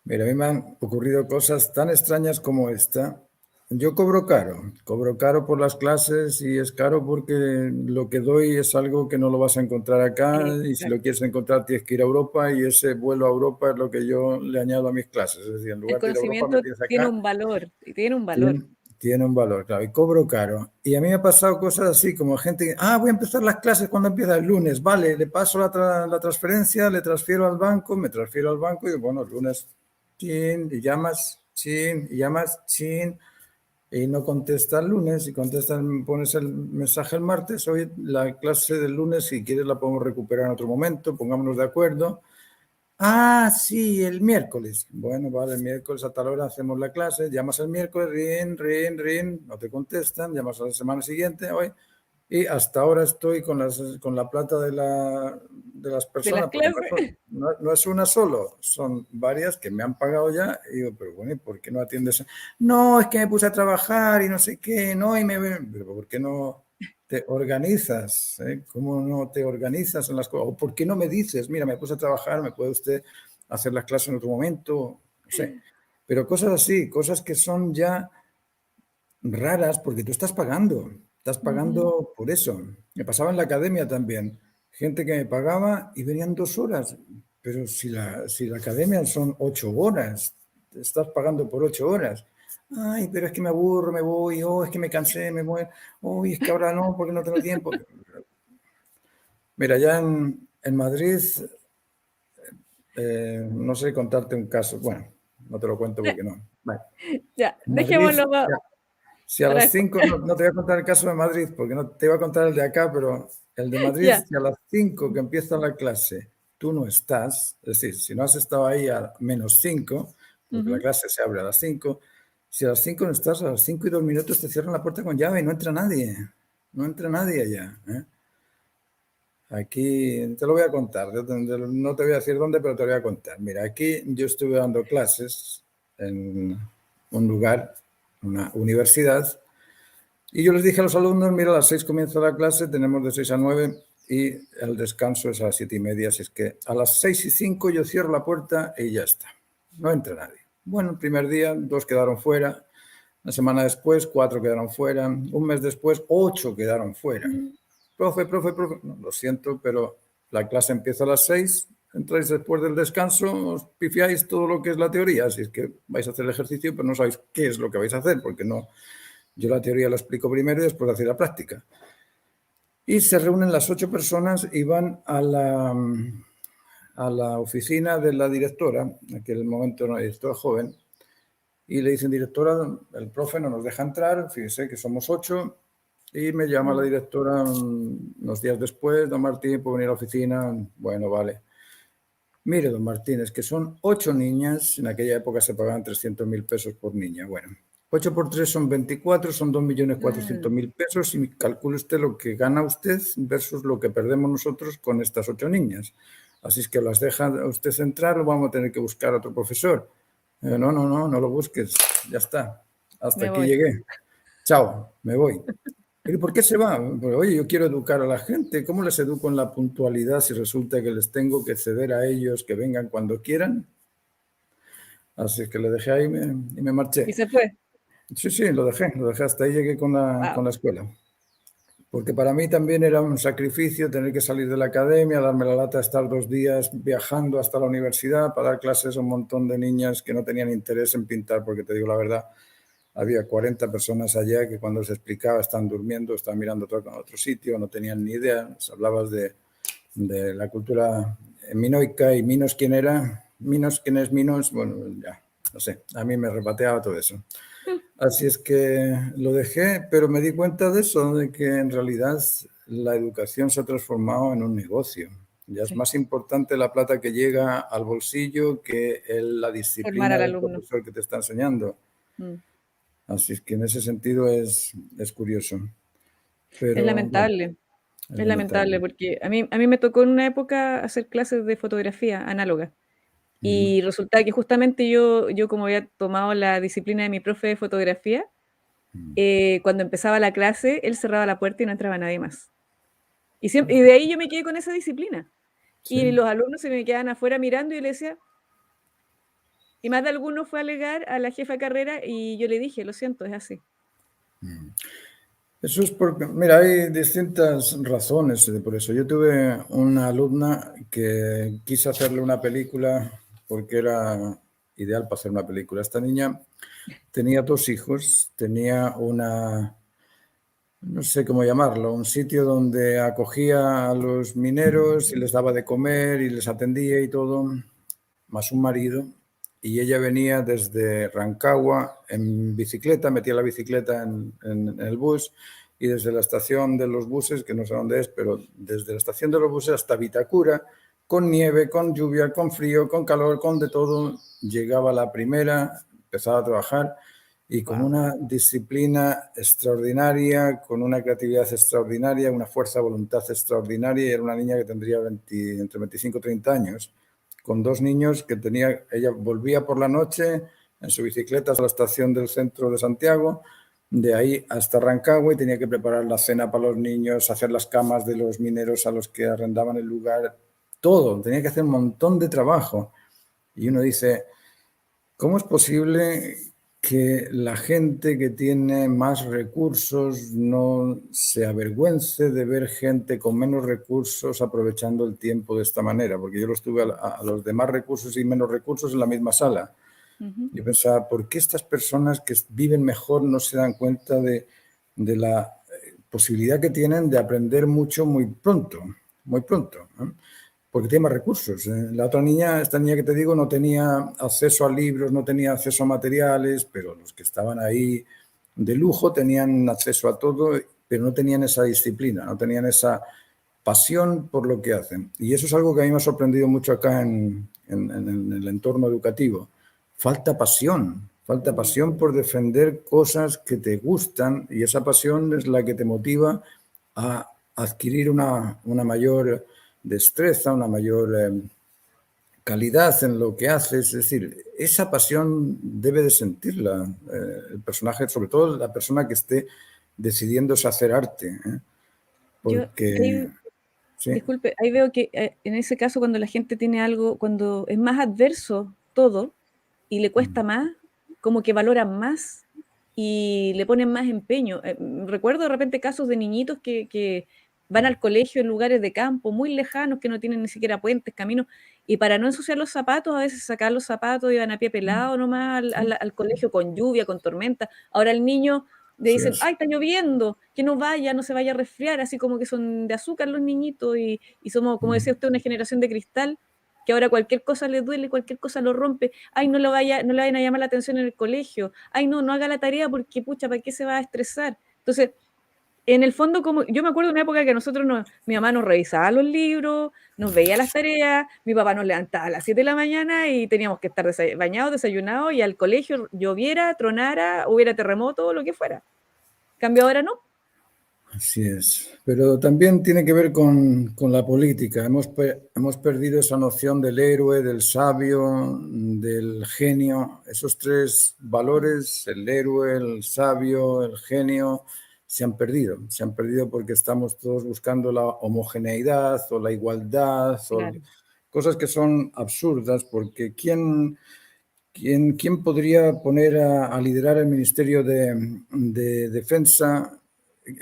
Mira, a mí me han ocurrido cosas tan extrañas como esta. Yo cobro caro por las clases y es caro porque lo que doy es algo que no lo vas a encontrar acá y si lo Exacto. quieres encontrar tienes que ir a Europa y ese vuelo a Europa es lo que yo le añado a mis clases. Es decir, en El lugar de ir a Europa me conocimiento tienes tiene acá. un valor, y tiene un valor. Tiene un valor, claro, y cobro caro. Y a mí me ha pasado cosas así, como gente que, voy a empezar las clases cuando empieza el lunes, vale, le paso la transferencia, le transfiero al banco, me transfiero al banco y bueno, el lunes, chin, y llamas, chin, y no contesta el lunes, y contesta, pones el mensaje el martes, hoy la clase del lunes, si quieres la podemos recuperar en otro momento, pongámonos de acuerdo. Ah, sí, el miércoles. Bueno, vale, el miércoles a tal hora hacemos la clase, llamas el miércoles, no te contestan, llamas a la semana siguiente, hoy, y hasta ahora estoy con la plata de las de las personas, porque clases. no es una solo, son varias que me han pagado ya, y digo, pero bueno, ¿y por qué no atiendes? No, es que me puse a trabajar y no sé qué, no, pero ¿por qué no te organizas? ¿Cómo no te organizas en las cosas? ¿O por qué no me dices, mira, me puse a trabajar, me puede usted hacer las clases en otro momento? No sé. Pero cosas así, cosas que son ya raras porque tú estás Ujú. pagando por eso. Me pasaba en la academia también, gente que me pagaba y venían 2 horas, pero si la academia son 8 horas, te estás pagando por 8 horas. Ay, pero es que me aburro, me voy, oh, es que me cansé, me voy, oh, es que ahora no, porque no tengo tiempo. Mira, ya en Madrid, no sé contarte un caso, bueno, no te lo cuento porque no. Vale. Ya, En Madrid, dejémoslo si a para las después. 5 no te voy a contar el caso de Madrid, porque no te iba a contar el de acá, pero el de Madrid, Ya. si a las 5 que empieza la clase tú no estás, es decir, si no has estado ahí a -5, porque la Ujú. clase se abre a las 5, si a las 5 no estás, a las 5:02 te cierran la puerta con llave y no entra nadie. No entra nadie allá. Aquí te lo voy a contar, no te voy a decir dónde, pero te lo voy a contar. Mira, aquí yo estuve dando clases en un lugar, una universidad, y yo les dije a los alumnos, mira, a las 6 comienza la clase, tenemos de 6 a 9 y el descanso es a las 7:30, así es que a las 6:05 yo cierro la puerta y ya está, no entra nadie. Bueno, el primer día 2 quedaron fuera, una semana después 4 quedaron fuera, un mes después 8 quedaron fuera. Profe, no, lo siento, pero la clase empieza a las 6, entráis después del descanso, os pifiáis todo lo que es la teoría, así es que vais a hacer el ejercicio, pero no sabéis qué es lo que vais a hacer, porque no, yo la teoría la explico primero y después hacer la práctica. Y se reúnen las 8 personas y van a la oficina de la directora, en aquel momento era una directora joven, y le dicen, directora, el profe no nos deja entrar, fíjese que somos 8, y me llama la Mm. directora unos días después, don Martín, ¿puedo venir a la oficina? Bueno, vale. Mire, don Martín, es que son 8 niñas, en aquella época se pagaban 300.000 pesos por niña. Bueno, 8 por 3 son 24, son dos millones Ah, cuatrocientos mil pesos y calcule usted lo que gana usted versus lo que perdemos nosotros con estas 8 niñas. Así es que las deja usted entrar o vamos a tener que buscar a otro profesor. No lo busques, ya está. Hasta me aquí voy. llegué. Chao, me voy. ¿Pero por qué se va? Pues, oye, yo quiero educar a la gente. ¿Cómo les educo en la puntualidad si resulta que les tengo que ceder a ellos que vengan cuando quieran? Así es que le dejé ahí y me Y marché. se fue. Sí, lo dejé. Hasta ahí llegué con Wow. la escuela. Porque para mí también era un sacrificio tener que salir de la academia, darme la lata, estar 2 días viajando hasta la universidad para dar clases a un montón de niñas que no tenían interés en pintar, porque te digo la verdad, había 40 personas allá que cuando se explicaba estaban durmiendo, estaban mirando a otro sitio, no tenían ni idea. Hablabas de la cultura minoica y Minos, ¿quién era? Minos, ¿quién es Minos? Bueno, ya, no sé, a mí me repateaba todo eso. Así es que lo dejé, pero me di cuenta de eso, de que en realidad la educación se ha transformado en un negocio. Ya es Sí, más importante la plata que llega al bolsillo que la formar disciplina al del alumno. profesor que te está enseñando. Mm. Así es que en ese sentido es curioso, Es pero bueno, lamentable, es es lamentable lamentable. porque a mí me tocó en una época hacer clases de fotografía análoga Ujú. y resulta que justamente yo como había tomado la disciplina de mi profe de fotografía, cuando empezaba la clase, él cerraba la puerta y no entraba nadie más. Y de ahí yo me quedé con esa disciplina. Y Sí. los alumnos se me quedaban afuera mirando y yo le decía, y más de alguno fue a alegar a la jefa de carrera y yo le dije, lo siento, es así. Eso es porque, mira, hay distintas razones por eso. Yo tuve una alumna que quise hacerle una película porque era ideal para hacer una película. Esta niña tenía 2 hijos, tenía no sé cómo llamarlo, un sitio donde acogía a los mineros y les daba de comer y les atendía y todo, más un marido. Y ella venía desde Rancagua en bicicleta, metía la bicicleta en el bus y desde la estación de los buses, que no sé dónde es, pero desde la estación de los buses hasta Vitacura, con nieve, con lluvia, con frío, con calor, con de todo. Llegaba la primera, empezaba a trabajar y con Wow. una disciplina extraordinaria, con una creatividad extraordinaria, una fuerza de voluntad extraordinaria. Y era una niña que tendría entre 25 y 30 años, con dos niños que tenía. Ella volvía por la noche en su bicicleta a la estación del centro de Santiago, de ahí hasta Rancagua, y tenía que preparar la cena para los niños, hacer las camas de los mineros a los que arrendaban el lugar, todo. Tenía que hacer un montón de trabajo. Y uno dice, ¿cómo es posible que la gente que tiene más recursos no se avergüence de ver gente con menos recursos aprovechando el tiempo de esta manera? Porque yo los tuve a los de más recursos y menos recursos en la misma sala. Ujú. Yo pensaba, ¿por qué estas personas que viven mejor no se dan cuenta de la posibilidad que tienen de aprender mucho muy pronto? Muy pronto, ¿no? Porque tiene más recursos. La otra niña, esta niña que te digo, no tenía acceso a libros, no tenía acceso a materiales, pero los que estaban ahí de lujo tenían acceso a todo, pero no tenían esa disciplina, no tenían esa pasión por lo que hacen. Y eso es algo que a mí me ha sorprendido mucho acá en el entorno educativo. Falta Mm. pasión por defender cosas que te gustan, y esa pasión es la que te motiva a adquirir una mayor destreza, una mayor calidad en lo que haces. Es decir, esa pasión debe de sentirla el personaje, sobre todo la persona que esté decidiéndose hacer arte, ¿eh? Yo Porque, ahí, sí, disculpe, ahí veo que en ese caso cuando la gente tiene algo, cuando es más adverso todo y le cuesta más, como que valoran más y le ponen más empeño. Recuerdo de repente casos de niñitos que van al colegio en lugares de campo muy lejanos que no tienen ni siquiera puentes, caminos, y para no ensuciar los zapatos, a veces sacar los zapatos, iban a pie pelado nomás al colegio con lluvia, con tormenta. Ahora el niño le sí dicen, es. ay, está lloviendo, que no vaya, no se vaya a resfriar, así como que son de azúcar los niñitos y somos, como decía usted, una generación de cristal, que ahora cualquier cosa le duele, cualquier cosa lo rompe, ay, no le vayan a llamar la atención en el colegio, ay, no haga la tarea porque, pucha, ¿para qué se va a estresar? Entonces, en el fondo, como yo me acuerdo de una época que mi mamá nos revisaba los libros, nos veía las tareas, mi papá nos levantaba a las 7 de la mañana y teníamos que estar bañados, desayunados y al colegio lloviera, tronara, hubiera terremoto, lo que fuera. Cambio ahora no. Así es, pero también tiene que ver con la política. Hemos perdido esa noción del héroe, del sabio, del genio. Esos tres valores, el héroe, el sabio, el genio, se han perdido. Se han perdido porque estamos todos buscando la homogeneidad o la igualdad o Claro. cosas que son absurdas, porque ¿quién podría poner a liderar el Ministerio de Defensa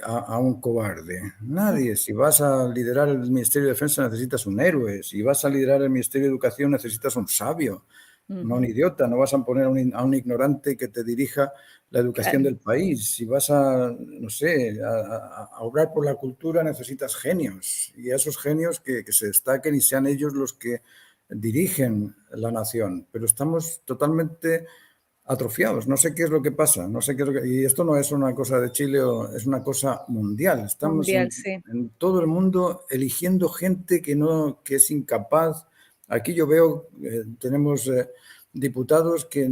a un cobarde? Nadie. Si vas a liderar el Ministerio de Defensa necesitas un héroe. Si vas a liderar el Ministerio de Educación necesitas un sabio, no un Ujú. idiota. No vas a poner a un ignorante que te dirija la educación Claro. del país. Si vas a, no sé, a obrar por la cultura necesitas genios. Y a esos genios que se destaquen y sean ellos los que dirigen la nación. Pero estamos totalmente atrofiados. No sé qué es lo que pasa, no sé qué es y esto no es una cosa de Chile, es una cosa mundial. Estamos Mundial, sí. en todo el mundo eligiendo gente que es incapaz. Aquí yo veo, tenemos diputados que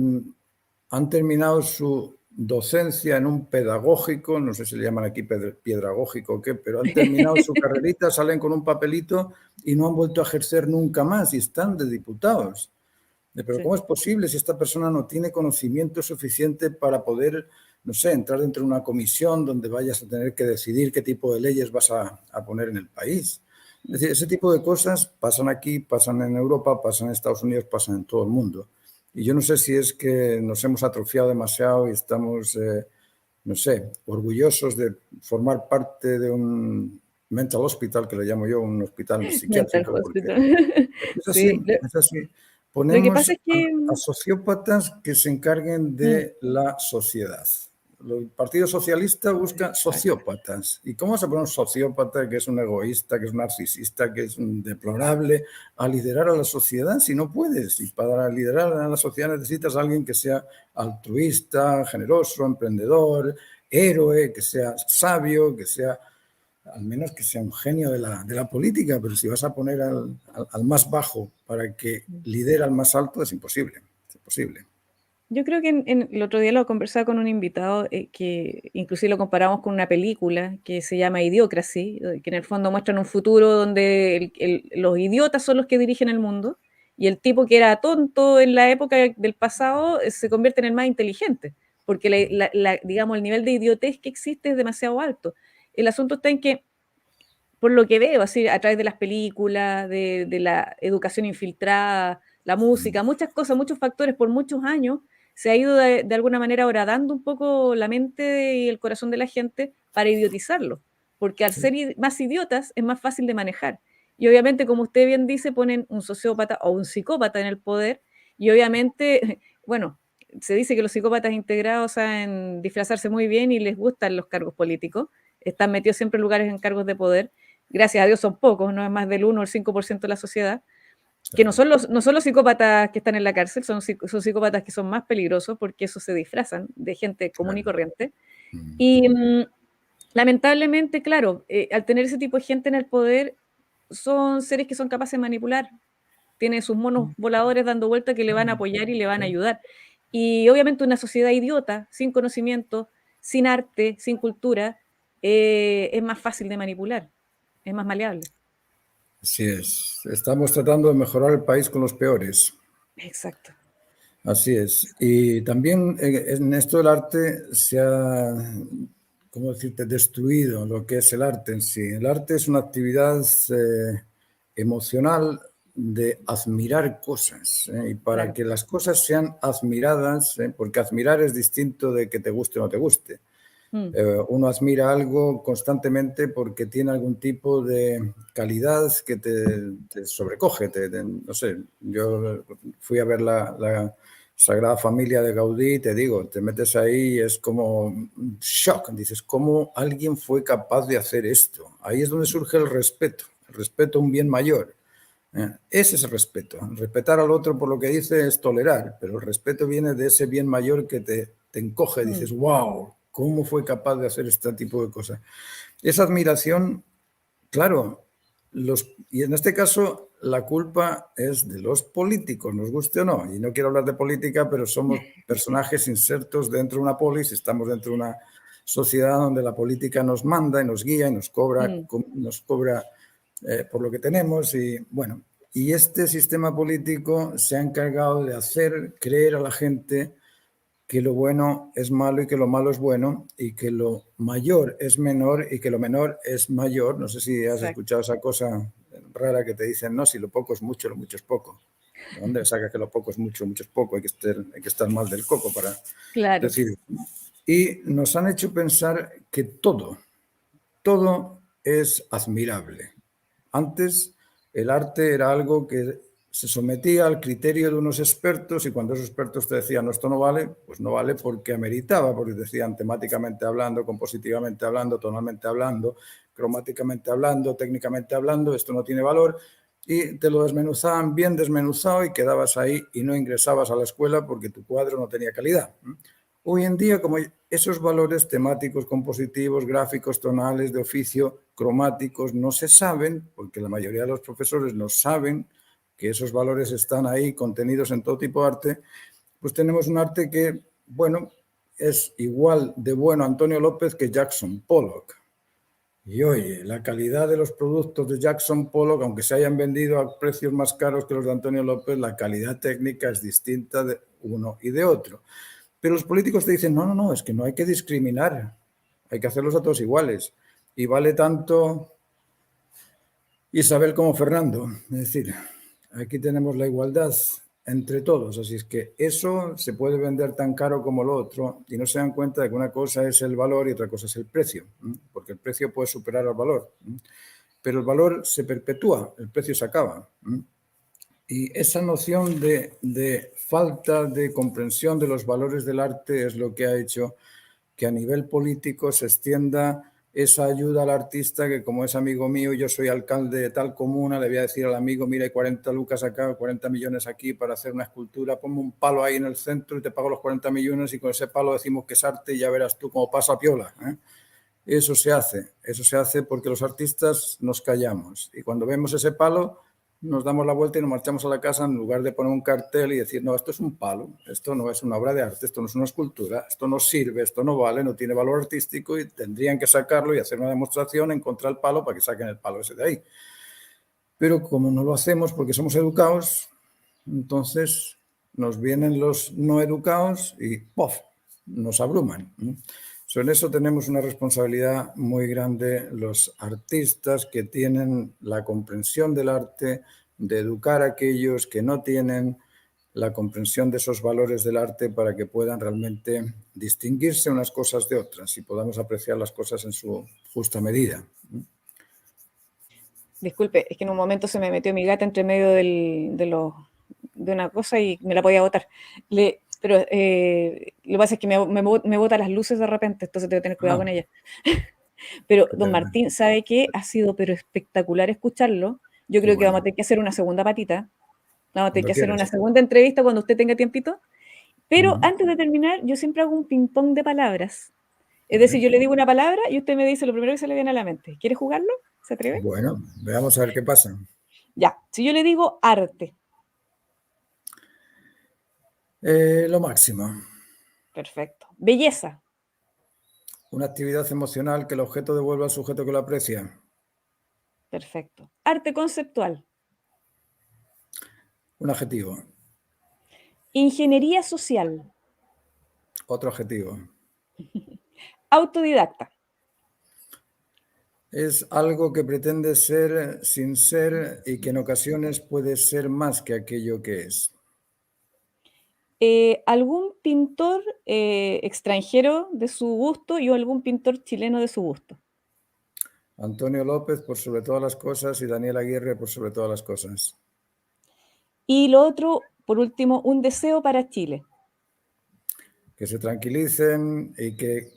han terminado su docencia en un pedagógico, no sé si le llaman aquí piedragógico o qué, pero han terminado su carrerita, salen con un papelito y no han vuelto a ejercer nunca más y están de diputados. Pero Sí. ¿cómo es posible si esta persona no tiene conocimiento suficiente para poder, no sé, entrar dentro de una comisión donde vayas a tener que decidir qué tipo de leyes vas a poner en el país? Es decir, ese tipo de cosas pasan aquí, pasan en Europa, pasan en Estados Unidos, pasan en todo el mundo. Y yo no sé si es que nos hemos atrofiado demasiado y estamos, no sé, orgullosos de formar parte de un mental hospital, que le llamo yo, un hospital Mental psiquiátrico, porque hospital. es así, Sí. es así. Lo que Ponemos pasa es que, a sociópatas que se encarguen mm, de la sociedad. El Partido Socialista busca exacto. sociópatas. ¿Y cómo vas a poner un sociópata que es un egoísta, que es un narcisista, que es un deplorable, a liderar a la sociedad si no puedes? Y para liderar a la sociedad necesitas a alguien que sea altruista, generoso, emprendedor, héroe, que sea sabio, que sea al menos que sea un genio de la política, pero si vas a poner al más bajo para que lidere al más alto, es imposible, es imposible. Yo creo que el otro día lo conversaba con un invitado, que inclusive lo comparamos con una película que se llama Idiocracy, que en el fondo muestran un futuro donde los idiotas son los que dirigen el mundo y el tipo que era tonto en la época del pasado se convierte en el más inteligente, porque digamos, el nivel de idiotez que existe es demasiado alto. El asunto está en que, por lo que veo, así a través de las películas, de la educación infiltrada, la música, muchas cosas, muchos factores por muchos años, se ha ido de alguna manera horadando un poco la mente y el corazón de la gente para idiotizarlo, porque al Sí, ser más idiotas es más fácil de manejar. Y obviamente, como usted bien dice, ponen un sociópata o un psicópata en el poder, y obviamente, bueno, se dice que los psicópatas integrados saben disfrazarse muy bien y les gustan los cargos políticos, están metidos siempre en lugares en cargos de poder, gracias a Dios son pocos, no es más del 1 o el 5% de la sociedad, que claro. no son los psicópatas que están en la cárcel, son psicópatas que son más peligrosos porque esos se disfrazan de gente común y Claro. corriente. Mm. Y lamentablemente, claro, al tener ese tipo de gente en el poder, son seres que son capaces de manipular. Tiene sus monos voladores dando vueltas que le van a apoyar y le van a Sí. ayudar. Y obviamente una sociedad idiota, sin conocimiento, sin arte, sin cultura, es más fácil de manipular, es más maleable. Así es. Estamos tratando de mejorar el país con los peores. Exacto. Así es. Y también en esto del arte se ha, ¿cómo decirte?, destruido lo que es el arte en sí. El arte es una actividad emocional de admirar cosas. Y para Claro. que las cosas sean admiradas, porque admirar es distinto de que te guste o no te guste. Mm, Uno admira algo constantemente porque tiene algún tipo de calidad que te sobrecoge. No sé, yo fui a ver la Sagrada Familia de Gaudí, te digo, te metes ahí y es como un shock. Dices, ¿cómo alguien fue capaz de hacer esto? Ahí es donde surge el respeto a un bien mayor. Ese es el respeto. Respetar al otro por lo que dice es tolerar, pero el respeto viene de ese bien mayor que te encoge. mm, Dices, wow, ¿cómo fue capaz de hacer este tipo de cosas? Esa admiración, claro, y en este caso la culpa es de los políticos, nos guste o no. Y no quiero hablar de política, pero somos personajes insertos dentro de una polis, estamos dentro de una sociedad donde la política nos manda y nos guía y mm, nos cobra por lo que tenemos. Y bueno, y este sistema político se ha encargado de hacer creer a la gente que lo bueno es malo y que lo malo es bueno y que lo mayor es menor y que lo menor es mayor. No sé si has exacto. escuchado esa cosa rara que te dicen, no, si lo poco es mucho, lo mucho es poco. ¿De dónde sacas que lo poco es mucho, lo mucho es poco? Hay que estar mal del coco para Claro. decir. Y nos han hecho pensar que todo es admirable. Antes el arte era algo que se sometía al criterio de unos expertos y cuando esos expertos te decían no, esto no vale, pues no vale porque ameritaba, porque decían temáticamente hablando, compositivamente hablando, tonalmente hablando, cromáticamente hablando, técnicamente hablando, esto no tiene valor y te lo desmenuzaban bien desmenuzado y quedabas ahí y no ingresabas a la escuela porque tu cuadro no tenía calidad. Hoy en día, como esos valores temáticos, compositivos, gráficos, tonales, de oficio, cromáticos, no se saben, porque la mayoría de los profesores no saben que esos valores están ahí contenidos en todo tipo de arte, pues tenemos un arte que, bueno, es igual de bueno Antonio López que Jackson Pollock. Y oye, la calidad de los productos de Jackson Pollock, aunque se hayan vendido a precios más caros que los de Antonio López, la calidad técnica es distinta de uno y de otro. Pero los políticos te dicen, no, no, no, es que no hay que discriminar, hay que hacerlos a todos iguales. Y vale tanto Isabel como Fernando. Es decir, aquí tenemos la igualdad entre todos, así es que eso se puede vender tan caro como lo otro y no se dan cuenta de que una cosa es el valor y otra cosa es el precio, porque el precio puede superar al valor, pero el valor se perpetúa, el precio se acaba. Y esa noción de falta de comprensión de los valores del arte es lo que ha hecho que a nivel político se extienda esa ayuda al artista que como es amigo mío, yo soy alcalde de tal comuna, le voy a decir al amigo, mira, hay 40 lucas acá, 40 millones aquí para hacer una escultura, ponme un palo ahí en el centro y te pago los 40 millones y con ese palo decimos que es arte y ya verás tú cómo pasa piola. Eso se hace porque los artistas nos callamos y cuando vemos ese palo nos damos la vuelta y nos marchamos a la casa en lugar de poner un cartel y decir, no, esto es un palo, esto no es una obra de arte, esto no es una escultura, esto no sirve, esto no vale, no tiene valor artístico y tendrían que sacarlo y hacer una demostración en contra del palo para que saquen el palo ese de ahí. Pero como no lo hacemos porque somos educados, entonces nos vienen los no educados y ¡pof!, nos abruman. En eso tenemos una responsabilidad muy grande los artistas que tienen la comprensión del arte, de educar a aquellos que no tienen la comprensión de esos valores del arte para que puedan realmente distinguirse unas cosas de otras y podamos apreciar las cosas en su justa medida. Disculpe, es que en un momento se me metió mi gata entre medio de una cosa y me la podía botar. Pero lo que pasa es que me bota las luces de repente, entonces tengo que tener cuidado Ah, con ella. Pero, qué don pena. Martín, ¿sabe qué? Ha sido pero espectacular escucharlo. Yo Qué creo que vamos a bueno. tener que hacer una segunda patita. Vamos a tener Cuando que hacer una quieras. segunda entrevista cuando usted tenga tiempito. Pero antes de terminar, yo siempre hago un ping-pong de palabras. Es decir, Vale. yo le digo una palabra y usted me dice lo primero que se le viene a la mente. ¿Quiere jugarlo? ¿Se atreve? Bueno, veamos a ver qué pasa. Ya. Si yo le digo arte, Lo máximo. perfecto. Belleza, Una actividad emocional que el objeto devuelva al sujeto que lo aprecia. perfecto. Arte conceptual, Un adjetivo. ingeniería social, Otro adjetivo. autodidacta, Es algo que pretende ser sin ser y que en ocasiones puede ser más que aquello que es. algún pintor extranjero de su gusto y algún pintor chileno de su gusto. Antonio López por sobre todas las cosas y Daniel Aguirre por sobre todas las cosas. Y lo otro, por último, un deseo para Chile. Que se tranquilicen y que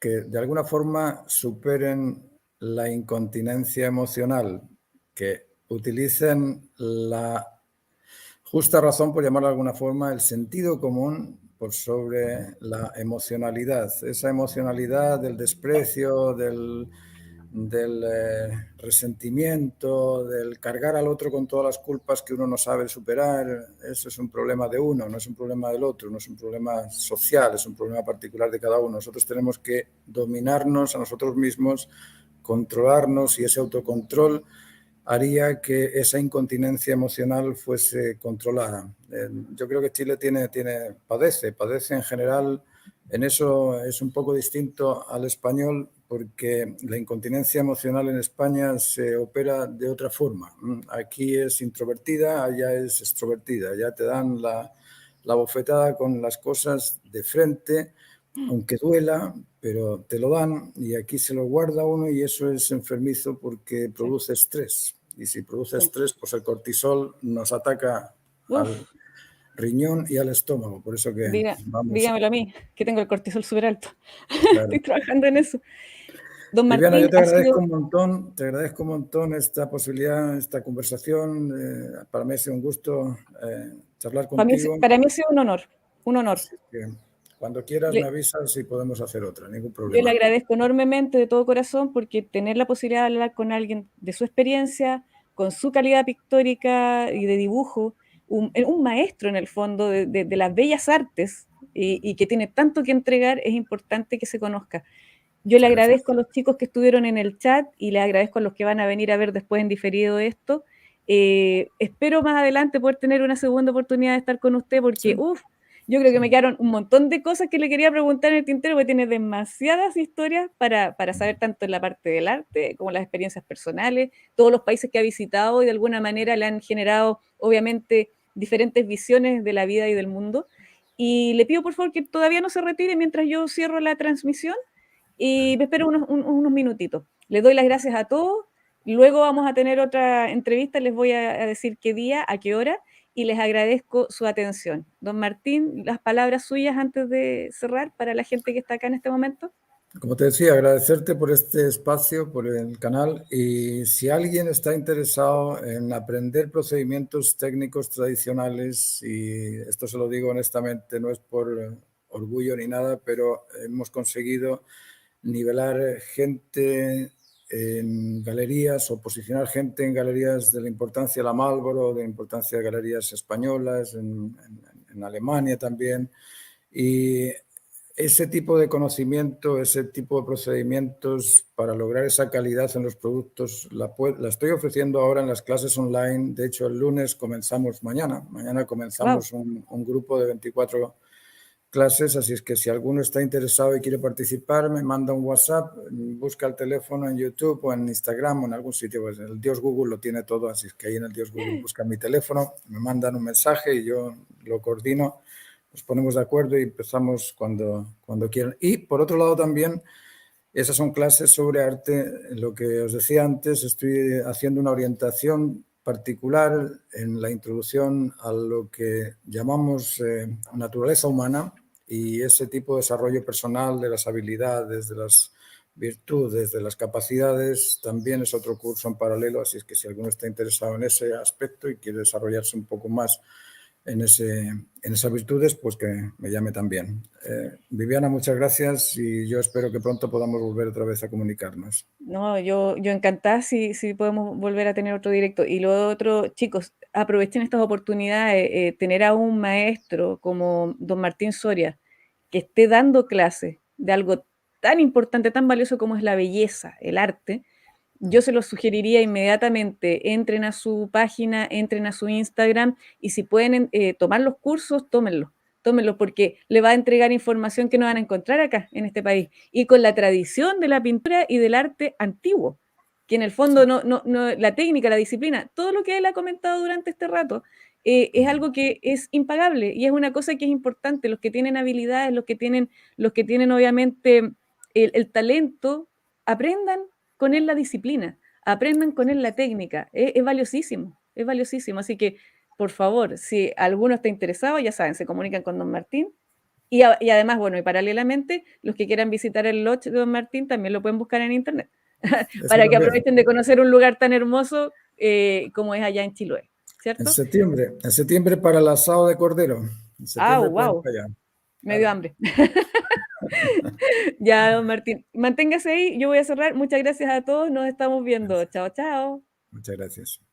de alguna forma superen la incontinencia emocional, que utilicen la justa razón, por llamarlo de alguna forma, el sentido común por sobre la emocionalidad. Esa emocionalidad del desprecio, del resentimiento, del cargar al otro con todas las culpas que uno no sabe superar, eso es un problema de uno, no es un problema del otro, no es un problema social, es un problema particular de cada uno. Nosotros tenemos que dominarnos a nosotros mismos, controlarnos y ese autocontrol haría que esa incontinencia emocional fuese controlada. Yo creo que Chile padece en general, en eso es un poco distinto al español porque la incontinencia emocional en España se opera de otra forma. Aquí es introvertida, allá es extrovertida, ya te dan la bofetada con las cosas de frente, aunque duela, pero te lo dan y aquí se lo guarda uno y eso es enfermizo porque Sí, produce estrés. Y si produce sí. estrés, pues el cortisol nos ataca al Uf, riñón y al estómago. Por eso que vamos, dígamelo a mí, que tengo el cortisol súper alto. Estoy claro. trabajando en eso. Don Viviana, yo Martín, ha sido, te agradezco un montón esta posibilidad, esta conversación. Para mí ha sido un gusto charlar contigo. para mí ha sido un honor, un honor. Así que cuando quieras me Le- avisas y podemos hacer otra, ningún yo le problema. agradezco enormemente de todo corazón porque tener la posibilidad de hablar con alguien de su experiencia, con su calidad pictórica y de dibujo, un maestro en el fondo de las bellas artes y que tiene tanto que entregar, es importante que se conozca. Yo le Muchas agradezco gracias. a los chicos que estuvieron en el chat y le agradezco a los que van a venir a ver después en diferido esto. Espero más adelante poder tener una segunda oportunidad de estar con usted porque, Sí, uff, yo creo que me sí. quedaron un montón de cosas que le quería preguntar en el tintero porque tiene demasiadas historias para saber tanto en la parte del arte como las experiencias personales, todos los países que ha visitado y de alguna manera le han generado, obviamente, diferentes visiones de la vida y del mundo. Y le pido por favor que todavía no se retire mientras yo cierro la transmisión y me espero unos minutitos. Les doy las gracias a todos. Luego vamos a tener otra entrevista, les voy a decir qué día, a qué hora, y les agradezco su atención. Don Martín, las palabras suyas antes de cerrar para la gente que está acá en este momento. Como te decía, agradecerte por este espacio, por el canal y si alguien está interesado en aprender procedimientos técnicos tradicionales, y esto se lo digo honestamente, no es por orgullo ni nada, pero hemos conseguido nivelar gente en galerías o posicionar gente en galerías de la importancia de la Marlboro, de la importancia de galerías españolas, en Alemania también. Y ese tipo de conocimiento, ese tipo de procedimientos para lograr esa calidad en los productos, la estoy ofreciendo ahora en las clases online. De hecho, el lunes comenzamos mañana. Mañana comenzamos un grupo de 24 clases, así es que si alguno está interesado y quiere participar, me manda un WhatsApp, busca el teléfono en YouTube o en Instagram o en algún sitio. Pues el Dios Google lo tiene todo, así es que ahí en el Dios Google buscan mi teléfono, me mandan un mensaje y yo lo coordino. Nos ponemos de acuerdo y empezamos cuando quieran. Y por otro lado también, esas son clases sobre arte. Lo que os decía antes, estoy haciendo una orientación particular en la introducción a lo que llamamos naturaleza humana y ese tipo de desarrollo personal de las habilidades, de las virtudes, de las capacidades, también es otro curso en paralelo, así es que si alguno está interesado en ese aspecto y quiere desarrollarse un poco más en esas virtudes, pues que me llame también. Viviana, muchas gracias y yo espero que pronto podamos volver otra vez a comunicarnos. No, yo encantada si podemos volver a tener otro directo. Y lo otro, chicos, aprovechen estas oportunidades, tener a un maestro como don Martín Soria, que esté dando clases de algo tan importante, tan valioso como es la belleza, el arte. Yo se los sugeriría inmediatamente, entren a su página, entren a su Instagram y si pueden tomar los cursos, tómenlos porque le va a entregar información que no van a encontrar acá en este país y con la tradición de la pintura y del arte antiguo, que en el fondo la técnica, la disciplina, todo lo que él ha comentado durante este rato es algo que es impagable y es una cosa que es importante. Los que tienen habilidades, los que tienen obviamente el talento, aprendan con él la disciplina, aprendan con él la técnica, es valiosísimo, es valiosísimo. Así que, por favor, si alguno está interesado, ya saben, se comunican con don Martín. Y además, bueno, y paralelamente, los que quieran visitar el lodge de don Martín también lo pueden buscar en internet, Eso para que también. aprovechen de conocer un lugar tan hermoso como es allá en Chiloé, ¿cierto? En septiembre para el asado de cordero. En Ah, septiembre pueden ir wow, para allá. me dio Claro. hambre. Ya, don Martín, manténgase ahí, yo voy a cerrar. Muchas gracias a todos, nos estamos viendo. Gracias. Chao, chao. Muchas gracias.